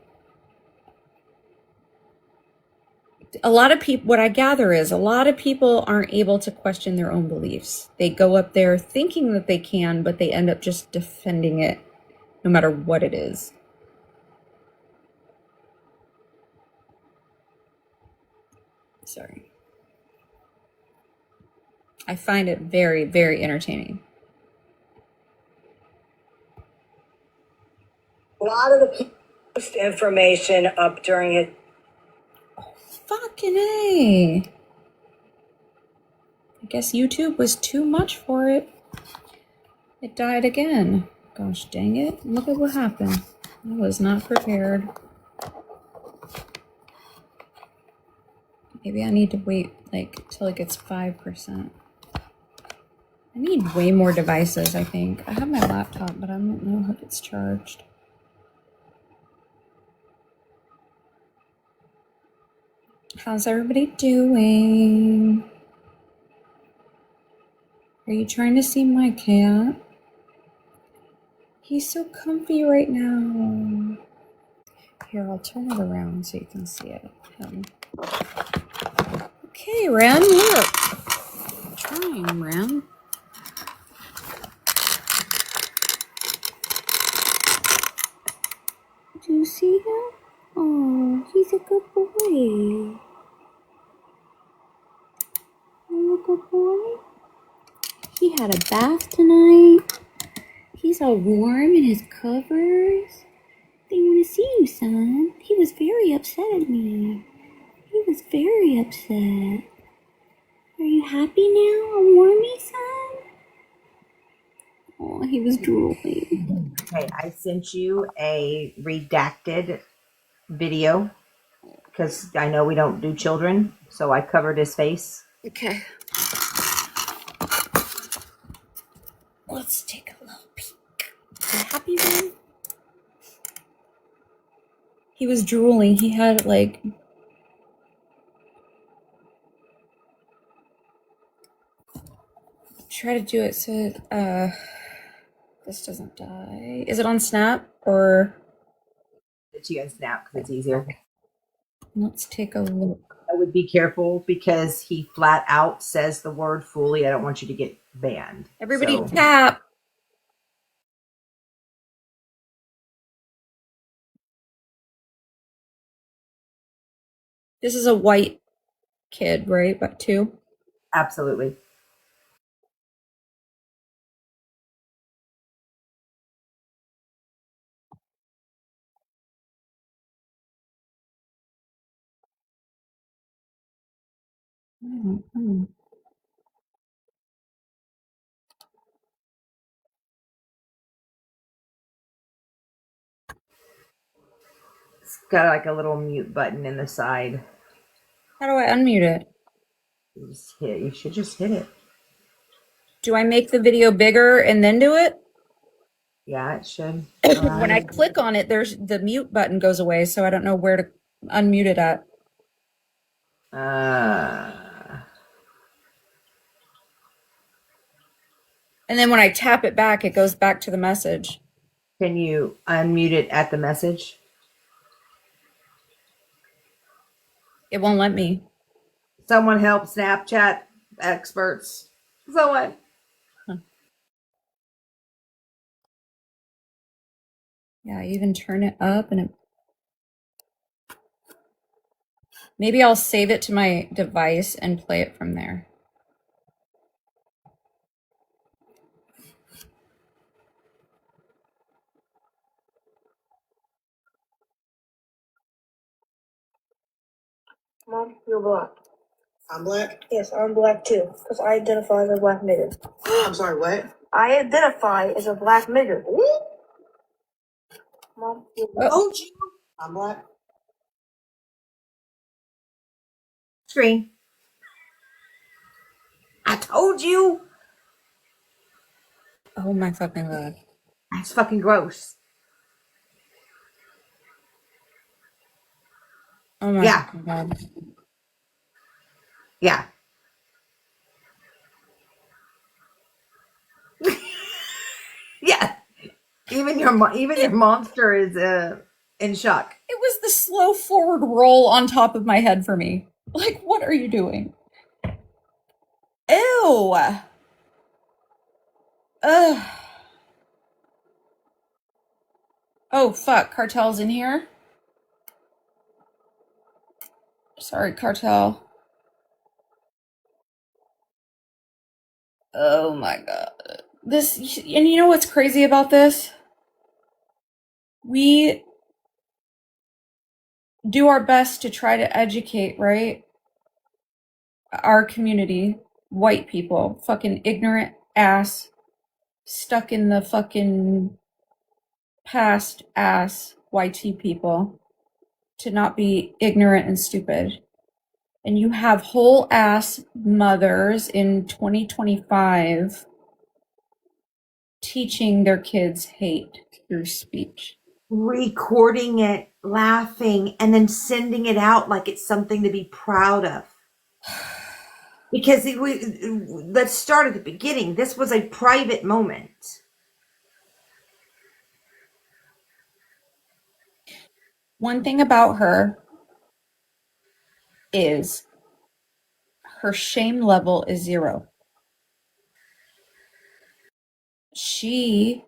A lot of people, what I gather is a lot of people aren't able to question their own beliefs. They go up there thinking that they can, but they end up just defending it no matter what it is. Sorry. I find it very, very entertaining. A lot of the post information up during it. Oh, fucking A. I guess YouTube was too much for it. It died again. Gosh dang it. Look at what happened. I was not prepared. Maybe I need to wait like till it gets 5%. I need way more devices, I think. I have my laptop, but I don't know if it's charged. How's everybody doing? Are you trying to see my cat? He's so comfy right now. Here, I'll turn it around so you can see it. Okay, Ren, look. I'm trying, Ren. Do you see him? Oh, he's a good boy. You a good boy? He had a bath tonight. He's all warm in his covers. They want to see you, son. He was very upset at me. He was very upset. Are you happy now? A warmie, son? Oh, he was drooling. Okay, I sent you a redacted video because I know we don't do children, so I covered his face. Okay. Let's take a little peek. Are you happy, man? He was drooling. He had like... Try to do it so this doesn't die. Is it on Snap or... It's you on Snap because it's easier. Let's take a look. I would be careful because he flat out says the word fully. I don't want you to get banned. Everybody tap. This is a white kid, right? But 2? Absolutely. It's got like a little mute button in the side. How do I unmute it? You should just hit it. Do I make the video bigger and then do it? Yeah, it should. When I click on it, there's the mute button goes away, so I don't know where to unmute it at. And then when I tap it back, it goes back to the message. Can you unmute it at the message? It won't let me. Someone help Snapchat experts. Someone. Huh. Yeah, I even turn it up and maybe I'll save it to my device and play it from there. Mom, you're black. I'm black? Yes, I'm black too, because I identify as a black nigger. I'm sorry, what? I identify as a black nigger. Mom, you're black. Told you. I'm black. Screen. I told you. Oh my fucking God. That's fucking gross. Oh my fucking God. Yeah. Yeah. Even your monster is in shock. It was the slow forward roll on top of my head for me. Like, what are you doing? Ew. Ugh. Oh, fuck. Cartel's in here? Sorry, Cartel. Oh my God. This, and you know what's crazy about this? We do our best to try to educate, right? Our community, white people, fucking ignorant ass, stuck in the fucking past ass YT people, to not be ignorant and stupid. And you have whole ass mothers in 2025 teaching their kids hate through speech. Recording it, laughing, and then sending it out like it's something to be proud of. Because let's start at the beginning. This was a private moment. One thing about her is her shame level is 0. She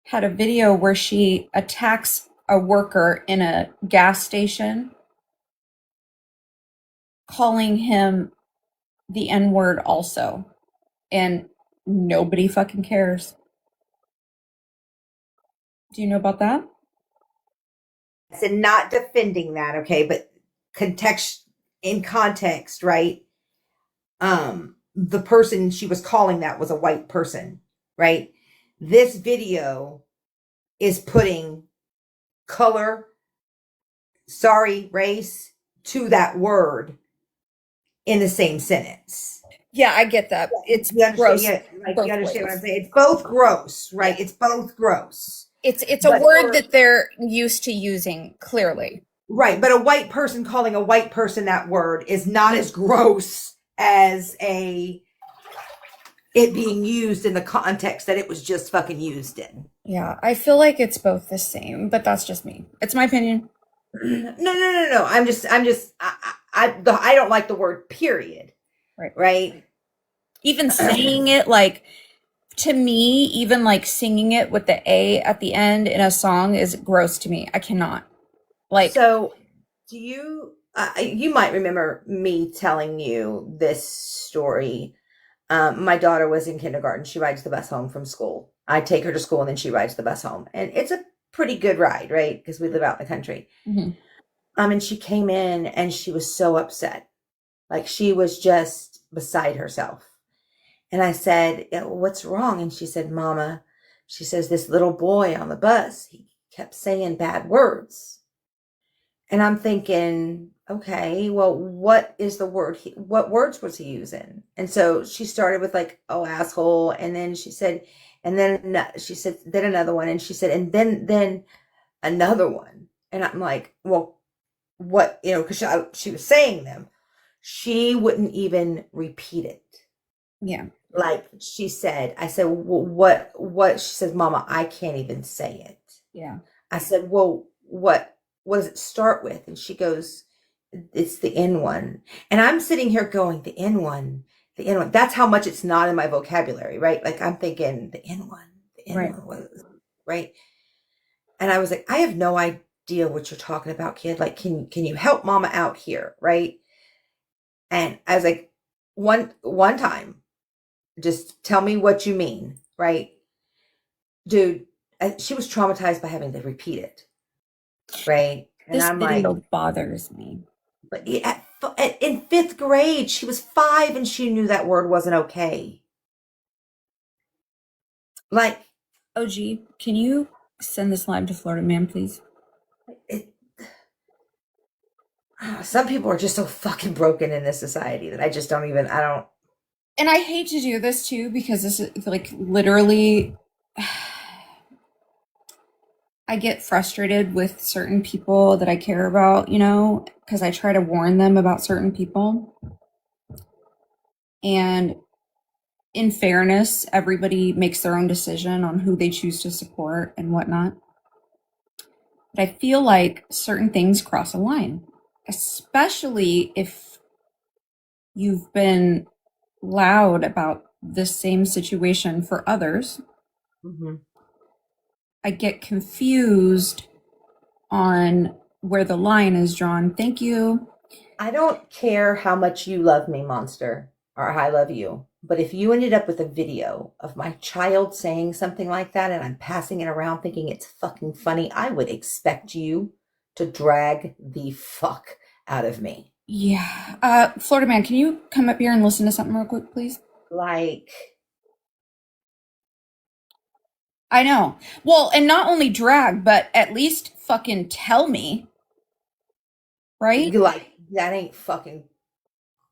had a video where she attacks a worker in a gas station, calling him the N-word also. And nobody fucking cares. Do you know about that? And not defending that, okay, but in context, right? The person she was calling that was a white person, right? This video is putting color, race to that word in the same sentence. Yeah, I get that. It's gross. Yeah, you understand what I'm saying? It's both gross, right? Yeah. It's both gross. It's a word that they're used to using, clearly. Right, but a white person calling a white person that word is not as gross as it being used in the context that it was just fucking used in. Yeah, I feel like it's both the same, but that's just me. It's my opinion. No. I don't like the word period. Right. Even saying it, like, to me, even like singing it with the A at the end in a song is gross to me. I cannot. Like, so do you you might remember me telling you this story. My daughter was in kindergarten. She rides the bus home from school. I take her to school and then she rides the bus home. And it's a pretty good ride, right? Because we live out in the country. Mm-hmm. And she came in and she was so upset. Like she was just beside herself. And I said, what's wrong? And she said, Mama, she says, this little boy on the bus, he kept saying bad words. And I'm thinking, okay, well, what is the word? What words was he using? And so she started with like, oh, asshole. And then she said, and then she said, then another one. And she said, and then another one. And I'm like, well, what, because she was saying them. She wouldn't even repeat it. Yeah. Like she said, I said, well, what? She says, Mama, I can't even say it. Yeah. I said, well, what does it start with? And she goes, it's the N one. And I'm sitting here going, the N one, the N one. That's how much it's not in my vocabulary, right? Like I'm thinking the N one, the N one was right. And I was like, I have no idea what you're talking about, kid. Like, can you help Mama out here, right? And I was like, one time, just tell me what you mean, right? Dude, she was traumatized by having to repeat it, right? And this I'm video like, bothers me. But in 5th grade, she was 5 and she knew that word wasn't okay. Like, OG, can you send this live to Florida Man, please? Some people are just so fucking broken in this society that I don't. And I hate to do this too, because this is like literally, I get frustrated with certain people that I care about, because I try to warn them about certain people. And in fairness, everybody makes their own decision on who they choose to support and whatnot. But I feel like certain things cross a line, especially if you've been loud about this same situation for others. Mm-hmm. I get confused on where the line is drawn. Thank you. I don't care how much you love me, monster, or I love you. But if you ended up with a video of my child saying something like that and I'm passing it around thinking it's fucking funny, I would expect you to drag the fuck out of me. Yeah. Florida Man, can you come up here and listen to something real quick, please? Like, I know. Well, and not only drag, but at least fucking tell me. Right? Like, that ain't fucking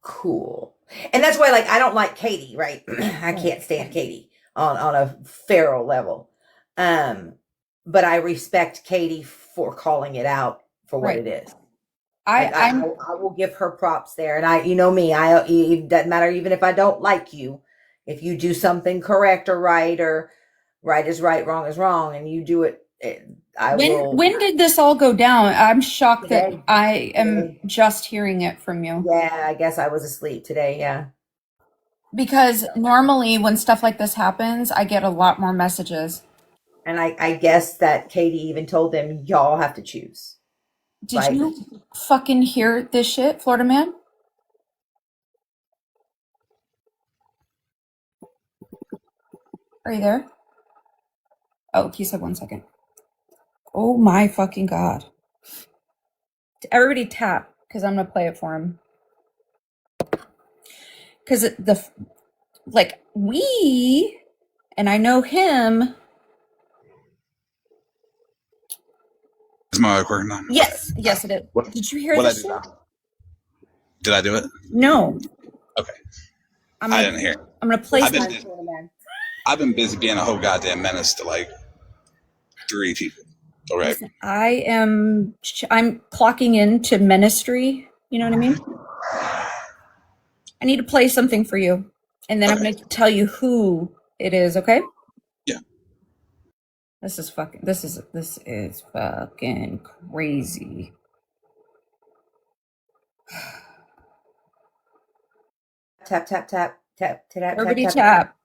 cool. And that's why, like, I don't like Katie, right? I can't stand Katie on a feral level. But I respect Katie for calling it out for what it is. I will give her props there. And you know me, it doesn't matter even if I don't like you. If you do something correct or right is right, wrong is wrong, and you do it, When did this all go down? I'm shocked that I am just hearing it from you. Yeah, I guess I was asleep today, yeah. Because normally when stuff like this happens, I get a lot more messages. And I guess that Katie even told them, y'all have to choose. Did you fucking hear this shit, Florida Man? Are you there? Oh, he said 1 second. Oh my fucking God. Everybody tap, because I'm going to play it for him. Because and I know him. Is my mic working now? Yes, okay. Yes, it is. Did you hear this? Did I do it? No. Okay. I didn't hear it. I'm going to play I've been busy being a whole goddamn menace to like 3 people. All right. Listen, I'm clocking into ministry. You know what I mean? I need to play something for you. And then I'm going to tell you who it is, okay? Yeah. This is fucking crazy. Tap, tap, tap, tap, tap, everybody tap.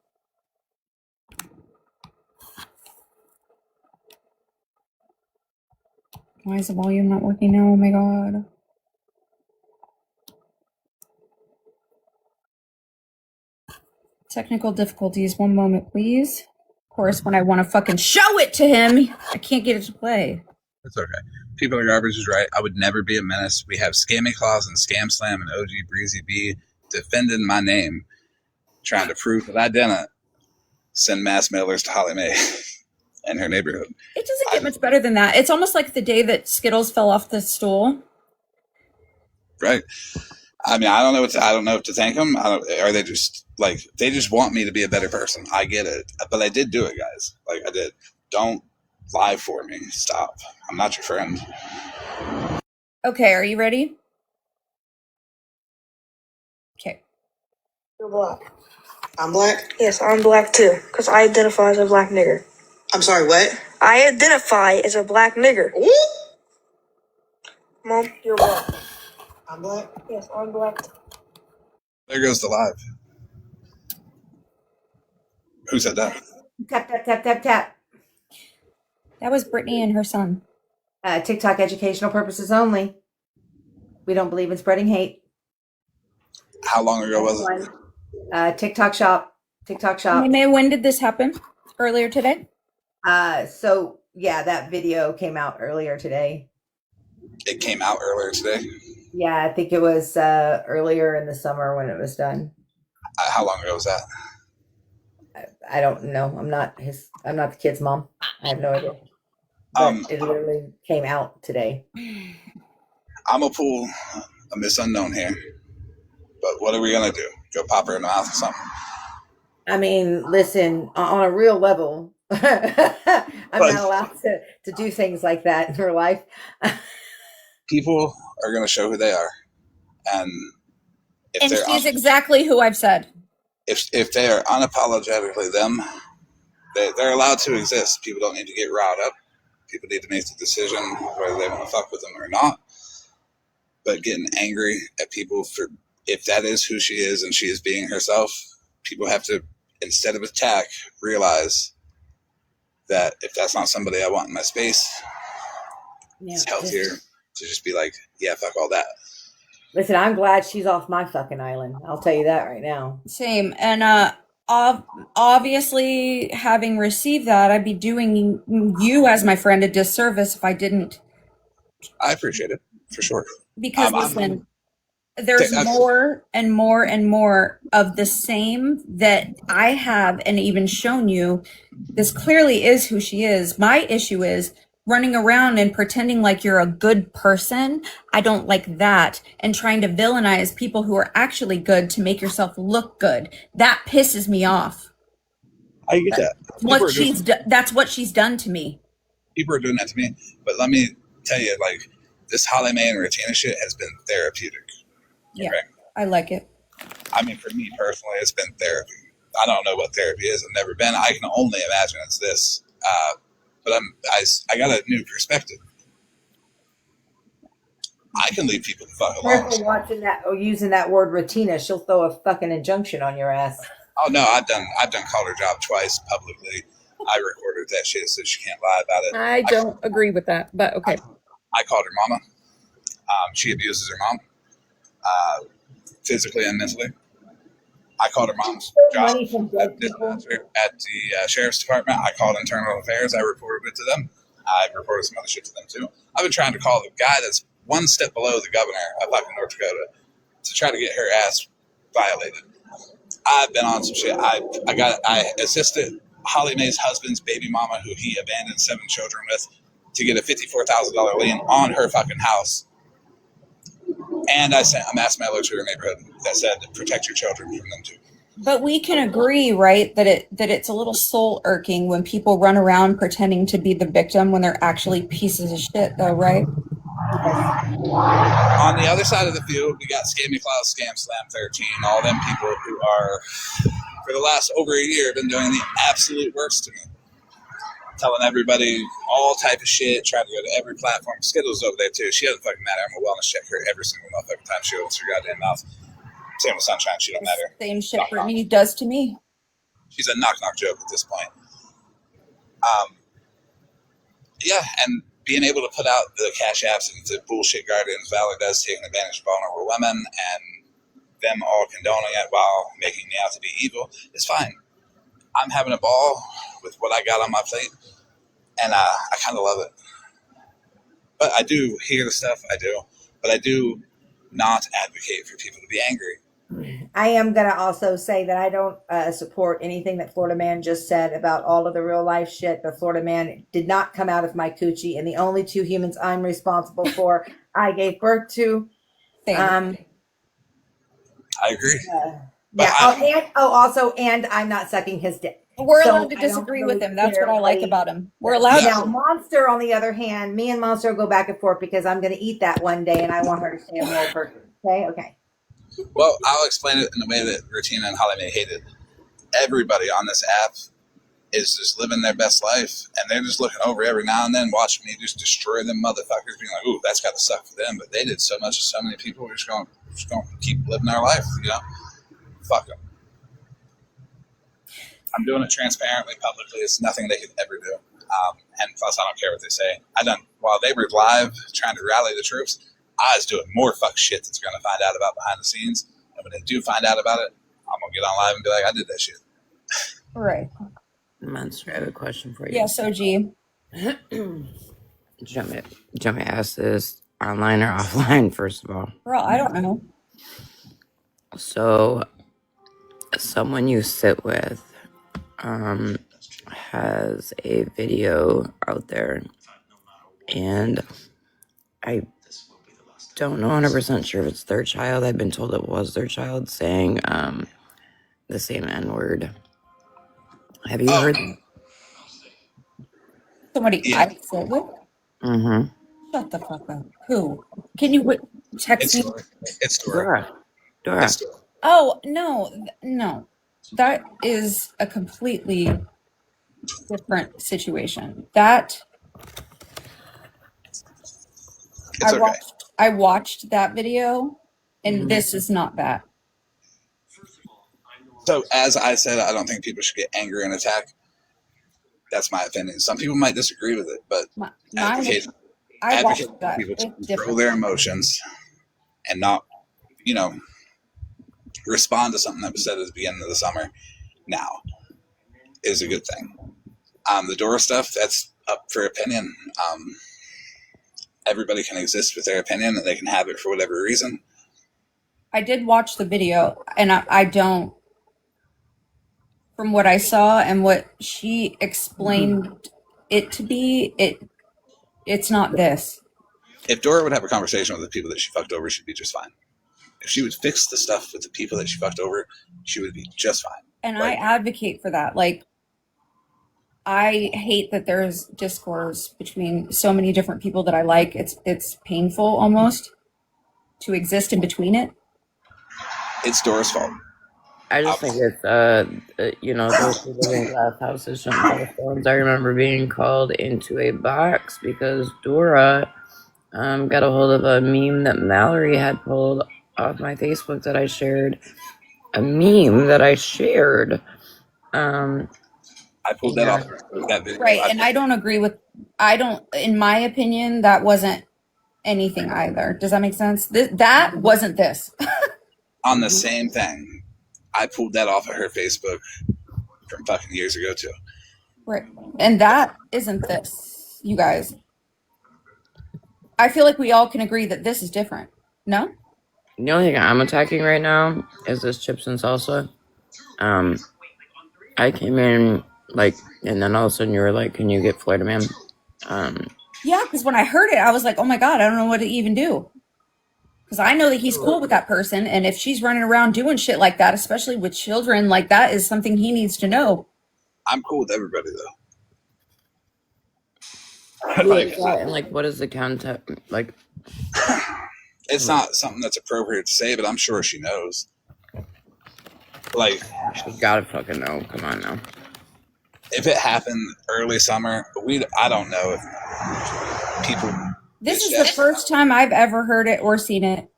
Why is the volume not working now? Oh my God. Technical difficulties. 1 moment, please. Of course, when I want to fucking show it to him, I can't get it to play. It's okay. People are garbage is right. I would never be a menace. We have Scammy Claus and Scam Slam and OG Breezy B defending my name, trying to prove that I didn't send mass mailers to Holly Mae. in her neighborhood. It doesn't get much better than that. It's almost like the day that Skittles fell off the stool. Right. I mean, I don't know what to thank them. Are they just like, they just want me to be a better person? I get it, but I did do it, guys. Like, I did. Don't lie for me. Stop. I'm not your friend. Okay, are you ready? Okay. You're black. I'm black? Yes, I'm black too, because I identify as a black nigger. I'm sorry, what? I identify as a black nigger. Ooh. Mom, you're black. I'm black? Yes, I'm black too. There goes the live. Who said that? Tap, tap, tap, tap, tap. That was Brittany and her son. TikTok educational purposes only. We don't believe in spreading hate. How long ago was it? TikTok shop. When did this happen? Earlier today? So yeah, that video came out earlier today. It came out earlier today? Yeah, I think it was earlier in the summer when it was done. How long ago was that? I don't know. I'm not the kid's mom. I have no idea. But it literally came out today. I'm gonna pull a Miss Unknown here. But what are we gonna do? Go pop her in the mouth or something? I mean, listen, on a real level, I'm not allowed to do things like that in her life. People are gonna show who they are. And she's exactly who I've said. If they are unapologetically them, they're allowed to exist. People don't need to get riled up. People need to make the decision whether they want to fuck with them or not. But getting angry at people for, if that is who she is and she is being herself, people have to, instead of attack, realize that if that's not somebody I want in my space, it's healthier to just be like, yeah, fuck all that. Listen, I'm glad she's off my fucking island. I'll tell you that right now. Same. And obviously, having received that, I'd be doing you as my friend a disservice if I didn't. I appreciate it, for sure. Because listen, there's more and more and more of the same that I have and even shown you. This clearly is who she is. My issue is running around and pretending like you're a good person. I don't like that. And trying to villainize people who are actually good to make yourself look good. That pisses me off. I get that. That's what she's done to me. People are doing that to me. But let me tell you, like, this Holly Mae and Ratina shit has been therapeutic. Yeah, okay? I like it. I mean, for me personally, it's been therapy. I don't know what therapy is. I've never been. I can only imagine it's this. But I got a new perspective. I can leave people the fuck alone. Careful watching that or using that word Ratina. She'll throw a fucking injunction on your ass. Oh no, I've done called her job twice publicly. I recorded that shit so she can't lie about it. I don't agree with that, but okay. I called her mama. She abuses her mom, physically and mentally. I called her mom's job at the sheriff's department. I called internal affairs. I reported it to them. I reported some other shit to them too. I've been trying to call the guy that's one step below the governor of fucking North Dakota to try to get her ass violated. I've been on some shit. I assisted Holly Mae's husband's baby mama, who he abandoned 7 children with, to get a $54,000 lien on her fucking house. And I sent a mass mailer to her neighborhood that said, protect your children from them too. But we can agree, right, that it's a little soul irking when people run around pretending to be the victim when they're actually pieces of shit, though, right? On the other side of the field, we got Scammy Cloud, Scam Slam 13, all them people who are, for the last over a year, been doing the absolute worst to me. Telling everybody all type of shit, trying to go to every platform. Skittles over there too. She doesn't fucking matter. I'm a wellness check her every single motherfucking time she opens her goddamn mouth. Same with Sunshine. She don't matter. Same shit Brittany does to me. She's a knock joke at this point. Yeah, and being able to put out the cash apps into bullshit guardians, Valor does, taking advantage of vulnerable women, and them all condoning it while making me out to be evil is fine. I'm having a ball with what I got on my plate, and I kind of love it. But I do hear the stuff, I do. But I do not advocate for people to be angry. I am going to also say that I don't support anything that Florida Man just said about all of the real life shit. The Florida Man did not come out of my coochie, and the only two humans I'm responsible for, I gave birth to. I agree. Also, and I'm not sucking his dick. We're allowed to disagree with him. That's what I like about him. We're allowed. Now, Monster, on the other hand, me and Monster go back and forth because I'm going to eat that one day, and I want her to stay a moral person. Okay. Well, I'll explain it in a way that Rutina and Holly May hated. Everybody on this app is just living their best life, and they're just looking over every now and then, watching me just destroy them motherfuckers, being like, "Ooh, that's got to suck for them." But they did so much to so many people. We're just going to keep living our life, Fuck them. I'm doing it transparently, publicly. It's nothing they could ever do. And plus, I don't care what they say. While they were live trying to rally the troops, I was doing more fuck shit that's going to find out about behind the scenes. And when they do find out about it, I'm going to get on live and be like, I did that shit. Right. Monster, I have a question for you. Yes, OG. Do you want me to ask this online or offline, first of all? Girl, I don't know. So, someone you sit with has a video out there, and I don't know 100% sure if it's their child. I've been told it was their child saying the same N-word. Have you heard? Somebody I sit with? Mm-hmm. Shut the fuck up. Who? Can you text me? It's Dora. Oh, no. That is a completely different situation. I watched that video, and this is not that. So, as I said, I don't think people should get angry and attack. That's my opinion. Some people might disagree with it, but advocate people to control their emotions and not, respond to something that was said at the beginning of the summer now is a good thing. The Dora stuff, that's up for opinion. Everybody can exist with their opinion, and they can have it for whatever reason. I did watch the video, and I don't, from what I saw and what she explained it to be, it's not this. If Dora would have a conversation with the people that she fucked over, she'd be just fine. If she would fix the stuff with the people that she fucked over, she would be just fine. And I advocate for that. I hate that there's discourse between so many different people that I like. It's painful almost to exist in between it. It's Dora's fault. I just think it's, those who live in glass houses shouldn't have phones. I remember being called into a box because Dora got a hold of a meme that Mallory had pulled off my Facebook that I shared. A meme that I shared. I pulled that off that video. Right, and I don't agree with, in my opinion, that wasn't anything either. Does that make sense? That wasn't this. On the same thing. I pulled that off of her Facebook from fucking years ago, too. Right, and that isn't this, you guys. I feel like we all can agree that this is different. No? The only thing I'm attacking right now is this chips and salsa. I came in, and then all of a sudden you were like, can you get Florida Man? Yeah, because when I heard it, I was like, oh my God, I don't know what to even do. Because I know that he's cool with that person, and if she's running around doing shit like that, especially with children, that is something he needs to know. I'm cool with everybody, though. What is the content? It's not something that's appropriate to say, but I'm sure she knows. She gotta fucking know. Come on now. If it happened early summer, I don't know if people. This is the first time I've ever heard it or seen it.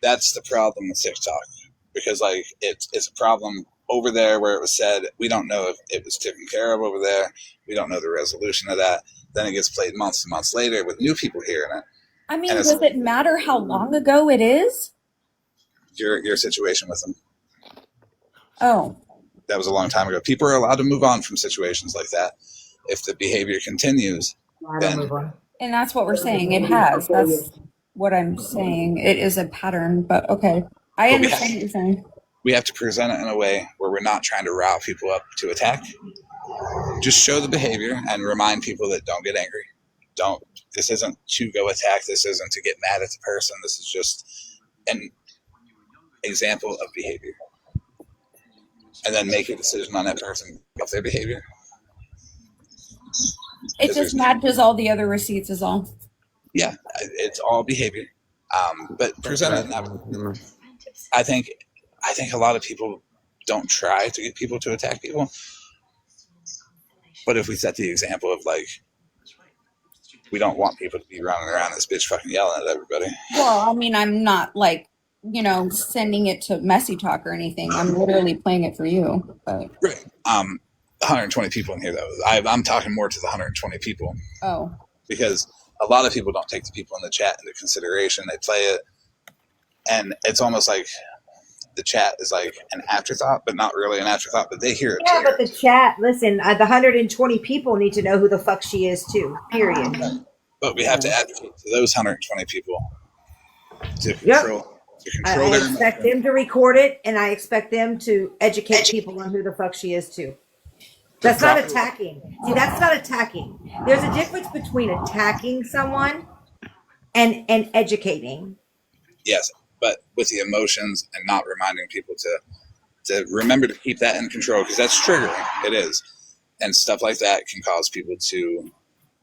That's the problem with TikTok, because it's a problem over there where it was said. We don't know if it was taken care of over there. We don't know the resolution of that. Then it gets played months and months later with new people hearing it. I mean, does it matter how long ago it is? Your situation with them. Oh. That was a long time ago. People are allowed to move on from situations like that. If the behavior continues, then... And that's what we're saying. It has. That's what I'm saying. It is a pattern, but okay. I understand what you're saying. we have to present it in a way where we're not trying to rile people up to attack. Just show the behavior and remind people that don't get angry. This isn't to go attack. This isn't to get mad at the person. This is just an example of behavior. And then make a decision on that person of their behavior. It just matches all the other receipts is all. Yeah, it's all behavior. But present it that way. I think a lot of people don't try to get people to attack people. But if we set the example of like, we don't want people to be running around this bitch fucking yelling at everybody. Well, I mean, I'm not like, sending it to Messy Talk or anything. I'm literally playing it for you. But. Right. 120 people in here though. I'm talking more to the 120 people. Oh. Because a lot of people don't take the people in the chat into consideration. They play it, and it's almost like the chat is like an afterthought, but not really an afterthought, but they hear it. Yeah, but the chat, listen, the 120 people need to know who the fuck she is too, period. But we have to advocate to those 120 people to control. I expect them to record it, and I expect them to educate people on who the fuck she is too. That's not attacking. See, that's not attacking. There's a difference between attacking someone and educating. Yes, but with the emotions and not reminding people to remember to keep that in control, because that's triggering. It is. And stuff like that can cause people to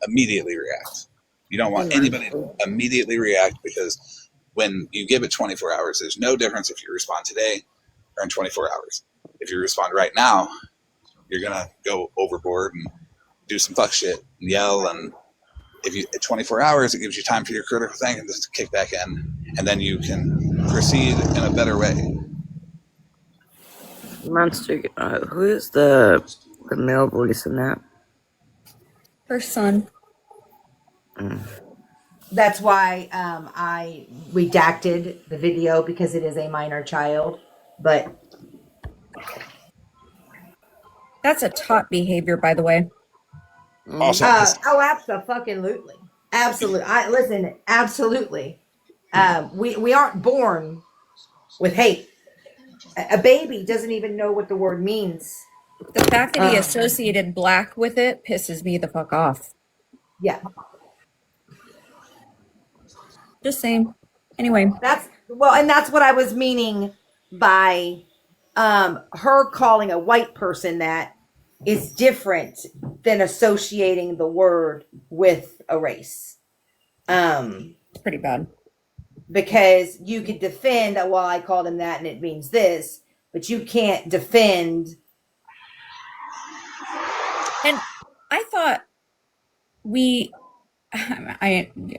immediately react. You don't want anybody to immediately react, because when you give it 24 hours, there's no difference if you respond today or in 24 hours. If you respond right now, you're going to go overboard and do some fuck shit and yell. And if you, at 24 hours, it gives you time for your critical thinking to kick back in. And then you can proceed in a better way. Monster, who is the male voice in that? Her son. That's why I redacted the video, because it is a minor child. But that's a top behavior, by the way. Also, absolutely, absolutely. Listen, absolutely. We aren't born with hate. A baby doesn't even know what the word means. The fact that he associated black with it pisses me the fuck off. Yeah. Just saying. Anyway. That's what I was meaning by her calling a white person that is different than associating the word with a race. It's pretty bad. Because you could defend that, well, I called him that and it means this, but you can't defend. And I thought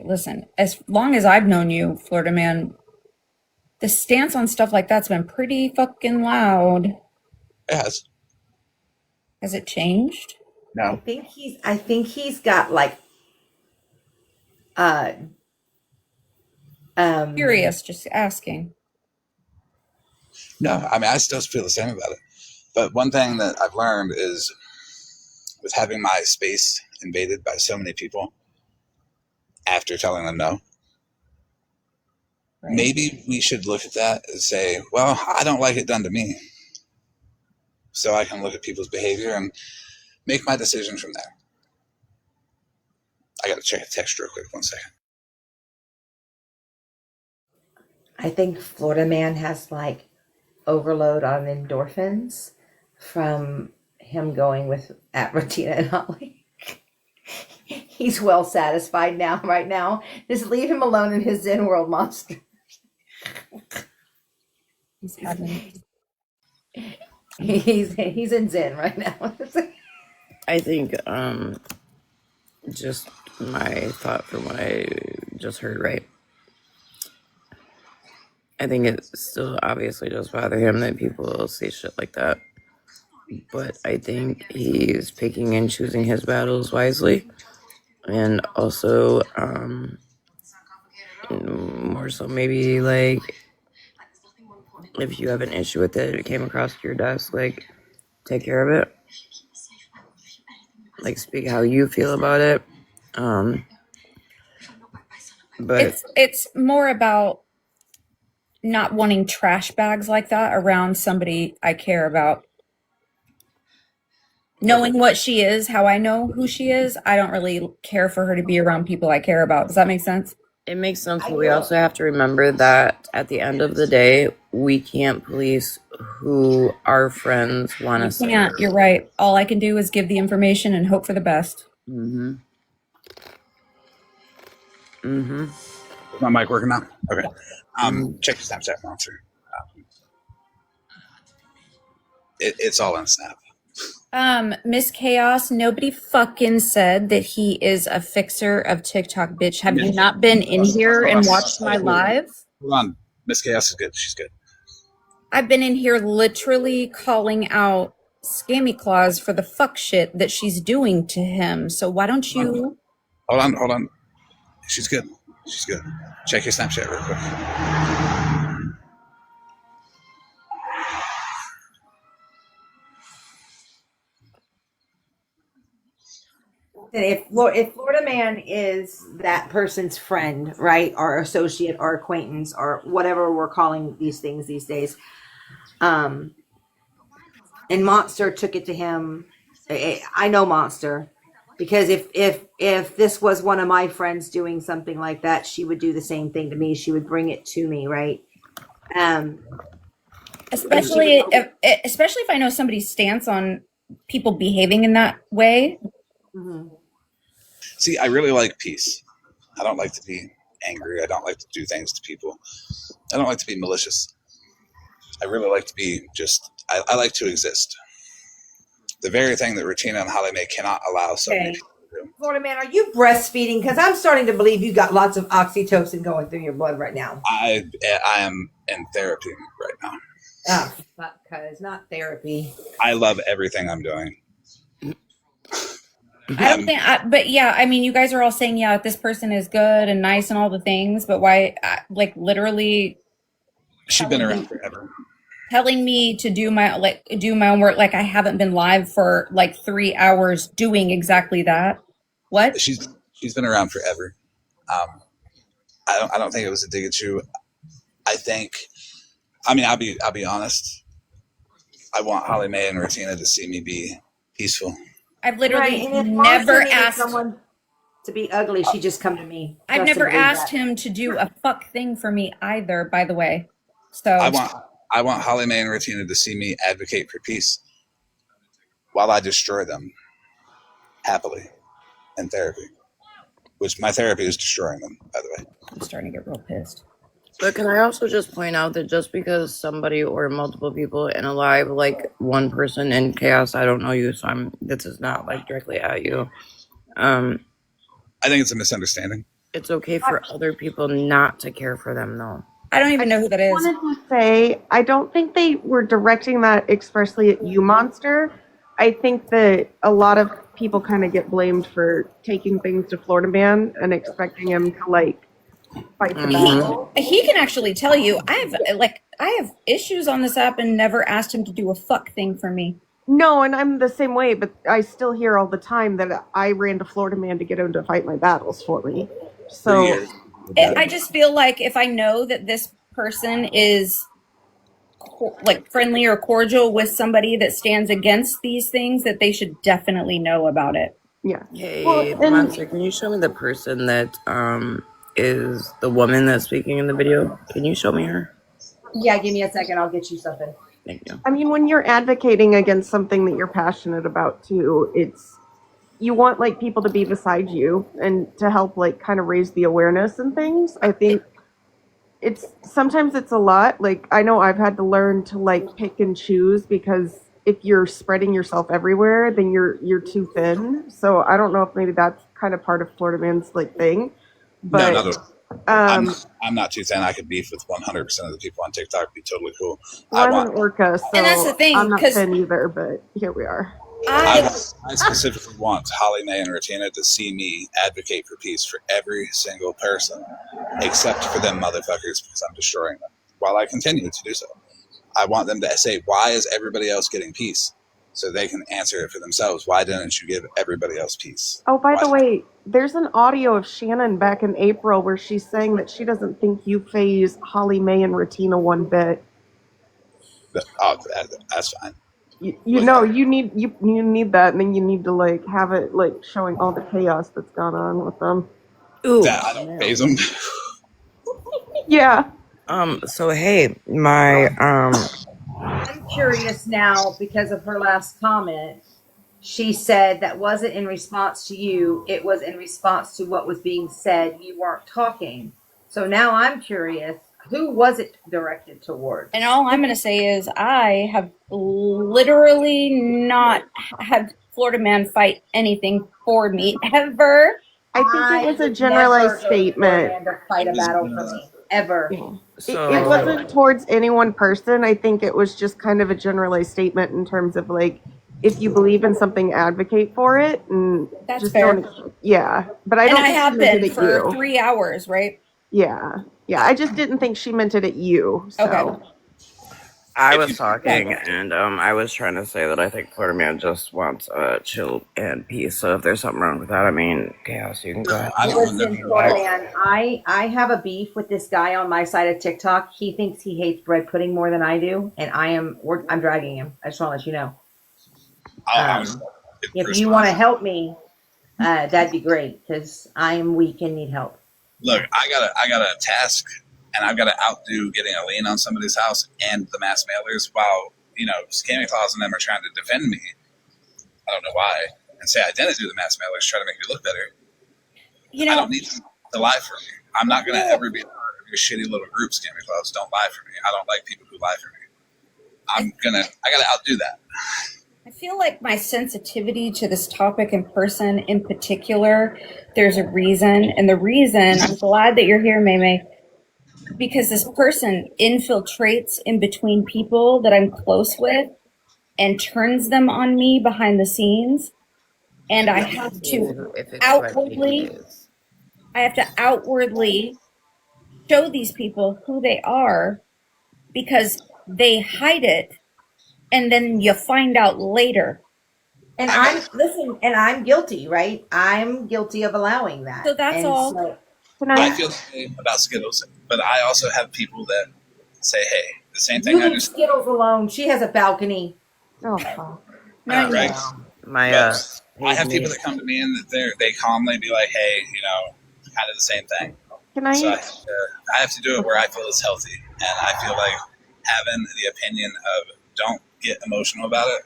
listen, as long as I've known you, Florida man, the stance on stuff like that's been pretty fucking loud. It has. Has it changed? No. I think he's got like curious, just asking. No, I mean, I still feel the same about it. But one thing that I've learned is, with having my space invaded by so many people after telling them no, right, maybe we should look at that and say, well, I don't like it done to me. So I can look at people's behavior and make my decision from there. I got to check a text real quick. 1 second. I think Florida man has like overload on endorphins from him going at Ratina and Holly. He's well satisfied right now. Just leave him alone in his Zen world, monster. He's having. He's in Zen right now. I think just my thought from what I just heard, right? I think it still obviously does bother him that people say shit like that. But I think he's picking and choosing his battles wisely. And also, more so maybe like, if you have an issue with it, it came across your desk, like, take care of it. Like, speak how you feel about it. But it's more about not wanting trash bags like that around somebody I care about. Knowing what she is, how I know who she is, I don't really care for her to be around people I care about. Does that make sense? It makes sense, but we also have to remember that at the end of the day, we can't police who our friends want to say. Yeah, you're right. All I can do is give the information and hope for the best. Mm-hmm. Is my mic working now? Okay. Check your Snapchat monster. It's all in Snap. Miss Chaos, nobody fucking said that he is a fixer of TikTok, bitch. Have you not been in here and watched my live? Hold on. Miss Chaos is good. She's good. I've been in here literally calling out Scammy Claus for the fuck shit that she's doing to him. So why don't you... Hold on. She's good. Check your Snapchat real quick. If Florida Man is that person's friend, right, or associate or acquaintance or whatever we're calling these things these days, and Monster took it to him, I know Monster, because if this was one of my friends doing something like that, she would do the same thing to me. She would bring it to me, right? Especially if I know somebody's stance on people behaving in that way. Mm-hmm. See, I really like peace. I don't like to be angry. I don't like to do things to people. I don't like to be malicious. I really like to be I like to exist. The very thing that Regina and Holly Mae cannot allow so many people to do. Florida Man, are you breastfeeding? Because I'm starting to believe you got lots of oxytocin going through your blood right now. I am in therapy right now. Oh, fuck, cuz not therapy. I love everything I'm doing. I don't think, but yeah, I mean, you guys are all saying, yeah, this person is good and nice and all the things, but why, like, literally, she's been around forever. Telling me to do my own work, like I haven't been live for like 3 hours doing exactly that. What? She's been around forever. I don't think it was a dig at you. I'll be honest. I want Holly Mae and Regina to see me be peaceful. I've literally never asked someone to be ugly. She just come to me. I've never asked him to do a fuck thing for me either, by the way. So I want Holly Mae and Regina to see me advocate for peace while I destroy them happily in therapy, which my therapy is destroying them, by the way. I'm starting to get real pissed. But can I also just point out that just because somebody or multiple people in a live, like one person in chaos, I don't know you, so this is not like directly at you. I think it's a misunderstanding. It's okay for other people not to care for them, though. I don't even know who that is. I wanted to say, I don't think they were directing that expressly at you, Monster. I think that a lot of people kind of get blamed for taking things to Florida Man and expecting him to, like, fight the battle. He can actually tell you, I have issues on this app and never asked him to do a fuck thing for me. No, and I'm the same way, but I still hear all the time that I ran to Florida Man to get him to fight my battles for me. So I just feel like if I know that this person is like friendly or cordial with somebody that stands against these things, that they should definitely know about it. Yeah. Hey, Monster, can you show me the person that is the woman that's speaking in the video? Can you show me her? Yeah, give me a second. I'll get you something. Thank you. I mean, when you're advocating against something that you're passionate about too, you want like people to be beside you and to help like kind of raise the awareness and things. I think sometimes it's a lot. Like I know I've had to learn to like pick and choose, because if you're spreading yourself everywhere, then you're too thin. So I don't know if maybe that's kind of part of Florida Man's like thing. But no, I'm not too thin. I could beef with 100% of the people on TikTok. It'd be totally cool. Well, I'm an orca, so and that's the thing, I'm not thin either, but here we are. I specifically want Holly Mae and Regina to see me advocate for peace for every single person, except for them motherfuckers, because I'm destroying them while I continue to do so. I want them to say, why is everybody else getting peace so they can answer it for themselves. Why didn't you give everybody else peace? Oh, by the way, there's an audio of Shannon back in April where she's saying that she doesn't think you phase Holly Mae and Ratina one bit. That's fine. You know, you need that, and then you need to like have it like showing all the chaos that's gone on with them. Ooh, that I don't phase them. Yeah. So hey, my I'm curious now because of her last comment. She said that wasn't in response to you, it was in response to what was being said. You weren't talking. So now I'm curious, who was it directed toward? And all I'm going to say is I have literally not had Florida Man fight anything for me ever. I think it was a generalized statement. To fight a battle for me ever. Yeah. It wasn't towards any one person. I think it was just kind of a generalized statement in terms of like, if you believe in something, advocate for it, and that's just fair. Yeah, but I don't. And I have been for 3 hours, right? Yeah. I just didn't think she meant it at you. So. Okay. I was talking, and I was trying to say that I think Florida Man just wants chill and peace. So if there's something wrong with that, I mean, chaos, you can go ahead. Listen, Florida Man, I have a beef with this guy on my side of TikTok. He thinks he hates bread pudding more than I do, and I'm dragging him. I just want to let you know. If you want to help me, that'd be great because I am weak and need help. Look, I got a task, and I've got to outdo getting a lien on somebody's house and the mass mailers while, Santa Claus and them are trying to defend me. I don't know why. And say I didn't do the mass mailers, try to make me look better. I don't need them to lie for me. I'm not going to ever be a part of your shitty little group, Santa Claus. Don't lie for me. I don't like people who lie for me. I got to outdo that. I feel like my sensitivity to this topic in person in particular, there's a reason. And the reason, I'm glad that you're here, May, because this person infiltrates in between people that I'm close with and turns them on me behind the scenes. And I have to outwardly show these people who they are because they hide it. And then you find out later. And I'm guilty, right? I'm guilty of allowing that. So that's all. So, I feel the same about Skittles, but I also have people that say, "Hey, the same thing." You leave Skittles alone. She has a balcony. Oh, fuck. Right. I have people niece. that come to me and they calmly be like, "Hey, kind of the same thing." So I have to do it where I feel it's healthy, and I feel like having the opinion of don't get emotional about it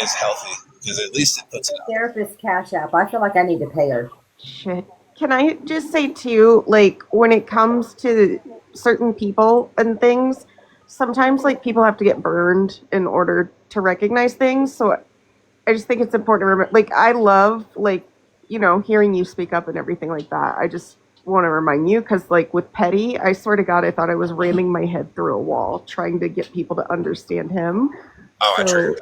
is healthy because at least it puts it out. Therapist Cash App. I feel like I need to pay her. Shit. Can I just say too, like when it comes to certain people and things, sometimes like people have to get burned in order to recognize things. So I just think it's important to remember. Like I love hearing you speak up and everything like that. I just want to remind you because like with Petty, I swear to God, I thought I was ramming my head through a wall trying to get people to understand him. So,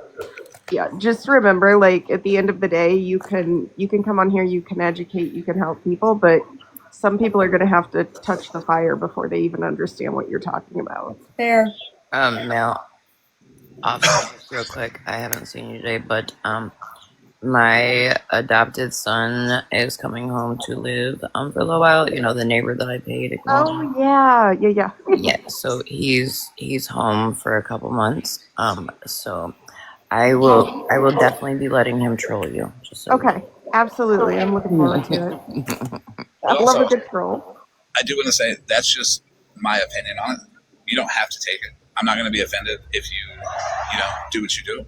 yeah, just remember, like at the end of the day, you can come on here, you can educate, you can help people, but some people are going to have to touch the fire before they even understand what you're talking about. Fair. Mel, just real quick, I haven't seen you today, but my adopted son is coming home to live for a little while. You know, the neighbor that I paid to come home. Yeah. Yeah, so he's home for a couple months. So I will definitely be letting him troll you. Okay, absolutely. I'm looking forward to it. I love a good troll. I do want to say that's just my opinion on it. You don't have to take it. I'm not going to be offended if you do what you do.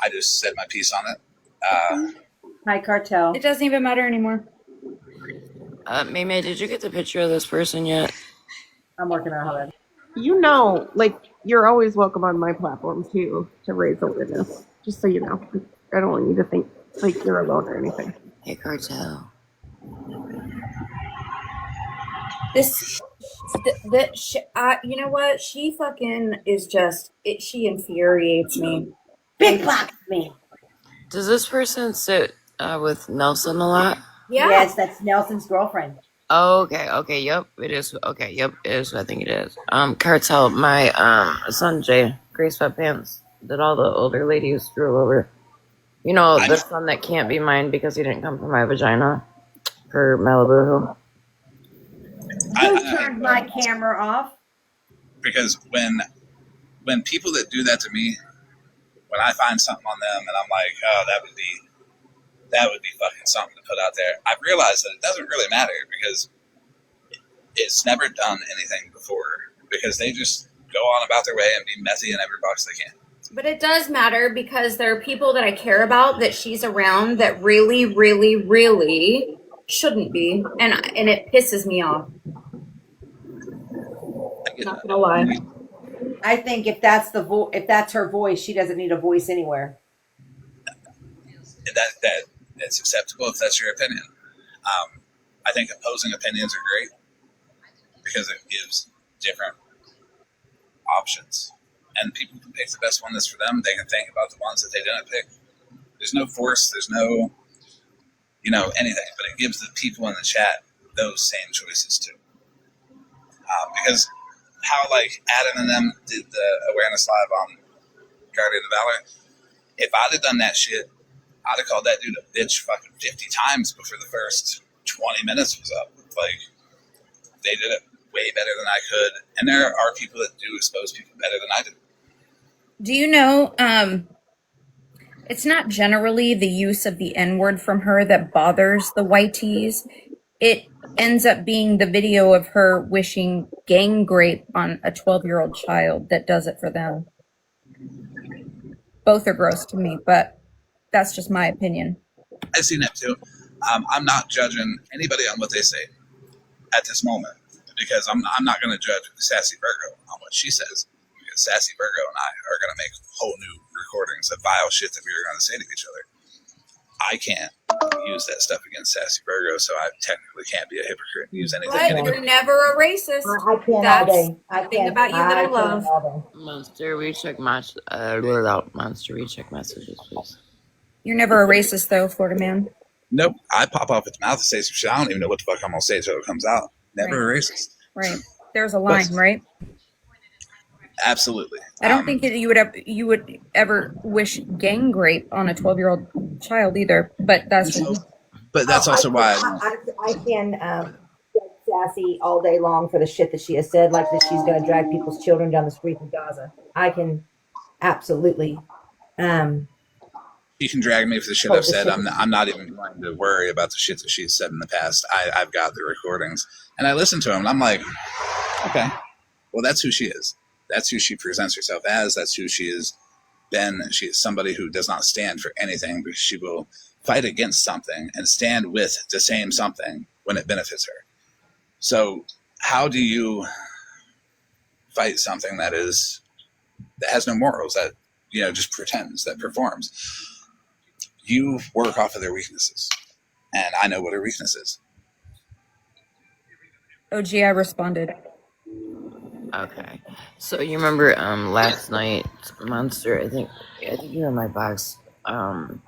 I just said my piece on it. Hi, Cartel. It doesn't even matter anymore. May, did you get the picture of this person yet? I'm working on it. You're always welcome on my platform too to raise awareness. Just so you know, I don't want you to think like you're alone or anything. Hey, Cartel. You know what? She fucking is she infuriates me. Big black me. Does this person sit with Nelson a lot? Yeah. Yes, that's Nelson's girlfriend. Oh, okay, yep, it is. Okay, yep, it is. I think it is. Cartel, my son Jay, gray sweatpants. that all the older ladies threw over. You know, the son that can't be mine because he didn't come from my vagina for Malibu. Who turned my camera off? Because when people that do that to me, when I find something on them and I'm like, oh, that would be fucking something to put out there, I've realized that it doesn't really matter because it's never done anything before because they just go on about their way and be messy in every box they can. But it does matter because there are people that I care about that she's around that really, really, really shouldn't be, and it pisses me off. Not gonna lie. I think if that's her voice, she doesn't need a voice anywhere. That's acceptable if that's your opinion. I think opposing opinions are great because it gives different options, and people can pick the best one that's for them. They can think about the ones that they didn't pick. There's no force. There's no, anything, but it gives the people in the chat those same choices too. Because how Adam and them did the awareness live on Guardian of Valor, if I'd have done that shit, I'd have called that dude a bitch fucking 50 times before the first 20 minutes was up. They did it way better than I could, and there are people that do expose people better than I do. Do you know, it's not generally the use of the N-word from her that bothers the YTs. It ends up being the video of her wishing gang rape on a 12-year-old child that does it for them. Both are gross to me, but that's just my opinion. I've seen that too. I'm not judging anybody on what they say at this moment because I'm not going to judge Sassy Virgo on what she says because Sassy Virgo and I are going to make whole new recordings of vile shit that we were going to say to each other. I can't use that stuff against Sassy Virgo, so I technically can't be a hypocrite and use anything. But you're never a racist. I can't all day. I can't about you that I love. Monster, recheck messages, please. You're never a racist, though, Florida man. Nope. I pop off at the mouth and say some shit. I don't even know what the fuck I'm going to say until it comes out. Never a racist. Right. There's a line, right? Absolutely. I don't think that you would ever wish gang rape on a 12-year-old child either, but that's also why I can get Sassy all day long for the shit that she has said, like that she's going to drag people's children down the streets of Gaza. I can absolutely. You can drag me for the shit I've said. I'm not even going to worry about the shit that she's said in the past. I've got the recordings, and I listen to them, and I'm like, okay, well, that's who she is. That's who she presents herself as. That's who she has been. She is somebody who does not stand for anything, because she will fight against something and stand with the same something when it benefits her. So how do you fight something that has no morals, that just pretends, that performs? You work off of their weaknesses, and I know what her weakness is. OG, I responded. Okay, so you remember last night, Monster? I think you were in my box, and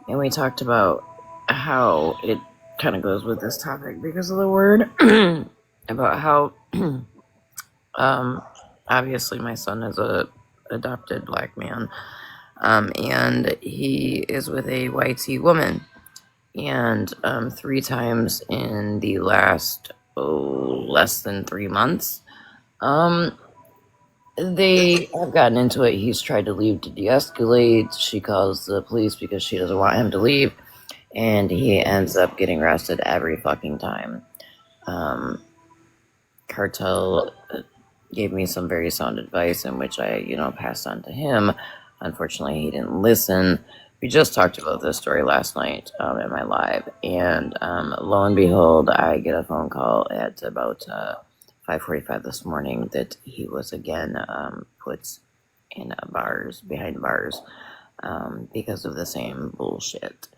we talked about how it kind of goes with this topic because of the word about how obviously my son is a adopted black man, and he is with a YT woman, and 3 times in the last less than 3 months. They have gotten into it. He's tried to leave to de-escalate. She calls the police because she doesn't want him to leave, and he ends up getting arrested every fucking time. Cartel gave me some very sound advice, in which I, passed on to him. Unfortunately, he didn't listen. We just talked about this story last night in my live, and lo and behold, I get a phone call at about 5:45 this morning that he was again put in behind bars, because of the same bullshit.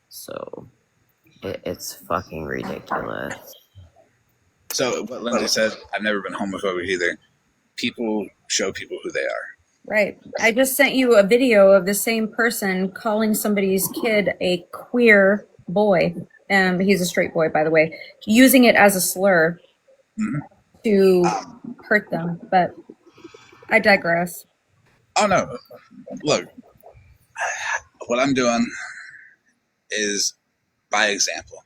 So it's fucking ridiculous. So what Lindsay said, I've never been homophobic either. People show people who they are. Right. I just sent you a video of the same person calling somebody's kid a queer boy. He's a straight boy, by the way, using it as a slur to hurt them. But I digress. Oh, no. Look, what I'm doing is by example.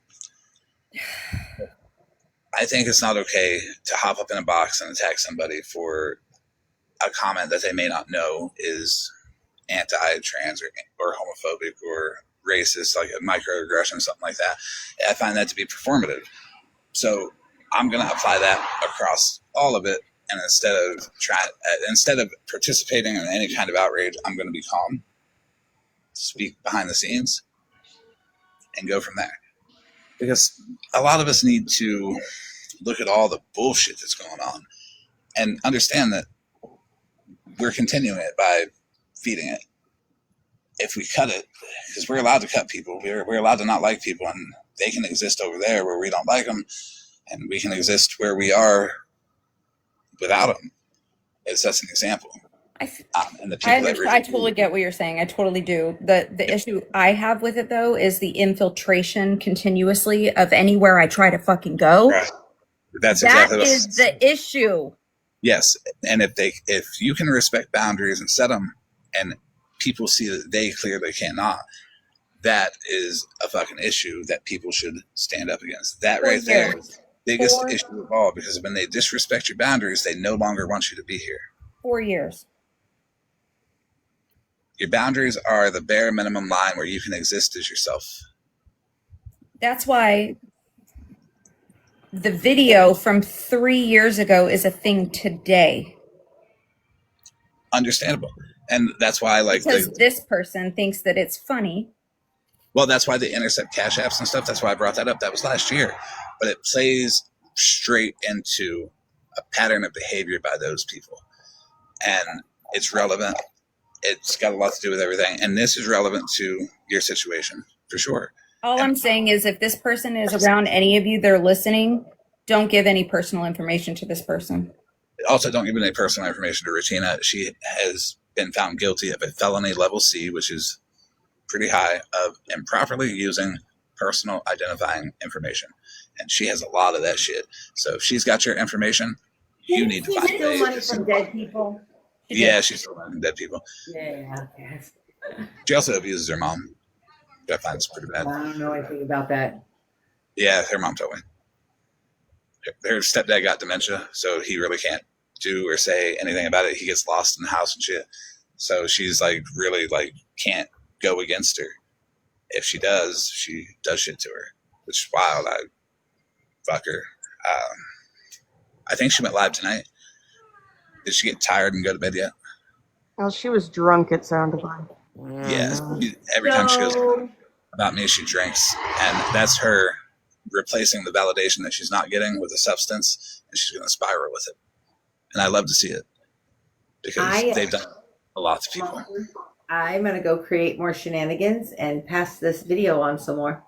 I think it's not okay to hop up in a box and attack somebody for a comment that they may not know is anti-trans or homophobic or racist, like a microaggression, something like that. I find that to be performative. So I'm going to apply that across all of it. And instead of participating in any kind of outrage, I'm going to be calm, speak behind the scenes, and go from there. Because a lot of us need to look at all the bullshit that's going on and understand that we're continuing it by feeding it. If we cut it, because we're allowed to cut people, we're allowed to not like people, and they can exist over there where we don't like them, and we can exist where we are without them. That's an example. And the people I totally get what you're saying. I totally do. The issue I have with it, though, is the infiltration continuously of anywhere I try to fucking go. Right. That's exactly that is the issue. Yes, and if you can respect boundaries and set them, and people see that they clearly cannot, that is a fucking issue that people should stand up against. That right there is the biggest issue of all, because when they disrespect your boundaries, they no longer want you to be here. 4 years. Your boundaries are the bare minimum line where you can exist as yourself. That's why the video from 3 years ago is a thing today. Understandable. And that's why, because this person thinks that it's funny. Well, that's why they intercept cash apps and stuff. That's why I brought that up. That was last year. But it plays straight into a pattern of behavior by those people. And it's relevant. It's got a lot to do with everything. And this is relevant to your situation, for sure. All I'm saying is if this person is around any of you that are listening, don't give any personal information to this person. Also, don't give any personal information to Regina. She has been found guilty of a felony level C, which is pretty high, of improperly using personal identifying information. And she has a lot of that shit. So if she's got your information, you need to find a way. Money from dead people. Yeah, she's still money from dead people. Yeah. She also abuses her mom. I find it's pretty bad. I don't know anything about that. Yeah, her mom told me. Her stepdad got dementia, so he really can't do or say anything about it. He gets lost in the house and shit. So she's really can't go against her. If she does, she does shit to her, which is wild. I fuck her. I think she went live tonight. Did she get tired and go to bed yet? Well, she was drunk, it sounded like. Yes. Every time she goes about me, she drinks. And that's her replacing the validation that she's not getting with a substance, and she's going to spiral with it. And I love to see it because they've done a lot to people. I'm going to go create more shenanigans and pass this video on some more.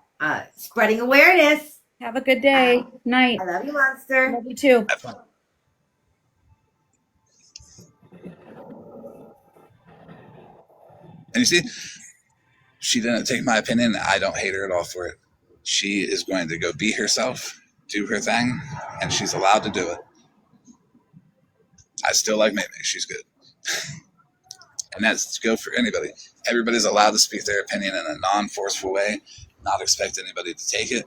Spreading awareness. Have a good day. Night. I love you, Monster. Love you too. Have fun. And you see, she didn't take my opinion. I don't hate her at all for it. She is going to go be herself, do her thing, and she's allowed to do it. I still like May. She's good. And that's good for anybody. Everybody's allowed to speak their opinion in a non-forceful way, not expect anybody to take it.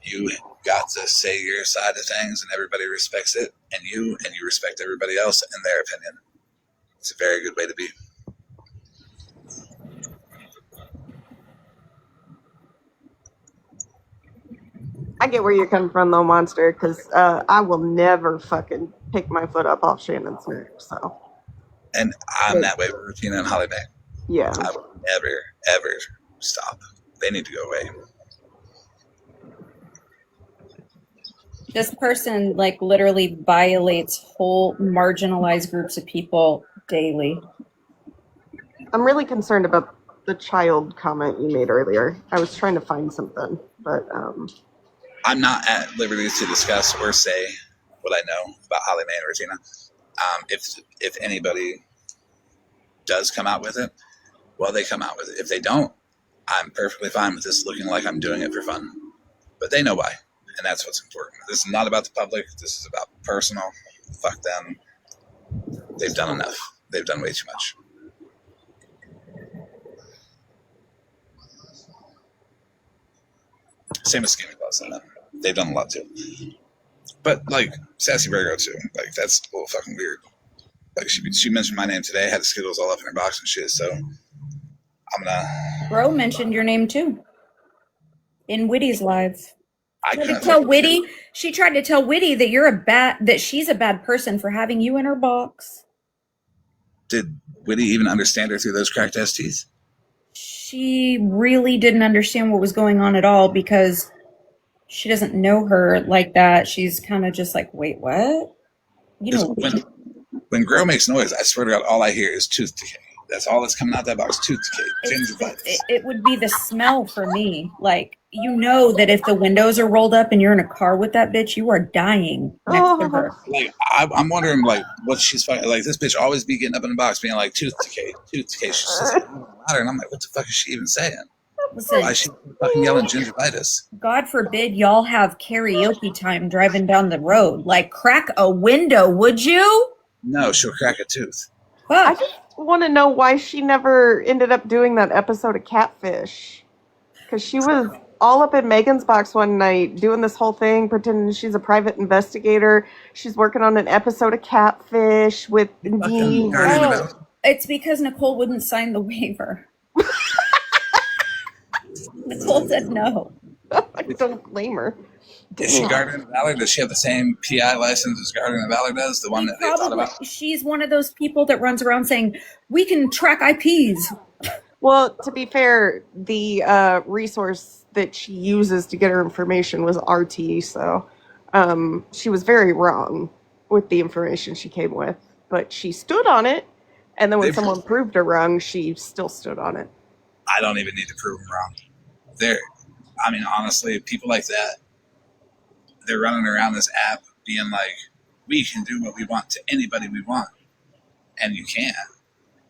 You got to say your side of things, and everybody respects it, and you respect everybody else and their opinion. It's a very good way to be. I get where you're coming from, though, Monster, because I will never fucking pick my foot up off Shannon's neck, so. And I'm that way with Regina and Holly May. Yeah. I will never, ever stop. They need to go away. This person, literally violates whole marginalized groups of people daily. I'm really concerned about the child comment you made earlier. I was trying to find something, but... I'm not at liberty to discuss or say what I know about Holly May and Regina. If anybody does come out with it, well, they come out with it. If they don't, I'm perfectly fine with this looking like I'm doing it for fun. But they know why, and that's what's important. This is not about the public. This is about personal. Fuck them. They've done enough. They've done way too much. Same with Skinny Plus. They've done a lot too. But like Sassy Virgo too. Like that's a little fucking weird. Like she mentioned my name today, had the Skittles all up in her box and shit. So I'm gonna. Bro mentioned your name too in Witty's live. She tried to tell Witty that she's a bad person for having you in her box. Did Witty even understand her through those cracked ass teeth? She really didn't understand what was going on at all because she doesn't know her like that. She's kind of just like, wait, what? You know, when Grow makes noise, I swear to God, all I hear is tooth decay. That's all that's coming out that box, tooth decay, gingivitis. It would be the smell for me. Like, you know that if the windows are rolled up and you're in a car with that bitch, you are dying next to her. Like, I'm wondering, like, what she's fucking, like, this bitch always be getting up in the box being like, tooth decay, tooth decay. She's just like, louder. And I'm like, what the fuck is she even saying? Listen, why is she fucking yelling gingivitis? God forbid y'all have karaoke time driving down the road. Like, crack a window, would you? No, she'll crack a tooth. I just want to know why she never ended up doing that episode of Catfish. Because she was all up in Megan's box one night doing this whole thing, pretending she's a private investigator. She's working on an episode of Catfish with me. Oh, it's because Nicole wouldn't sign the waiver. Nicole said no. I don't blame her. Is she Guardian of Valor? Does she have the same PI license as Guardian of Valor does? The one that they thought about? She's one of those people that runs around saying, we can track IPs. Well, to be fair, the resource that she uses to get her information was RT, so she was very wrong with the information she came with. But she stood on it, and then when someone proved her wrong, she still stood on it. I don't even need to prove them wrong. Honestly, people like that, they're running around this app being like, we can do what we want to anybody we want. And you can,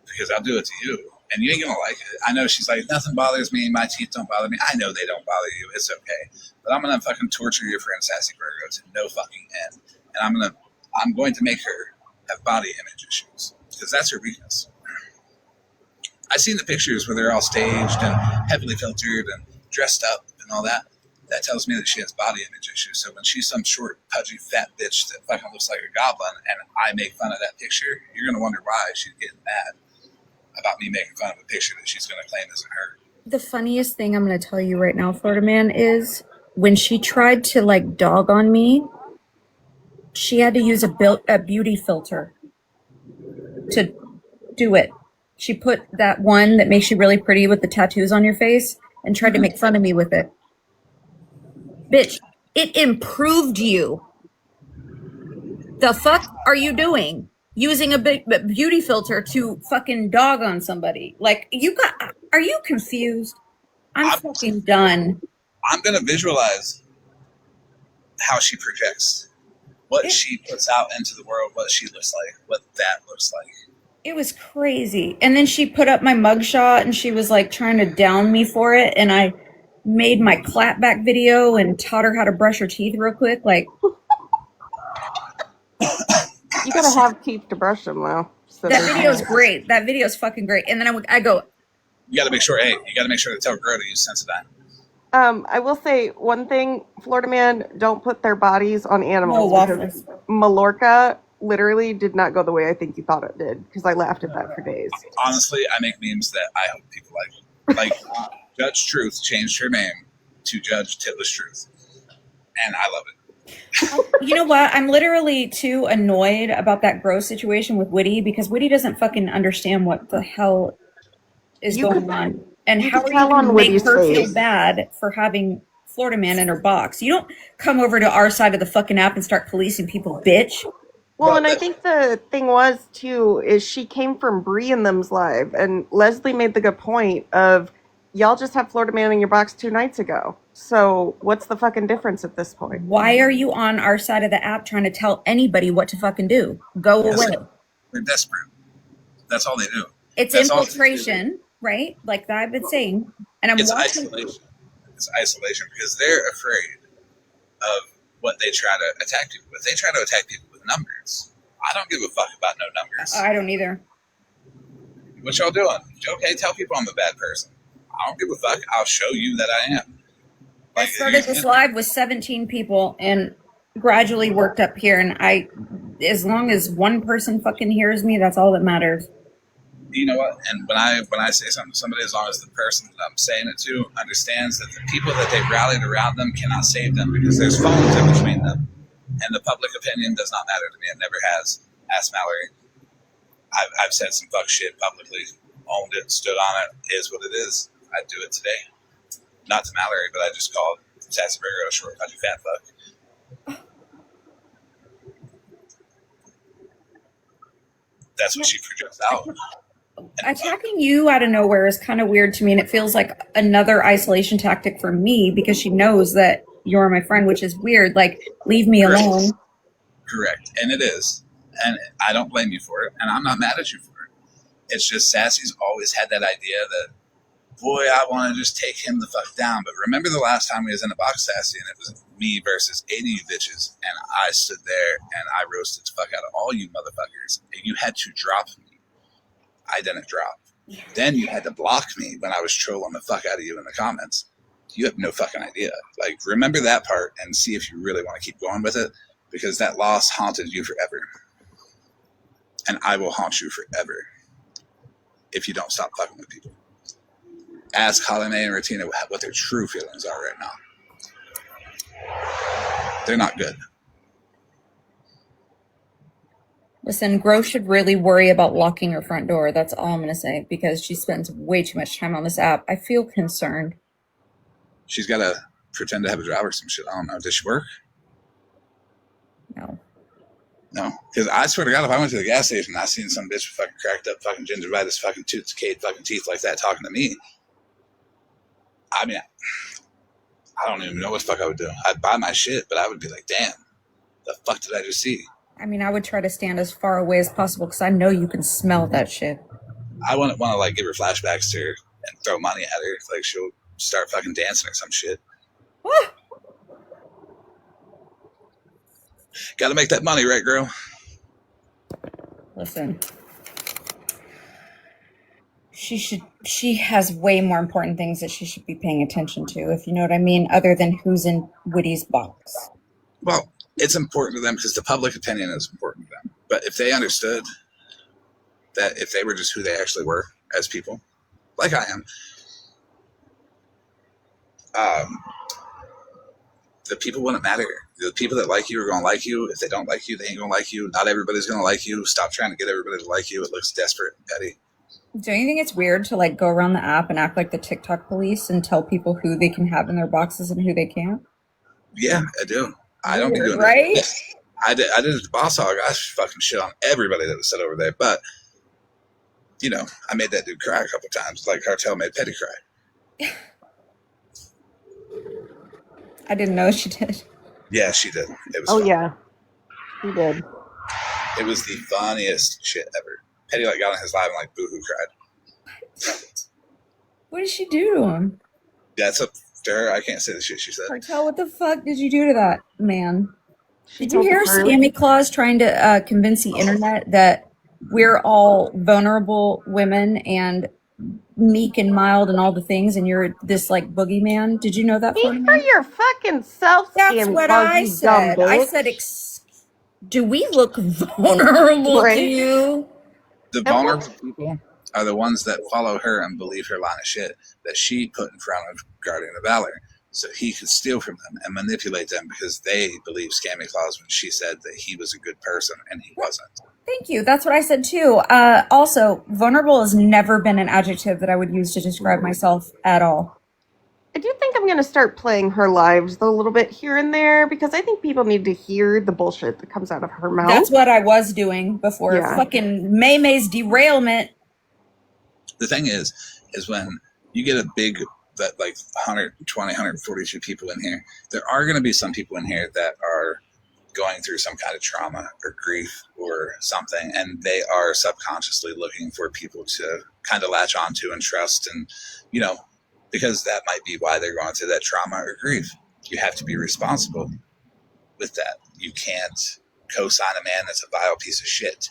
because I'll do it to you. And you ain't going to like it. I know she's like, nothing bothers me. My teeth don't bother me. I know they don't bother you. It's okay. But I'm going to fucking torture your friend Sassy Virgo to no fucking end. And I'm going to make her have body image issues, because that's her weakness. I've seen the pictures where they're all staged and heavily filtered and dressed up and all that. That tells me that she has body image issues. So when she's some short, pudgy, fat bitch that fucking looks like a goblin and I make fun of that picture, you're going to wonder why she's getting mad about me making fun of a picture that she's going to claim isn't her. The funniest thing I'm going to tell you right now, Florida Man, is when she tried to like dog on me, she had to use a beauty filter to do it. She put that one that makes you really pretty with the tattoos on your face and tried to make fun of me with it. Bitch, it improved you. The fuck are you doing? Using a beauty filter to fucking dog on somebody. Like, are you confused? I'm fucking done. I'm going to visualize how she projects, what she puts out into the world, what she looks like, what that looks like. It was crazy. And then she put up my mugshot and she was like trying to down me for it. And I made my clapback video and taught her how to brush her teeth real quick. Like, you gotta have teeth to brush them, though. So that video's great. That video's fucking great. And then I go, you gotta make sure to tell Grow to use Sensodyne. I will say one thing, Florida Man, don't put their bodies on animals. Because Mallorca literally did not go the way I think you thought it did, because I laughed at that for days. Honestly, I make memes that I hope people like. Like, Judge Truth changed her name to Judge Titless Truth. And I love it. You know what? I'm literally too annoyed about that Grow situation with Witty, because Witty doesn't fucking understand what the hell is going on. And how are you going to make her feel bad for having Florida Man in her box? You don't come over to our side of the fucking app and start policing people, bitch. Well, and I think the thing was, too, is she came from Bree and them's live, and Leslie made the good point of, y'all just have Florida Man in your box 2 nights ago. So what's the fucking difference at this point? Why are you on our side of the app trying to tell anybody what to fucking do? Go away. They're desperate. That's all they do. It's infiltration, right? Like I've been saying. And it's isolation. It's isolation because they're afraid of what they try to attack people with. They try to attack people with numbers. I don't give a fuck about no numbers. I don't either. What y'all doing? Okay, tell people I'm a bad person. I don't give a fuck. I'll show you that I am. I started this live with 17 people and gradually worked up here, and as long as one person fucking hears me, that's all that matters. You know what? And when I say something to somebody, as long as the person that I'm saying it to understands that the people that they rallied around them cannot save them because there's phones in between them. And the public opinion does not matter to me. It never has. Ask Mallory. I've said some fuck shit publicly, owned it, stood on it, is what it is. I'd do it today. Not to Mallory, but I just called Sassy Burger a short country fat fuck. That's what she projects out. Attacking you out of nowhere is kind of weird to me, and it feels like another isolation tactic for me because she knows that you're my friend, which is weird. Like, leave me alone. Correct. And it is. And I don't blame you for it, and I'm not mad at you for it. It's just Sassy's always had that idea that, boy, I want to just take him the fuck down. But remember the last time we was in a box, Sassy, and it was me versus 80 you bitches, and I stood there and I roasted the fuck out of all you motherfuckers, and you had to drop me. I didn't drop. Yeah. Then you had to block me when I was trolling the fuck out of you in the comments. You have no fucking idea. Like, remember that part and see if you really want to keep going with it, because that loss haunted you forever. And I will haunt you forever if you don't stop fucking with people. Ask Holly Mae and Ratina what their true feelings are right now. They're not good. Listen, Gro should really worry about locking her front door. That's all I'm going to say, because she spends way too much time on this app. I feel concerned. She's got to pretend to have a job or some shit. I don't know. Does she work? No. No? Because I swear to God, if I went to the gas station and I seen some bitch with fucking cracked up fucking gingivitis, fucking tooth decayed fucking teeth like that talking to me, I mean, I don't even know what the fuck I would do. I'd buy my shit, but I would be like, damn, the fuck did I just see? I mean, I would try to stand as far away as possible because I know you can smell that shit. I wouldn't want to, like, give her flashbacks to her and throw money at her. Like, she'll start fucking dancing or some shit. What? Gotta make that money, right, girl? Listen. She has way more important things that she should be paying attention to, if you know what I mean, other than who's in Witty's box. Well, it's important to them because the public opinion is important to them. But if they understood that if they were just who they actually were as people, like I am, the people wouldn't matter. The people that like you are going to like you. If they don't like you, they ain't going to like you. Not everybody's going to like you. Stop trying to get everybody to like you. It looks desperate and petty. Don't you think it's weird to, like, go around the app and act like the TikTok police and tell people who they can have in their boxes and who they can't? Yeah, I do. I don't be doing right? That. I did it at the Boss Hog. I fucking shit on everybody that was set over there. But, you know, I made that dude cry a couple times, like Cartel made Petty cry. I didn't know she did. Yeah, she did. It was fun. Yeah, she did. It was the funniest shit ever. Petty, like, got on his live and, like, boohoo cried. What did she do to him? That's up to her. I can't say the shit she said. Cartel, what the fuck did you do to that man? Did you hear Scammy Claus trying to convince the internet that we're all vulnerable women and meek and mild and all the things, and you're this, like, boogeyman? Did you know that? Speak for your fucking self. That's what I said. I said, do we look vulnerable to you? The vulnerable people are the ones that follow her and believe her line of shit that she put in front of Guardian of Valor so he could steal from them and manipulate them because they believe Scammy Claus when she said that he was a good person and he wasn't. Thank you. That's what I said too. Also, vulnerable has never been an adjective that I would use to describe myself at all. I do think I'm going to start playing her lives a little bit here and there because I think people need to hear the bullshit that comes out of her mouth. That's what I was doing before fucking May's derailment. The thing is when you get a big, that like 120, 142 people in here, there are going to be some people in here that are going through some kind of trauma or grief or something, and they are subconsciously looking for people to kind of latch onto and trust, and, you know, because that might be why they're going through that trauma or grief. You have to be responsible with that. You can't co-sign a man that's a vile piece of shit.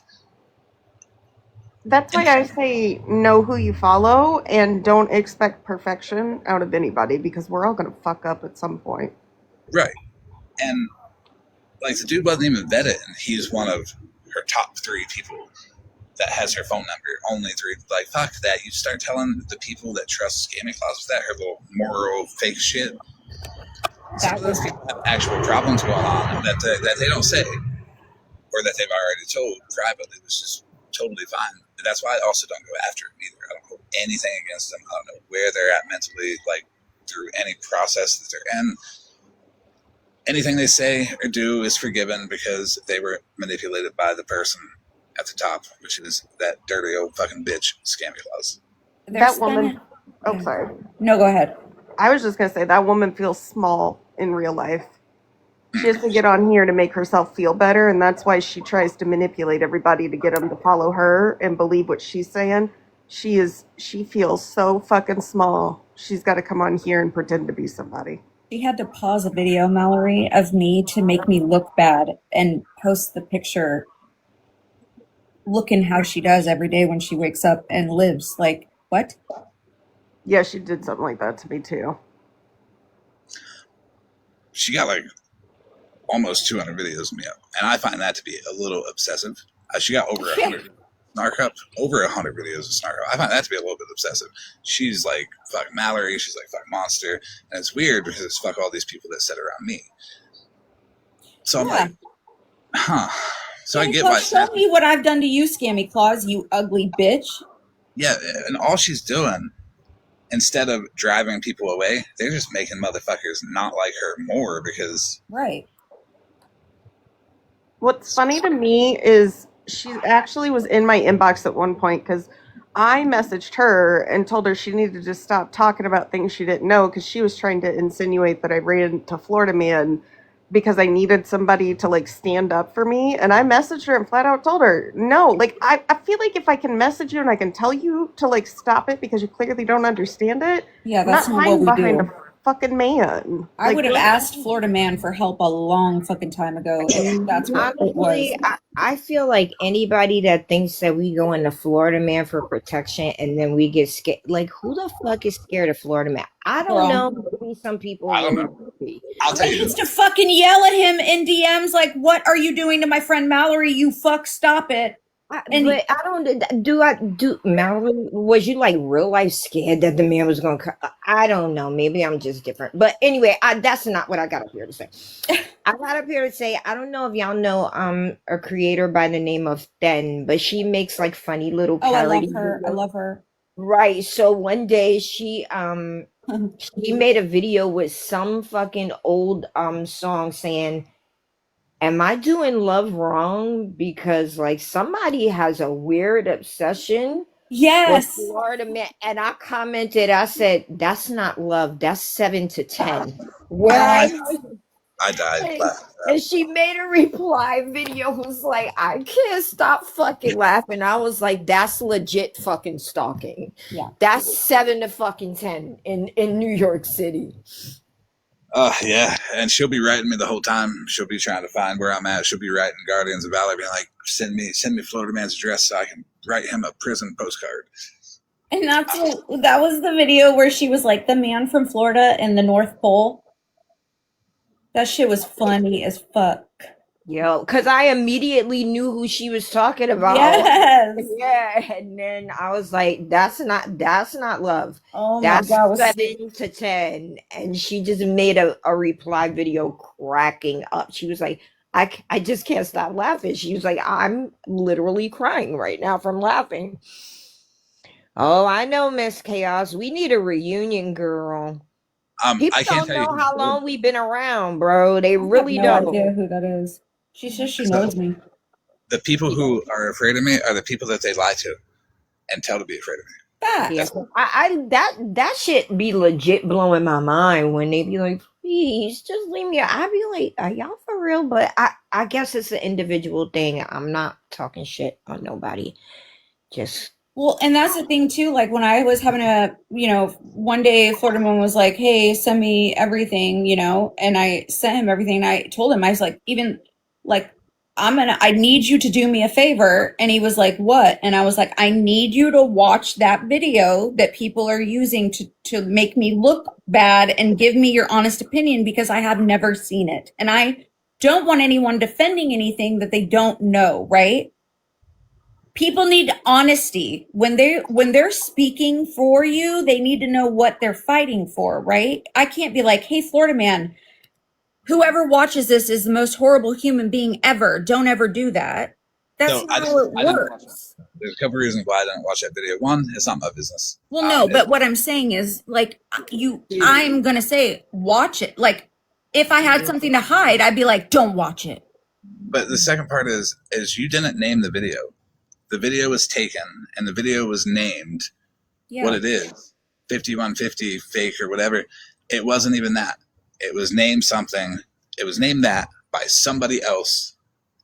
That's why I say know who you follow and don't expect perfection out of anybody, because we're all going to fuck up at some point. Right. And like the dude wasn't even vetted, and he's one of her top 3 people that has her phone number. Only 3. Like, fuck that. You start telling the people that trust Scammy Claus with that, her little moral fake shit. Some of those people have actual problems going on that they don't say, or that they've already told privately, which is totally fine. But that's why I also don't go after them either. I don't hold anything against them. I don't know where they're at mentally, like through any process that they're in. Anything they say or do is forgiven because they were manipulated by the person at the top, which is that dirty old fucking bitch, Scammy Claus. That woman. Oh, sorry. No, go ahead. I was just going to say that woman feels small in real life. She has to get on here to make herself feel better, and that's why she tries to manipulate everybody to get them to follow her and believe what she's saying. She feels so fucking small. She's got to come on here and pretend to be somebody. She had to pause a video, Mallory, of me to make me look bad and post the picture looking how she does every day when she wakes up and lives. Like, what? Yeah, she did something like that to me too. She got like almost 200 videos of me up, and I find that to be a little obsessive. She got over 100 snark up, over 100 videos of snark up. I find that to be a little bit obsessive. She's like fuck Mallory, she's like fuck Monster, and it's weird because it's fuck all these people that sit around me. So I'm like, huh. So I get why. Show me what I've done to you, Scammy Claus, you ugly bitch. Yeah, and all she's doing, instead of driving people away, they're just making motherfuckers not like her more because. Right. What's funny to me is she actually was in my inbox at one point because I messaged her and told her she needed to just stop talking about things she didn't know, because she was trying to insinuate that I ran to Florida Man because I needed somebody to like stand up for me. And I messaged her and flat out told her, no, like I feel like if I can message you and I can tell you to like stop it because you clearly don't understand it. Yeah, that's not what we behind do. A fucking man. I would have asked Florida Man for help a long fucking time ago. That's what honestly, it was. I feel like anybody that thinks that we go into Florida Man for protection and then we get scared, like who the fuck is scared of Florida Man? I don't know. Maybe some people will be. I'll tell you. He used to fucking yell at him in DMs like, "What are you doing to my friend Mallory? You fuck, stop it." But I don't do Mallory, was you like real life scared that the man was gonna come? I don't know, maybe I'm just different, but anyway, that's not what I got up here to say. I got up here to say, I don't know if y'all know a creator by the name of Then, but she makes like funny little parody videos. I love her. Right, so one day she made a video with some fucking old song saying, am I doing love wrong? Because like somebody has a weird obsession. Yes. With Florida Man. And I commented, I said, that's not love, that's 7 to 10. I died. And she made a reply video was like, I can't stop fucking laughing. I was like, that's legit fucking stalking. Yeah. That's 7 to fucking 10 in New York City. Yeah, and she'll be writing me the whole time. She'll be trying to find where I'm at. She'll be writing Guardians of Valor, being like, send me Florida Man's address so I can write him a prison postcard. And that was the video where she was like the man from Florida in the North Pole. That shit was funny as fuck. Yo, because I immediately knew who she was talking about. Yes. Yeah, and then I was like, that's not love. Oh that's my God. 7 to 10. And she just made a reply video cracking up. She was like, I just can't stop laughing. She was like, I'm literally crying right now from laughing. Oh, I know, Miss Chaos. We need a reunion, girl. People don't know how long we've been around, bro. They really don't. I have no idea who that is. She says she knows me. The people who are afraid of me are the people that they lie to and tell to be afraid of me. Yeah, that shit be legit blowing my mind when they be like, please just leave me. I be like, are y'all for real? But I guess it's an individual thing. I'm not talking shit on nobody. Just well, and that's the thing too. Like when I was having one day Florida Man was like, hey, send me everything, and I sent him everything. And I told him, I was like, even like I need you to do me a favor. And he was like, what? And I was like, I need you to watch that video that people are using to make me look bad and give me your honest opinion, because I have never seen it. And I don't want anyone defending anything that they don't know, right? People need honesty. When they're speaking for you, they need to know what they're fighting for, right? I can't be like, hey, Florida man, whoever watches this is the most horrible human being ever. Don't ever do that. That's not how it works. There's a couple reasons why I didn't watch that video. One, it's not my business. Well, no, but what I'm saying is, like, I'm going to say, watch it. Like, if I had something to hide, I'd be like, don't watch it. But the second part is you didn't name the video. The video was taken, and the video was named what it is. 5150 fake or whatever. It wasn't even that. It was named something. It was named that by somebody else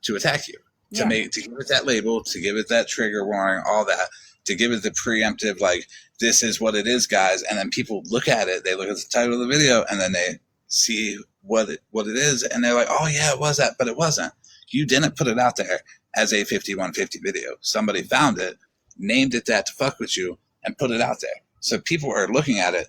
to attack you, to give it that label, to give it that trigger warning, all that, to give it the preemptive, like, this is what it is, guys. And then people look at it, they look at the title of the video, and then they see what it is, and they're like, oh yeah, it was that, but it wasn't. You didn't put it out there as a 5150 video. Somebody found it, named it that to fuck with you, and put it out there. So people are looking at it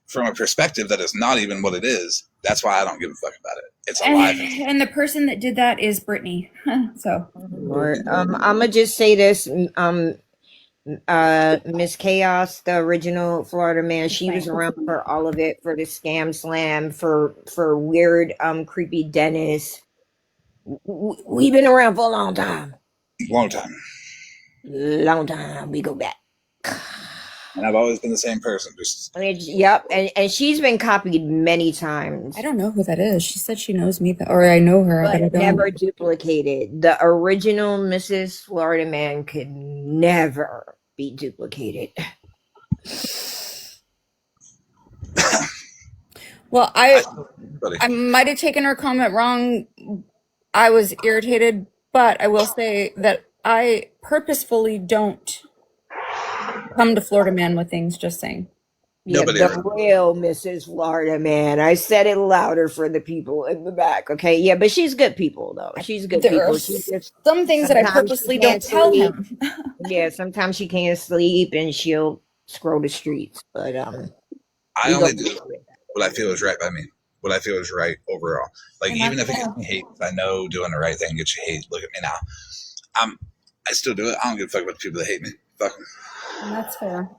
from a perspective that is not even what it is. That's why I don't give a fuck about it. It's a lie. And the person that did that is Brittany. So I'm gonna just say this. Miss Chaos, the original Florida man, she was around for all of it, for the Scam Slam, for weird creepy Dennis. We've been around for a long time. Long time. We go back. And I've always been the same person. Yep, and she's been copied many times. I don't know who that is. She said she knows me, or I know her, but I don't. Never duplicated. The original Mrs. Florida man could never be duplicated. Well, I might have taken her comment wrong. I was irritated, but I will say that I purposefully don't come to Florida man with things, just saying. Yeah, the real Mrs. Florida man. I said it louder for the people in the back, okay? Yeah, but she's good people, though. She's good people. Some things that I purposely don't tell him. Yeah, sometimes she can't sleep and she'll scroll the streets. But I only do what I feel is right by me. What I feel is right overall. Like, even if it gets me hate, I know doing the right thing gets you hate. Look at me now. I still do it. I don't give a fuck about the people that hate me. Fuck them. And that's fair.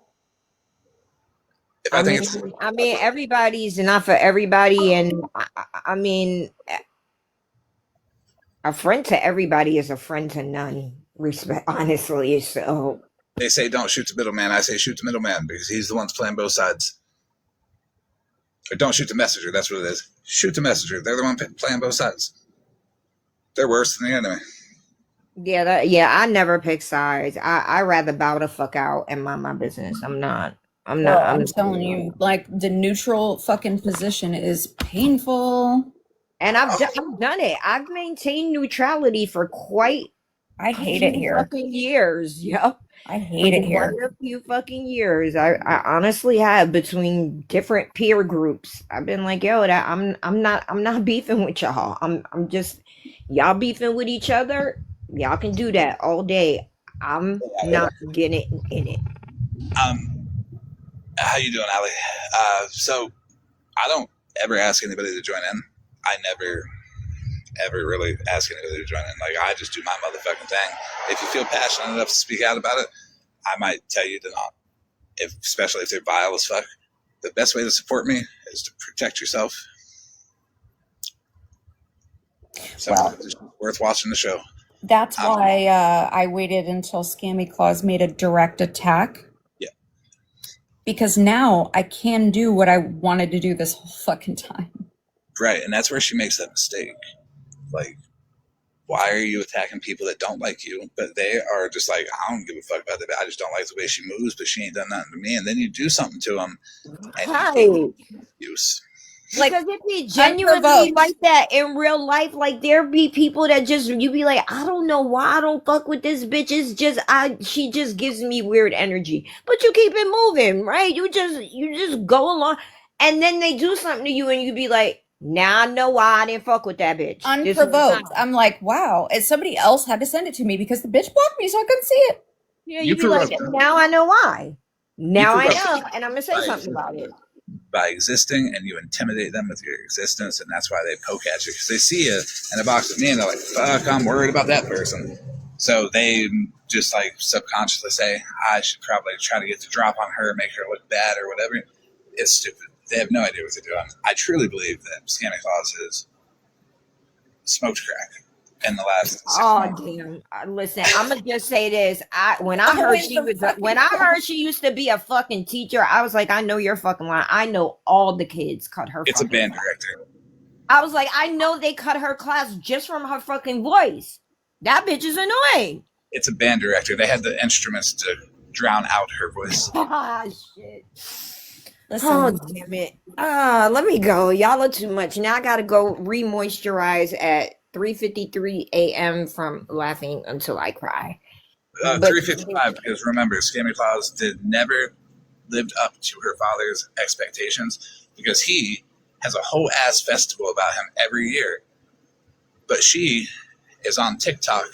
I mean, everybody's not for everybody, and I mean, a friend to everybody is a friend to none. Respect, honestly. So they say don't shoot the middleman. I say shoot the middleman because he's the one's playing both sides. Or don't shoot the messenger. That's what it is. Shoot the messenger. They're the one playing both sides. They're worse than the enemy. Yeah, I never pick sides. I rather bow the fuck out and mind my business. I'm telling you, like, the neutral fucking position is painful. And I've done it. I've maintained neutrality for I hate it here. Fucking years. Yep. I hate it here. A few fucking years. I honestly have, between different peer groups. I've been like, yo, I'm not beefing with y'all. I'm just, y'all beefing with each other. Y'all can do that all day. I'm not getting in it. How you doing, Ali? So I don't ever ask anybody to join in. I never, ever really ask anybody to join in. Like, I just do my motherfucking thing. If you feel passionate enough to speak out about it, I might tell you to not. Especially if they're vile as fuck. The best way to support me is to protect yourself. So it's worth watching the show. That's why I waited until Scammy Claus made a direct attack. Yeah. Because now I can do what I wanted to do this whole fucking time. Right, and that's where she makes that mistake. Like, why are you attacking people that don't like you? But they are just like, I don't give a fuck about that. I just don't like the way she moves, but she ain't done nothing to me. And then you do something to them. And use. Like, because if they genuinely like that in real life, like, there be people that just, you be like, I don't know why I don't fuck with this bitch. It's just, she just gives me weird energy. But you keep it moving, right? You just go along. And then they do something to you and you be like, Now I know why I didn't fuck with that bitch. Unprovoked. I'm like, wow. And somebody else had to send it to me because the bitch blocked me, so I couldn't see it. Yeah, you'd be like, now I know why. Now I know, and I'm gonna say something about it. By existing, and you intimidate them with your existence, and that's why they poke at you, because they see you in a box with me and they're like, fuck, I'm worried about that person. So they just like subconsciously say, I should probably try to get the drop on her, make her look bad or whatever. It's stupid. They have no idea what they're doing. I truly believe that Scammy Claus has smoked crack in the last 6 months. Damn! Listen, I'm gonna just say this. When I heard she used to be a fucking teacher, I was like, I know you're fucking lying. I know all the kids cut her. It's a band director. I was like, I know they cut her class just from her fucking voice. That bitch is annoying. It's a band director. They had the instruments to drown out her voice. Ah, shit. Listen. Oh, damn it. Let me go. Y'all are too much. Now I gotta go re-moisturize at 3:53 a.m. from laughing until I cry. 3:55, because remember, Scammy Claus never lived up to her father's expectations, because he has a whole ass festival about him every year. But she is on TikTok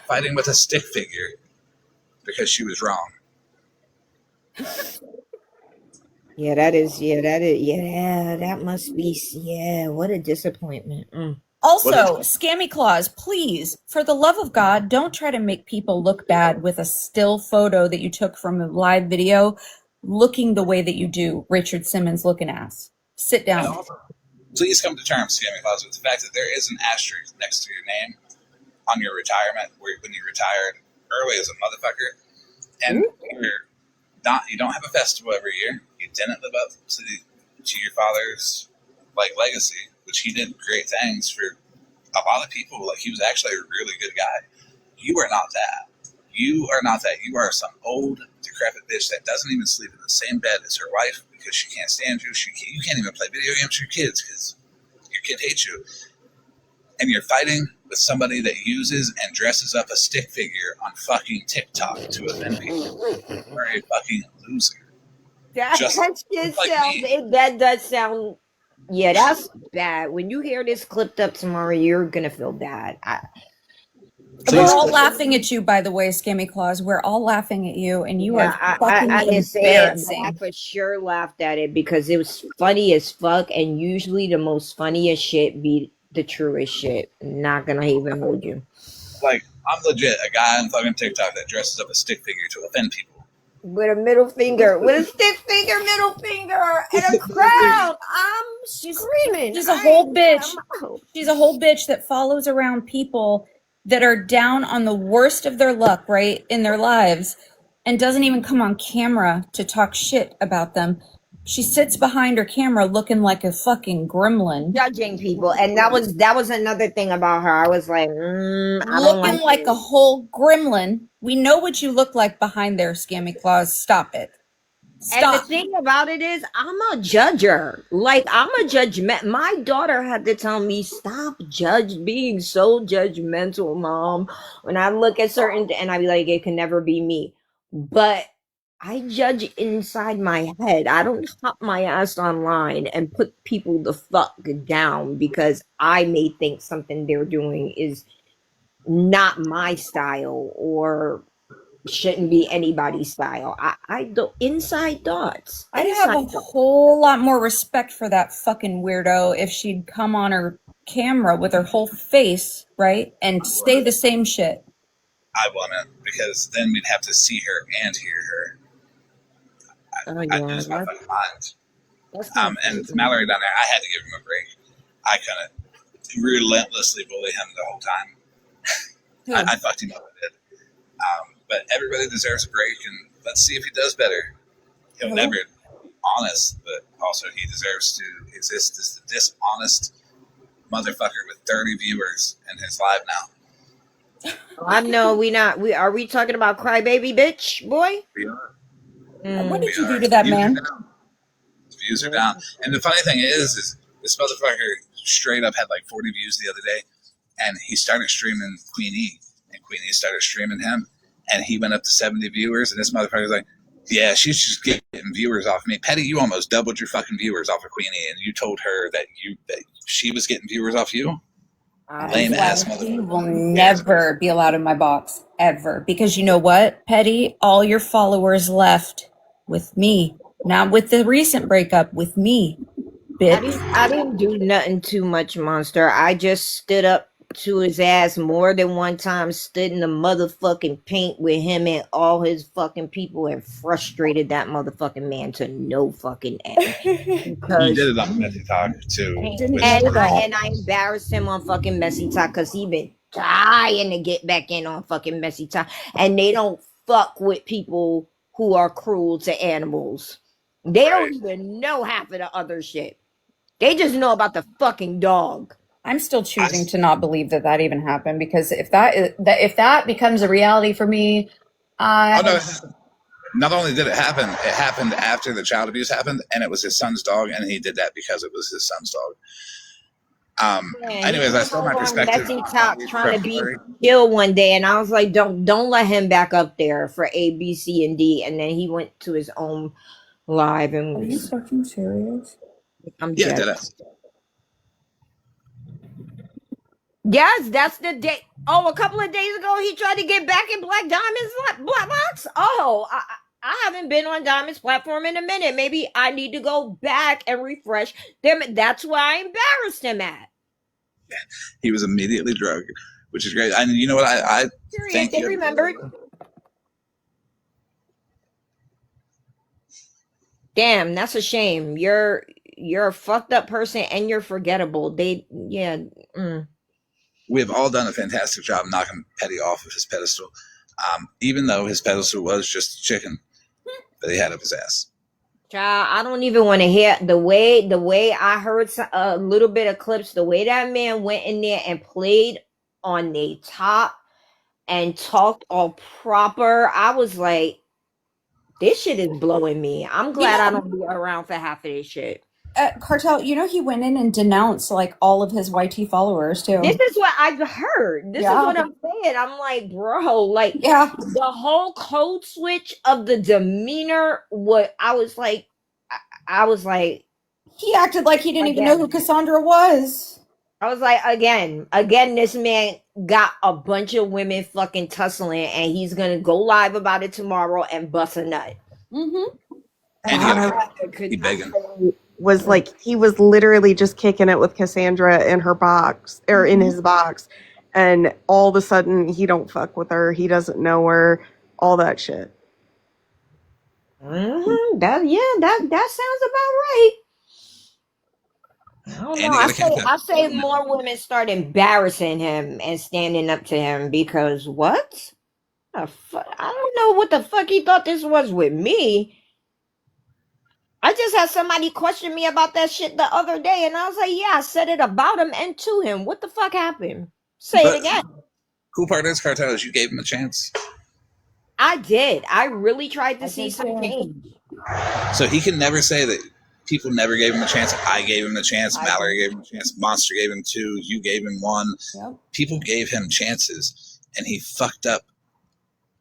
fighting with a stick figure because she was wrong. Yeah, that must be, what a disappointment. Also, Scammy Claus, please, for the love of God, don't try to make people look bad with a still photo that you took from a live video looking the way that you do Richard Simmons looking ass. Sit down. Also, please come to terms, Scammy Claus, with the fact that there is an asterisk next to your name on your retirement when you retired early as a motherfucker. And you don't have a festival every year. You didn't live up to your father's legacy, which he did great things for a lot of people. Like, he was actually a really good guy. You are not that. You are not that. You are some old, decrepit bitch that doesn't even sleep in the same bed as her wife because she can't stand you. You can't even play video games with your kids because your kid hates you. And you're fighting with somebody that uses and dresses up a stick figure on fucking TikTok to offend people. You're a fucking loser. That does sound. Yeah, that's bad. When you hear this clipped up tomorrow, you're gonna feel bad. We're all laughing at you, by the way, Scammy Claus. We're all laughing at you, and you are fucking embarrassing. I for sure laughed at it because it was funny as fuck, and usually the most funniest shit be the truest shit. Not gonna even hold you. Like, I'm legit a guy on fucking TikTok that dresses up a stick figure to offend people. With a middle finger, with a stick figure, middle finger, and a crowd. I'm screaming. She's a whole bitch. She's a whole bitch that follows around people that are down on the worst of their luck, right, in their lives, and doesn't even come on camera to talk shit about them. She sits behind her camera looking like a fucking gremlin. Judging people. And that was another thing about her. I was like, looking like a whole gremlin. We know what you look like behind there, Scammy Claus. Stop it. Stop. And the thing about it is, I'm a judger. Like, I'm a judgment. My daughter had to tell me, stop being so judgmental, Mom. When I look at certain, and I be like, it can never be me. But I judge inside my head. I don't hop my ass online and put people the fuck down because I may think something they're doing is not my style or shouldn't be anybody's style. I don't. Inside thoughts. I'd have a whole lot more respect for that fucking weirdo if she'd come on her camera with her whole face, right, and say the same shit. I wouldn't, because then we'd have to see her and hear her. I'd lose my fucking mind. And Mallory down there, I had to give him a break. I couldn't relentlessly bully him the whole time. I fucked him up a bit. But everybody deserves a break, and let's see if he does better. He'll never be honest, but also he deserves to exist as the dishonest motherfucker with 30 viewers in his live now. I know are we talking about crybaby bitch boy? We are. What did you do to that man? His views are down. And the funny thing is this motherfucker straight up had 40 views the other day, and he started streaming Queen E, and Queen E started streaming him, and he went up to 70 viewers, and this motherfucker's like, Yeah, she's just getting viewers off me. Petty, you almost doubled your fucking viewers off of Queenie, and you told her that she was getting viewers off you. Lame ass motherfucker. He will never be allowed in my box ever, because you know what, Petty, all your followers left with me, not with the recent breakup, with me. Bitch. I didn't do nothing too much, Monster. I just stood up to his ass more than one time, stood in the motherfucking paint with him and all his fucking people, and frustrated that motherfucking man to no fucking end. You did it on Messy Talk too. And I embarrassed him on fucking Messy Talk because he been dying to get back in on fucking Messy Talk, and they don't fuck with people who are cruel to animals. They don't even know half of the other shit. They just know about the fucking dog. I'm still choosing to not believe that even happened, because if that becomes a reality for me, not only did it happened after the child abuse happened, and it was his son's dog, and he did that because it was his son's dog. Anyways, I stole my perspective. Messy Talk trying to be ill one day, and I was like, don't let him back up there for A, B, C, and D. And then he went to his own live and. Are you fucking serious? I'm jealous. Yes, that's the day. Oh, a couple of days ago, he tried to get back in Black Diamond's Black Box. Oh, I haven't been on Diamond's platform in a minute. Maybe I need to go back and refresh them. That's why I embarrassed him at. He was immediately drugged, which is great. And you know what? I think they remembered. Damn, that's a shame. You're a fucked up person and you're forgettable. We have all done a fantastic job knocking Petty off of his pedestal, even though his pedestal was just a chicken that he had up his ass. Child, I don't even want to hear the way I heard a little bit of clips. The way that man went in there and played on the top and talked all proper, I was like, this shit is blowing me. I'm glad I don't be around for half of this shit. Cartel, he went in and denounced like all of his YT followers too. This is what I've heard. This is what I'm saying. I'm like, bro, like, the whole code switch of the demeanor. I was like, he acted like he didn't even know who Cassandra was. I was like, again, this man got a bunch of women fucking tussling, and he's gonna go live about it tomorrow and bust a nut. Mm-hmm. And he begging. Was like he was literally just kicking it with Cassandra in her box or in his box, and all of a sudden he don't fuck with her, he doesn't know her, all that shit. That sounds about right. I don't know. I say more women start embarrassing him and standing up to him, because what? I don't know what the fuck he thought this was with me. I just had somebody question me about that shit the other day, and I was like, yeah, I said it about him and to him. What the fuck happened? It again. Cool part is, Cartel, is you gave him a chance. I did. I really tried to see some change. So he can never say that people never gave him a chance. I gave him a chance. Mallory gave him a chance. Monster gave him 2. You gave him 1. Yep. People gave him chances, and he fucked up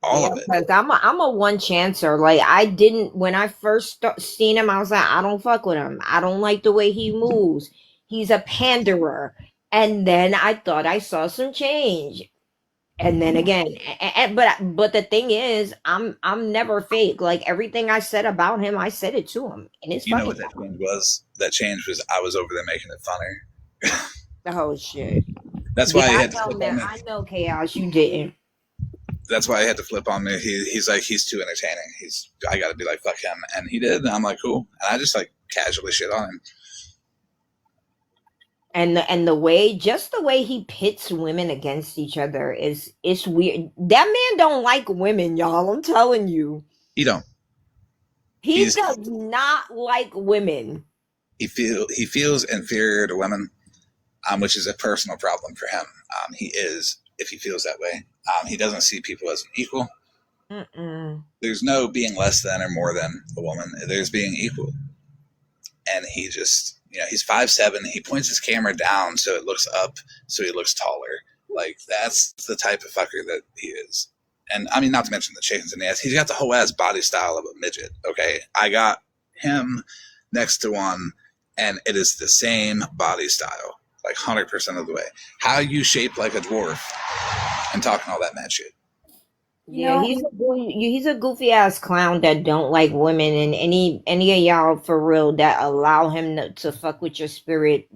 all of it. Because I'm a one chancer. Like, I didn't, when I first seen him, I was like, I don't fuck with him. I don't like the way he moves. He's a panderer. And then I thought I saw some change. And then again, but the thing is, I'm never fake. Like, everything I said about him, I said it to him. And it's know what that change was? That change was I was over there making it funner. Oh shit. That's why I had to flip on me. I know, Chaos, you didn't. That's why I had to flip on me. He's like, he's too entertaining. I gotta be like, fuck him. And he did, and I'm like, cool. And I just like casually shit on him. And the way he pits women against each other is weird. That man don't like women, y'all. I'm telling you. He don't. He does not like women. He feels inferior to women, which is a personal problem for him. He is, if he feels that way. He doesn't see people as equal. There's no being less than or more than a woman. There's being equal. And he just, he's 5'7". He points his camera down so it looks up, so he looks taller. Like, that's the type of fucker that he is. And I mean, not to mention the chickens in the ass. He's got the whole ass body style of a midget. Okay, I got him next to one, and it is the same body style, like 100% of the way. How you shaped like a dwarf and talking all that mad shit? Yeah, he's a goofy ass clown that don't like women, and any of y'all for real that allow him to fuck with your spirit,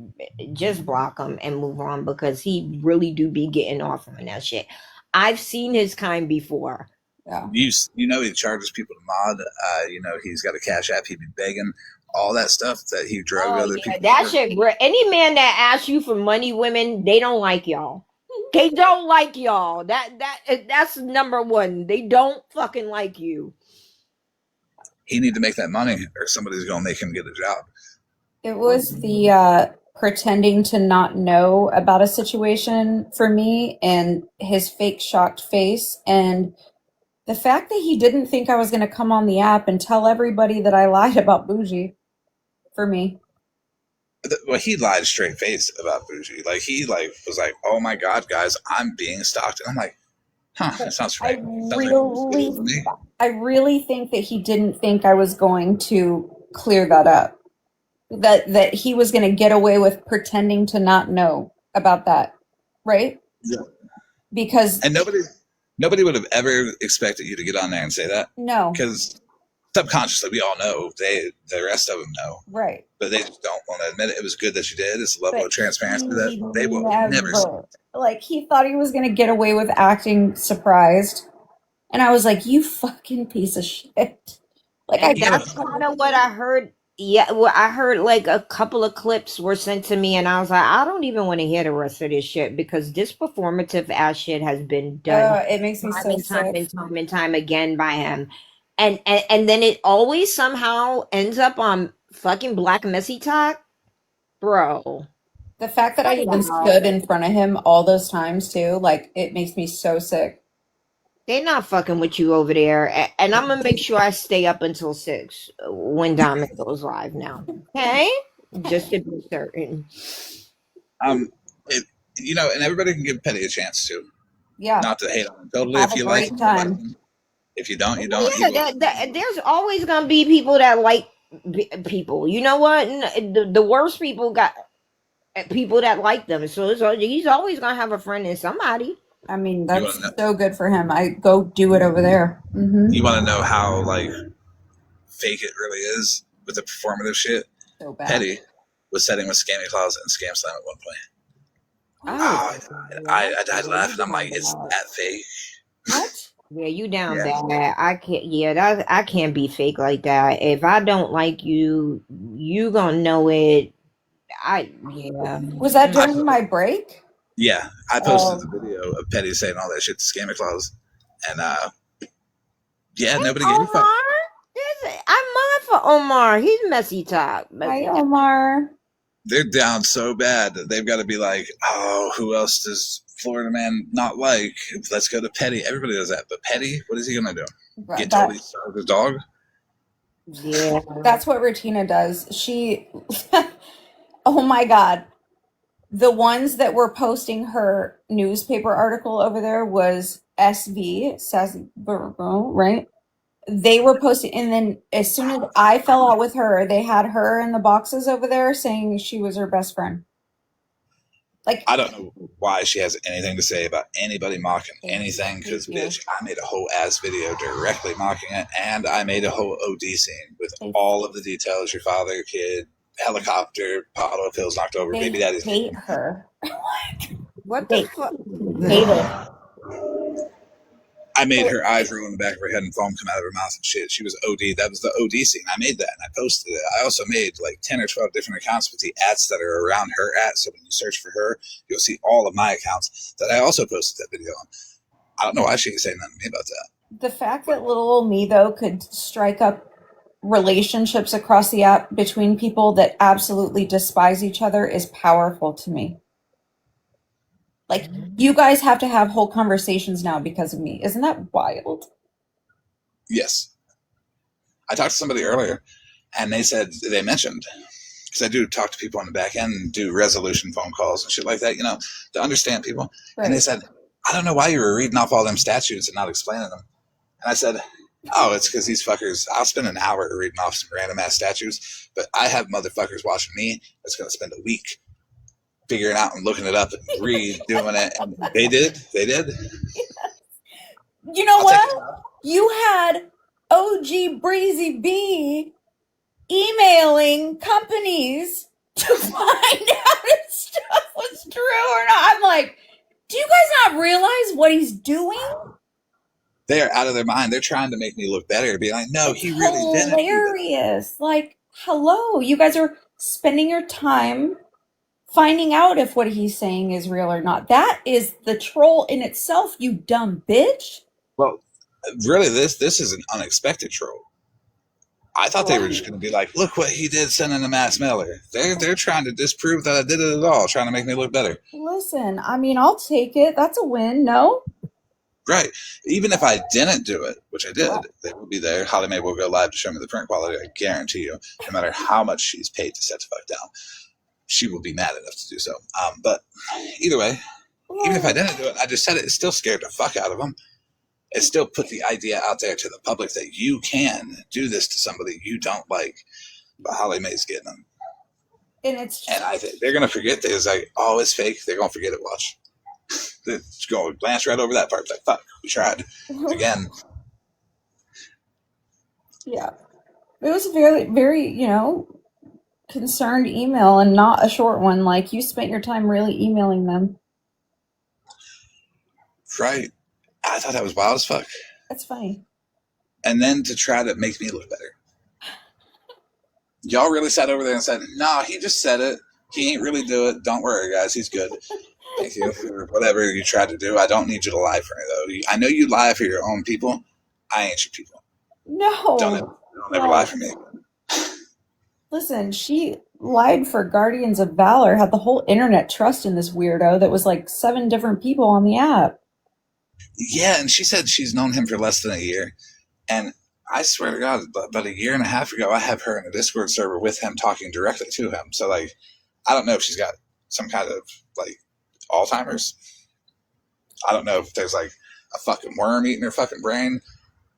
just block him and move on, because he really do be getting off on that shit. I've seen his kind before. Yeah. You know he charges people to mod. You know he's got a cash app. He'd be begging all that stuff that he drug other people. That shit. Any man that asks you for money, women, they don't like y'all. They don't like y'all. That's number one. They don't fucking like you. He need to make that money, or somebody's gonna make him get a job. It was the pretending to not know about a situation for me, and his fake shocked face, and the fact that he didn't think I was going to come on the app and tell everybody that I lied about Bougie for me. Well, he lied straight face about Bougie. Like he was like, "Oh my god, guys, I'm being stalked." And I'm like, "Huh, that sounds right." I really think that he didn't think I was going to clear that up. That he was going to get away with pretending to not know about that, right? Yeah. Because nobody would have ever expected you to get on there and say that. No, because subconsciously we all know. The rest of them know, right? But they just don't want to admit it. It was good that you did. It's a level of transparency that they will never see. Like, he thought he was going to get away with acting surprised, and I was like, "You fucking piece of shit!" Like, that's kind of what I heard. Yeah, well, I heard like a couple of clips were sent to me, and I was like, I don't even want to hear the rest of this shit, because this performative ass shit has been done. It makes me so sick. Time and time again by him, and then it always somehow ends up on fucking Black Messy Talk, bro. The fact that I even stood in front of him all those times too, like, it makes me so sick. They're not fucking with you over there, and I'm gonna make sure I stay up until 6 when Diamond goes live now. Okay, just to be certain. And everybody can give Petty a chance too. Yeah. Not to hate on him totally. If you like him, if you don't, you don't. Yeah, there's always gonna be people that like people. You know what? The worst people got people that like them. So he's always gonna have a friend in somebody. I mean, that's so good for him. I go do it over there. Mm-hmm. You want to know how fake it really is with the performative shit? So bad. Petty was setting with Scammy Closet and Scam Slam at one point. I died laughing. I'm like, is that fake? What? Yeah, you down bad. I can't. Yeah, I can't be fake like that. If I don't like you, you gonna know it. Was that during my break? Yeah, I posted the video of Petty saying all that shit to Scammer Claus, and nobody gave a fuck. I'm mad for Omar. He's messy top. Hi, Omar. They're down so bad that they've got to be like, oh, who else does Florida man not like? Let's go to Petty. Everybody does that, but Petty, what is he gonna do? Get totally starved his dog? Yeah, that's what Retina does. She, oh my god. The ones that were posting her newspaper article over there was SV, Sassy Burgo, right? They were posting, and then as soon as I fell out with her, they had her in the boxes over there saying she was her best friend. Like, I don't know why she has anything to say about anybody mocking anything, because bitch, I made a whole ass video directly mocking it, and I made a whole OD scene with all of the details: your father, your kid, helicopter, bottle of pills knocked over, baby daddy's. Hate her. What the fuck? Hate her. I made her eyes roll in the back of her head and foam come out of her mouth and shit. She was OD. That was the OD scene. I made that and I posted it. I also made like 10 or 12 different accounts with the ads that are around her at. So when you search for her, you'll see all of my accounts that I also posted that video on. I don't know why she ain't saying nothing to me about that. The fact that little old me, though, could strike up relationships across the app between people that absolutely despise each other is powerful to me. Like, you guys have to have whole conversations now because of me. Isn't that wild? Yes. I talked to somebody earlier, and they mentioned, because I do talk to people on the back end and do resolution phone calls and shit like that, to understand people. Right. And they said, I don't know why you were reading off all them statutes and not explaining them. And I said, oh, it's because these fuckers, I'll spend an hour reading off some random ass statutes, but I have motherfuckers watching me that's going to spend a week figuring out and looking it up and redoing it. And they did. You know what? You had OG Breezy B emailing companies to find out if stuff was true or not. I'm like, do you guys not realize what he's doing? They are out of their mind. They're trying to make me look better. Be like, no, he really didn't. Hilarious. Like, hello, you guys are spending your time finding out if what he's saying is real or not. That is the troll in itself, you dumb bitch. Well, really, this is an unexpected troll. I thought they were just going to be like, look what he did sending a mass mailer. They're trying to disprove that I did it at all, trying to make me look better. Listen, I mean, I'll take it. That's a win, no? Right. Even if I didn't do it, which I did, they will be there. Holly Mae will go live to show me the print quality. I guarantee you, no matter how much she's paid to set the fuck down, she will be mad enough to do so. But either way, even if I didn't do it, I just said it still scared the fuck out of them. It still put the idea out there to the public that you can do this to somebody you don't like. But Holly Mae's getting them. And I think they're going to forget this. Like, oh, it's fake. They're going to forget it. Watch. They're going to glance right over that part. Like, fuck, we tried. Again. Yeah. It was a very, very, concerned email and not a short one. Like, you spent your time really emailing them. Right. I thought that was wild as fuck. That's funny. And then to try to make me look better. Y'all really sat over there and said, nah, he just said it. He ain't really do it. Don't worry, guys. He's good. Thank you for whatever you tried to do. I don't need you to lie for me, though. I know you lie for your own people. I ain't your people. No. Don't ever lie for me. Listen, she lied for Guardians of Valor, had the whole internet trust in this weirdo that was like 7 different people on the app. Yeah, and she said she's known him for less than a year. And I swear to God, about a year and a half ago, I have her in a Discord server with him talking directly to him. So, like, I don't know if she's got some kind of, like, Alzheimer's. I don't know if there's, like, a fucking worm eating her fucking brain.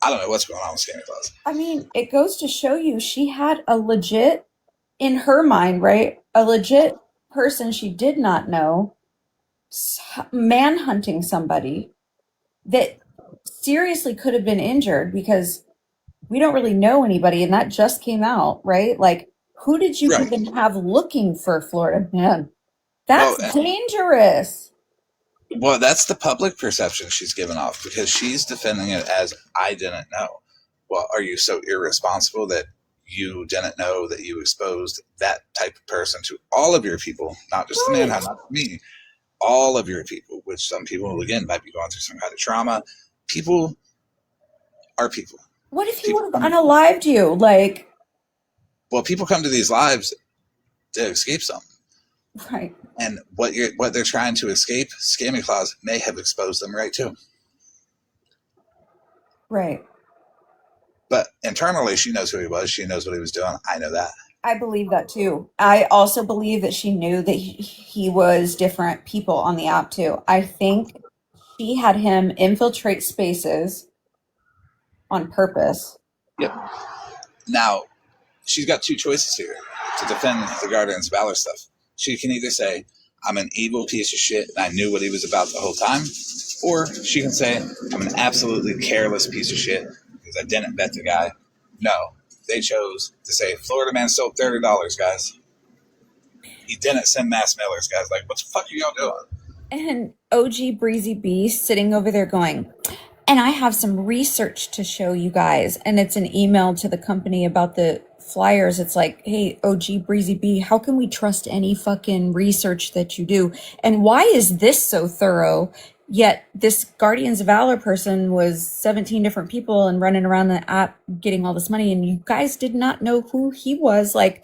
I don't know what's going on with Scammy Claus. I mean, it goes to show you she had a legit, in her mind, right, a legit person she did not know manhunting somebody that seriously could have been injured because we don't really know anybody, and that just came out, right? Like, who did you even have looking for Florida Man? That's dangerous. Well, that's the public perception she's given off because she's defending it as I didn't know. Well, are you so irresponsible that you didn't know that you exposed that type of person to all of your people, not just the manhunt, not me, all of your people, which some people, again, might be going through some kind of trauma. People are people. What if he would have unalived you? Like, well, people come to these lives to escape something. Right. And what they're trying to escape, Scammy Claus may have exposed them right too. Right. But internally, she knows who he was. She knows what he was doing. I know that. I believe that too. I also believe that she knew that he was different people on the app too. I think she had him infiltrate spaces on purpose. Yep. Now, she's got 2 choices here to defend the Guardians of Valor stuff. She can either say, I'm an evil piece of shit and I knew what he was about the whole time. Or she can say, I'm an absolutely careless piece of shit because I didn't bet the guy. No, they chose to say, Florida Man sold $30, guys. He didn't send mass mailers, guys. Like, what the fuck are y'all doing? And OG Breezy B sitting over there going, and I have some research to show you guys. And it's an email to the company about the flyers. It's like, hey, OG Breezy B, how can we trust any fucking research that you do? And why is this so thorough? Yet this Guardians of Valor person was 17 different people and running around the app getting all this money. And you guys did not know who he was. Like,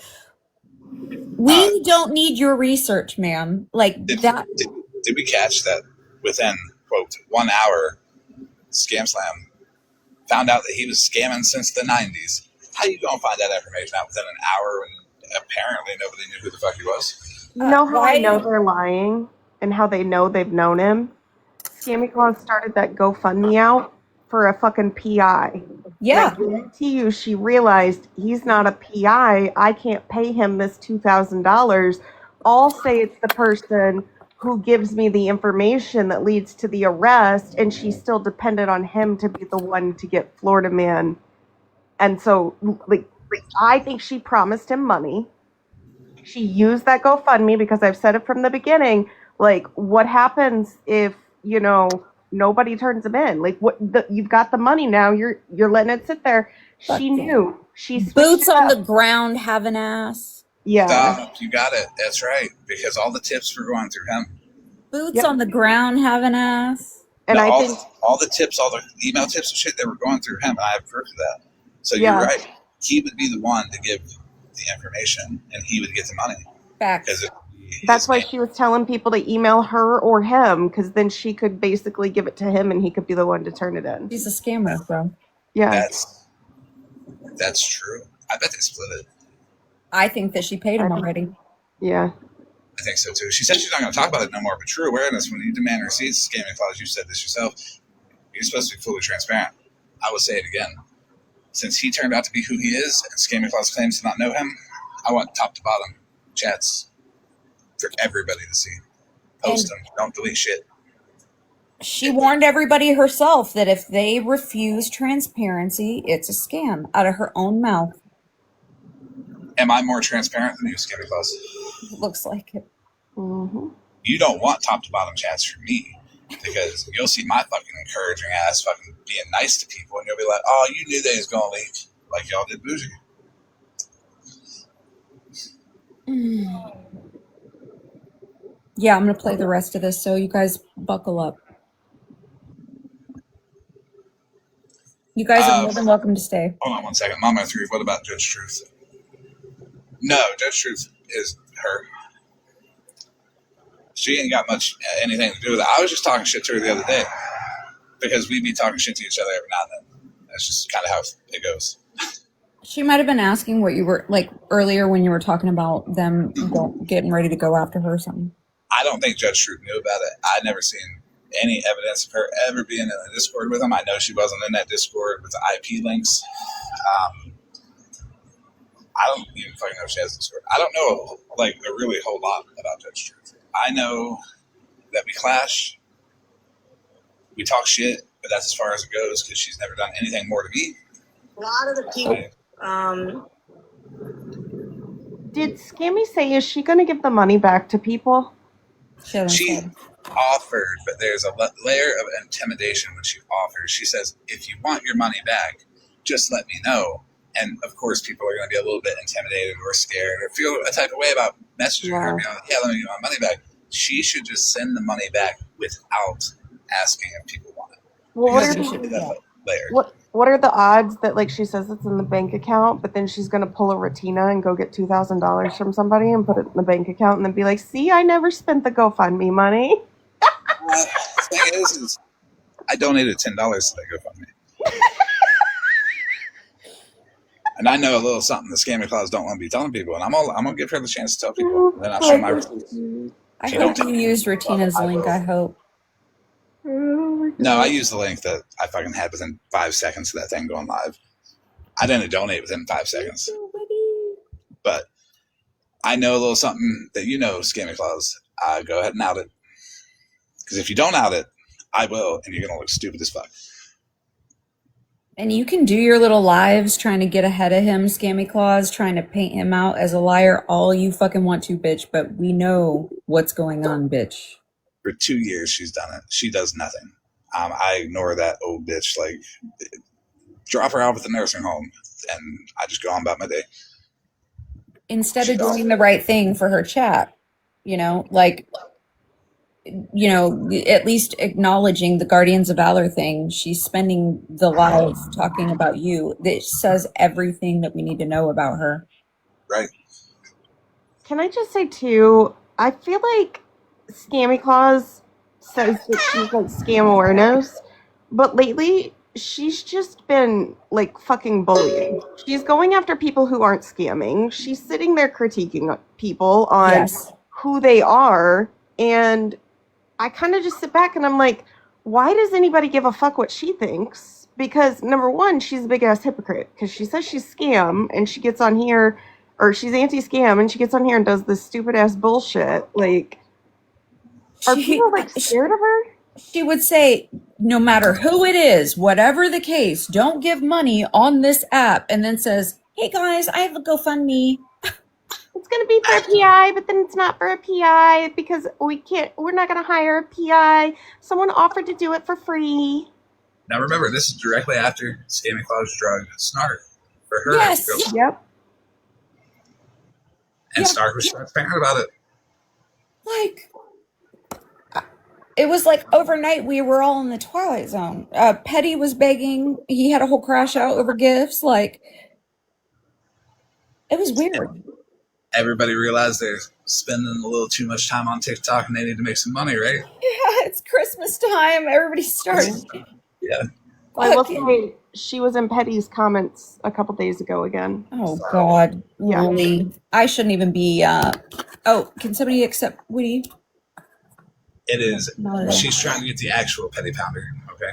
we don't need your research, ma'am. Like, that. Did we catch that within, quote, 1 hour, Scam Slam found out that he was scamming since the 90s? How you gonna find that information out within an hour when apparently nobody knew who the fuck he was? You know how I know they're lying and how they know they've known him? Scammy Claus started that GoFundMe out for a fucking PI. Yeah. And I guarantee you she realized he's not a PI. I can't pay him this $2,000. I'll say it's the person who gives me the information that leads to the arrest, and she still depended on him to be the one to get Florida Man. And so, like, I think she promised him money. She used that GoFundMe because I've said it from the beginning. Like, what happens if, you know, nobody turns him in? Like, you've got the money now. You're letting it sit there. She knew. She boots on the ground have an ass. Yeah. Stop. You got it. That's right. Because all the tips were going through him. Boots on the ground have an ass. And no, I think all the tips, all the email tips and shit, they were going through him. And I have proof of that. So you're right. He would be the one to give the information, and he would get the money. Facts. That's why she was telling people to email her or him, because then she could basically give it to him, and he could be the one to turn it in. She's a scammer, bro. Yeah. That's true. I bet they split it. I think that she paid him already. Yeah. I think so too. She said she's not going to talk about it no more, but true awareness, when you demand receipts, Scammy Claus, you said this yourself, you're supposed to be fully transparent. I will say it again. Since he turned out to be who he is, and Scammy Claus claims to not know him, I want top to bottom chats for everybody to see. Post them. Don't delete shit. She warned everybody herself that if they refuse transparency, it's a scam, out of her own mouth. Am I more transparent than you, Scammy Claus? Looks like it. Mm-hmm. You don't want top to bottom chats from me, because you'll see my fucking encouraging ass fucking being nice to people, and you'll be like, oh, you knew they was going to leak, like y'all did Bougie. Yeah, I'm going to play the rest of this, so you guys buckle up. You guys are more than welcome to stay. Hold on 1 second. Mama 3, what about Judge Truth? No, Judge Truth is her. She ain't got much anything to do with it. I was just talking shit to her the other day, because we be talking shit to each other every now and then. That's just kind of how it goes. She might have been asking what you were, like, earlier when you were talking about them getting ready to go after her or something. I don't think Judge Truth knew about it. I'd never seen any evidence of her ever being in a Discord with him. I know she wasn't in that Discord with the IP links. I don't even fucking know if she has a Discord. I don't know, like, a really whole lot about Judge Truth. I know that we clash. We talk shit, but that's as far as it goes, because she's never done anything more to me. A lot of the people... Did Scammy say, is she going to give the money back to people? She offered, but there's a layer of intimidation when she offers. She says, if you want your money back, just let me know. And of course, people are going to be a little bit intimidated or scared or feel a type of way about messaging her. Yeah, let me get my money back. She should just send the money back without asking if people want it. Well, what are the odds that, like, she says it's in the bank account, but then she's going to pull a Retina and go get $2,000 from somebody and put it in the bank account and then be like, see, I never spent the GoFundMe money. The thing is I donated $10 to that GoFundMe. And I know a little something the Scammy Claus don't want to be telling people, and I'm gonna give her the chance to tell people. And then I'll show my receipts. I hope you used Retina's link. I hope. No, I used the link that I fucking had within 5 seconds of that thing going live. I didn't donate within 5 seconds, but I know a little something that you know, Scammy Claus. Go ahead and out it, because if you don't out it, I will, and you're gonna look stupid as fuck. And you can do your little lives trying to get ahead of him, Scammy Claus, trying to paint him out as a liar all you fucking want to, bitch. But we know what's going on, bitch. For 2 years, she's done it. She does nothing. I ignore that old bitch. Like, drop her off at the nursing home, and I just go on about my day. Instead of doing the right thing for her chat, you know, like, you know, at least acknowledging the Guardians of Valor thing. She's spending the live talking about you. This says everything that we need to know about her. Right. Can I just say, too, I feel like Scammy Claus says that she's like scam awareness, but lately she's just been like fucking bullying. She's going after people who aren't scamming. She's sitting there critiquing people on who they are, and I kind of just sit back and I'm like, why does anybody give a fuck what she thinks? Because number one, she's a big ass hypocrite because she says she's scam and she gets on here, or she's anti-scam and she gets on here and does this stupid ass bullshit. Like, are people like scared of her? She would say, no matter who it is, whatever the case, don't give money on this app, and then says, hey guys, I have a GoFundMe. It's going to be for a PI, but then it's not for a PI because we're not going to hire a PI. Someone offered to do it for free. Now remember, this is directly after Scammy Claus drugged Snark for her. Yes. Yep. And Snark was transparent about it. Like, it was like overnight we were all in the Twilight Zone. Petty was begging. He had a whole crash out over gifts. Like, it was weird. Everybody realized they're spending a little too much time on TikTok and they need to make some money, right? Yeah, it's Christmas time. Everybody started. Yeah. I will say she was in Petty's comments a couple days ago again. Oh God. Yeah. Really? I shouldn't even be oh, can somebody accept Woody? It is. She's trying to get the actual Petty Pounder, okay?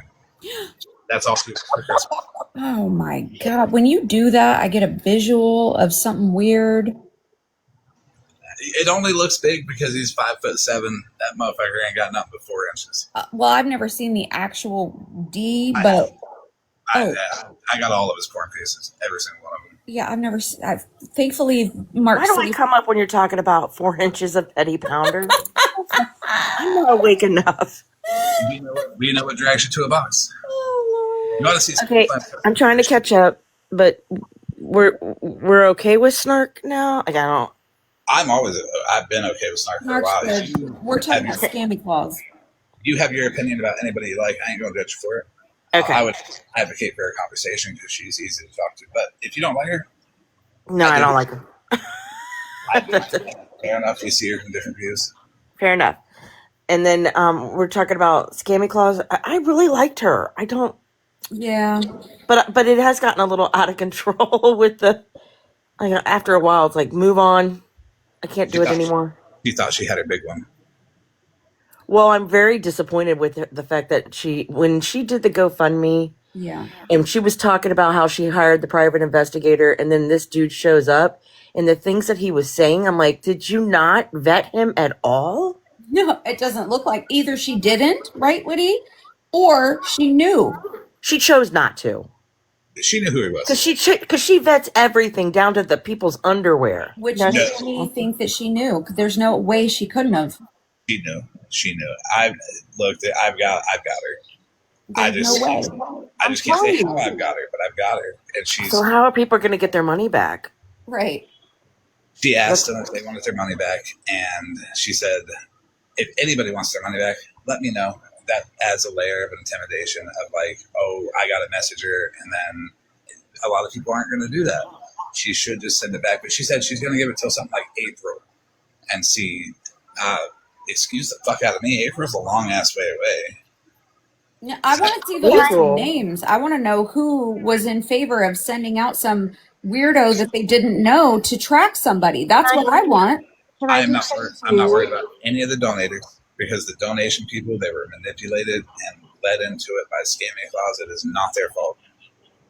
That's all for Christmas. Oh my God. When you do that, I get a visual of something weird. It only looks big because he's 5'7". That motherfucker ain't got nothing but 4 inches. Well, I've never seen the actual D, but I got all of his corn pieces, every single one of them. Yeah, I've never. Thankfully, Mark. Why do I come up when you're talking about 4 inches of Petty Pounder? I'm not awake enough. We know what drags you to a box. You want to see? Okay, I'm trying to catch up, but we're okay with Snark now. Like, I've been okay with Snark for a while. We're talking about Scammy Claus. You have your opinion about anybody you like. I ain't gonna judge you for it. Okay. I would advocate for a conversation because she's easy to talk to. But if you don't like her, no, I don't like her. Fair enough. We see her from different views. Fair enough. And then we're talking about Scammy Claus. I really liked her. I don't. Yeah. But it has gotten a little out of control with the. Like, after a while, it's like, move on. I can't do it anymore. She thought she had her big one. Well, I'm very disappointed with the fact that when she did the GoFundMe, and she was talking about how she hired the private investigator, and then this dude shows up, and the things that he was saying, I'm like, did you not vet him at all? No, it doesn't look like either she didn't, right, Woody, or she knew. She chose not to. She knew who he was. Because she vets everything down to the people's underwear. Which makes me think that she knew. Because there's no way she couldn't have. She knew. I've looked at. I've got her. I just can't say how I've got her, but I've got her, and she's. So how are people going to get their money back? Right. She asked them if they wanted their money back, and she said, "If anybody wants their money back, let me know." That adds a layer of intimidation of like, oh, I got to message her, and then a lot of people aren't going to do that. She should just send it back, but she said she's going to give it till something like April, and see. Excuse the fuck out of me. April's a long ass way away. Yeah, I want to see the list of names. I want to know who was in favor of sending out some weirdo that they didn't know to track somebody. That's what I want. I'm not worried about any of the donators because the donation people, they were manipulated and led into it by Scammy Claus. It is not their fault.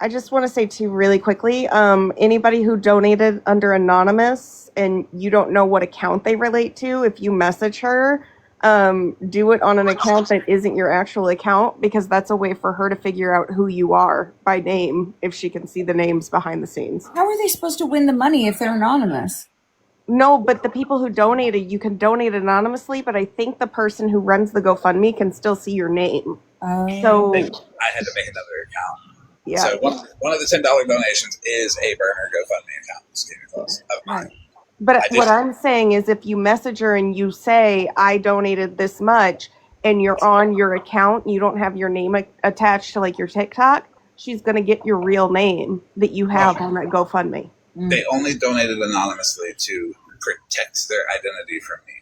I just want to say too really quickly, anybody who donated under anonymous and you don't know what account they relate to, if you message her, do it on an account that isn't your actual account because that's a way for her to figure out who you are by name if she can see the names behind the scenes. How are they supposed to win the money if they're anonymous? No, but the people who donated, you can donate anonymously, but I think the person who runs the GoFundMe can still see your name. So I had to make another account. Yeah. So one of the $10 donations is a burner GoFundMe account. Scammy Claus of mine. But what I'm saying is if you message her and you say, I donated this much, and you're on your account, you don't have your name attached to like your TikTok, she's going to get your real name that you have on that GoFundMe. They only donated anonymously to protect their identity from me.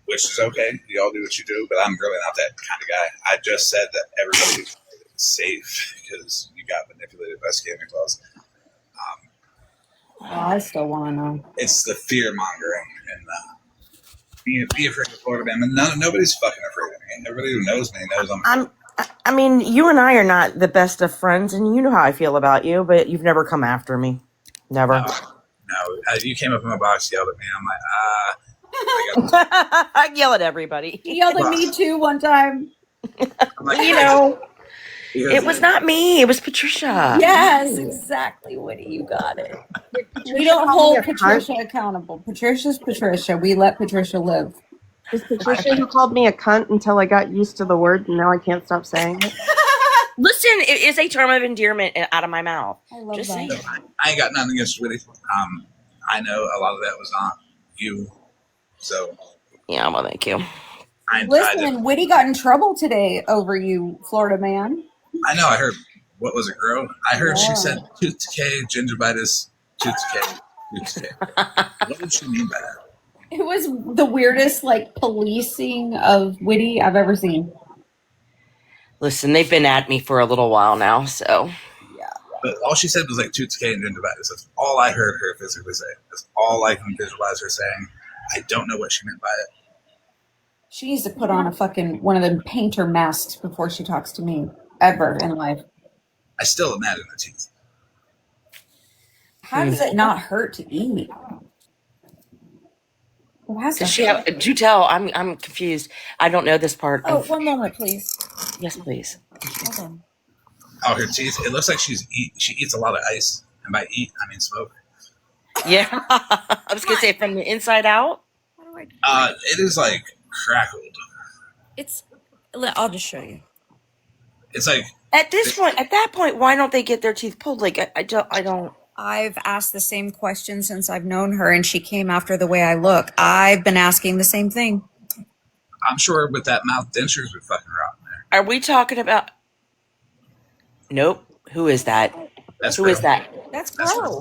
Which is okay. You all do what you do, but I'm really not that kind of guy. I just said that everybody is safe because you got manipulated by Scammy Claus. I still want to know. It's the fear mongering and Be afraid of Florida man. Nobody's fucking afraid of me. Everybody who knows me knows I mean, you and I are not the best of friends, and you know how I feel about you, but you've never come after me. Never. No. You came up in my box, yelled at me. I'm like, I yell at everybody. He yelled at me too one time. Like, it was not me. It was Patricia. Yes, exactly, Woody. You got it. We don't hold Patricia accountable. Patricia's Patricia. We let Patricia live. Is Patricia who called me a cunt until I got used to the word and now I can't stop saying it? Listen, it is a term of endearment out of my mouth. I love Just that. saying. I ain't got nothing against Woody. I know a lot of that was not you. So. Yeah, well, thank you. Listen, Woody got in trouble today over you, Florida man. I know. I heard. What was it, girl? I heard she said tooth decay, gingivitis, tooth decay, tooth decay. What did she mean by that? It was the weirdest, like, policing of Woody I've ever seen. Listen, they've been at me for a little while now, so. Yeah. But all she said was like tooth decay and gingivitis. That's all I heard her physically say. That's all I can visualize her saying. I don't know what she meant by it. She needs to put on a fucking one of them painter masks before she talks to me ever in life. I still imagine the teeth. How does it not hurt to eat? Do you tell? I'm confused. I don't know this part. Oh, one moment, please. Yes, please. Hold on. Oh, her teeth. It looks like she eats a lot of ice, and by eat I mean smoke. Yeah, I was gonna say from the inside out. It is like crackled. I'll just show you. It's like at that point, why don't they get their teeth pulled? Like I don't. I've asked the same question since I've known her, and she came after the way I look. I've been asking the same thing. I'm sure with that mouth, dentures would fucking rot in there. Are we talking about? Nope. Who is that? That's Who is that? That's Crow.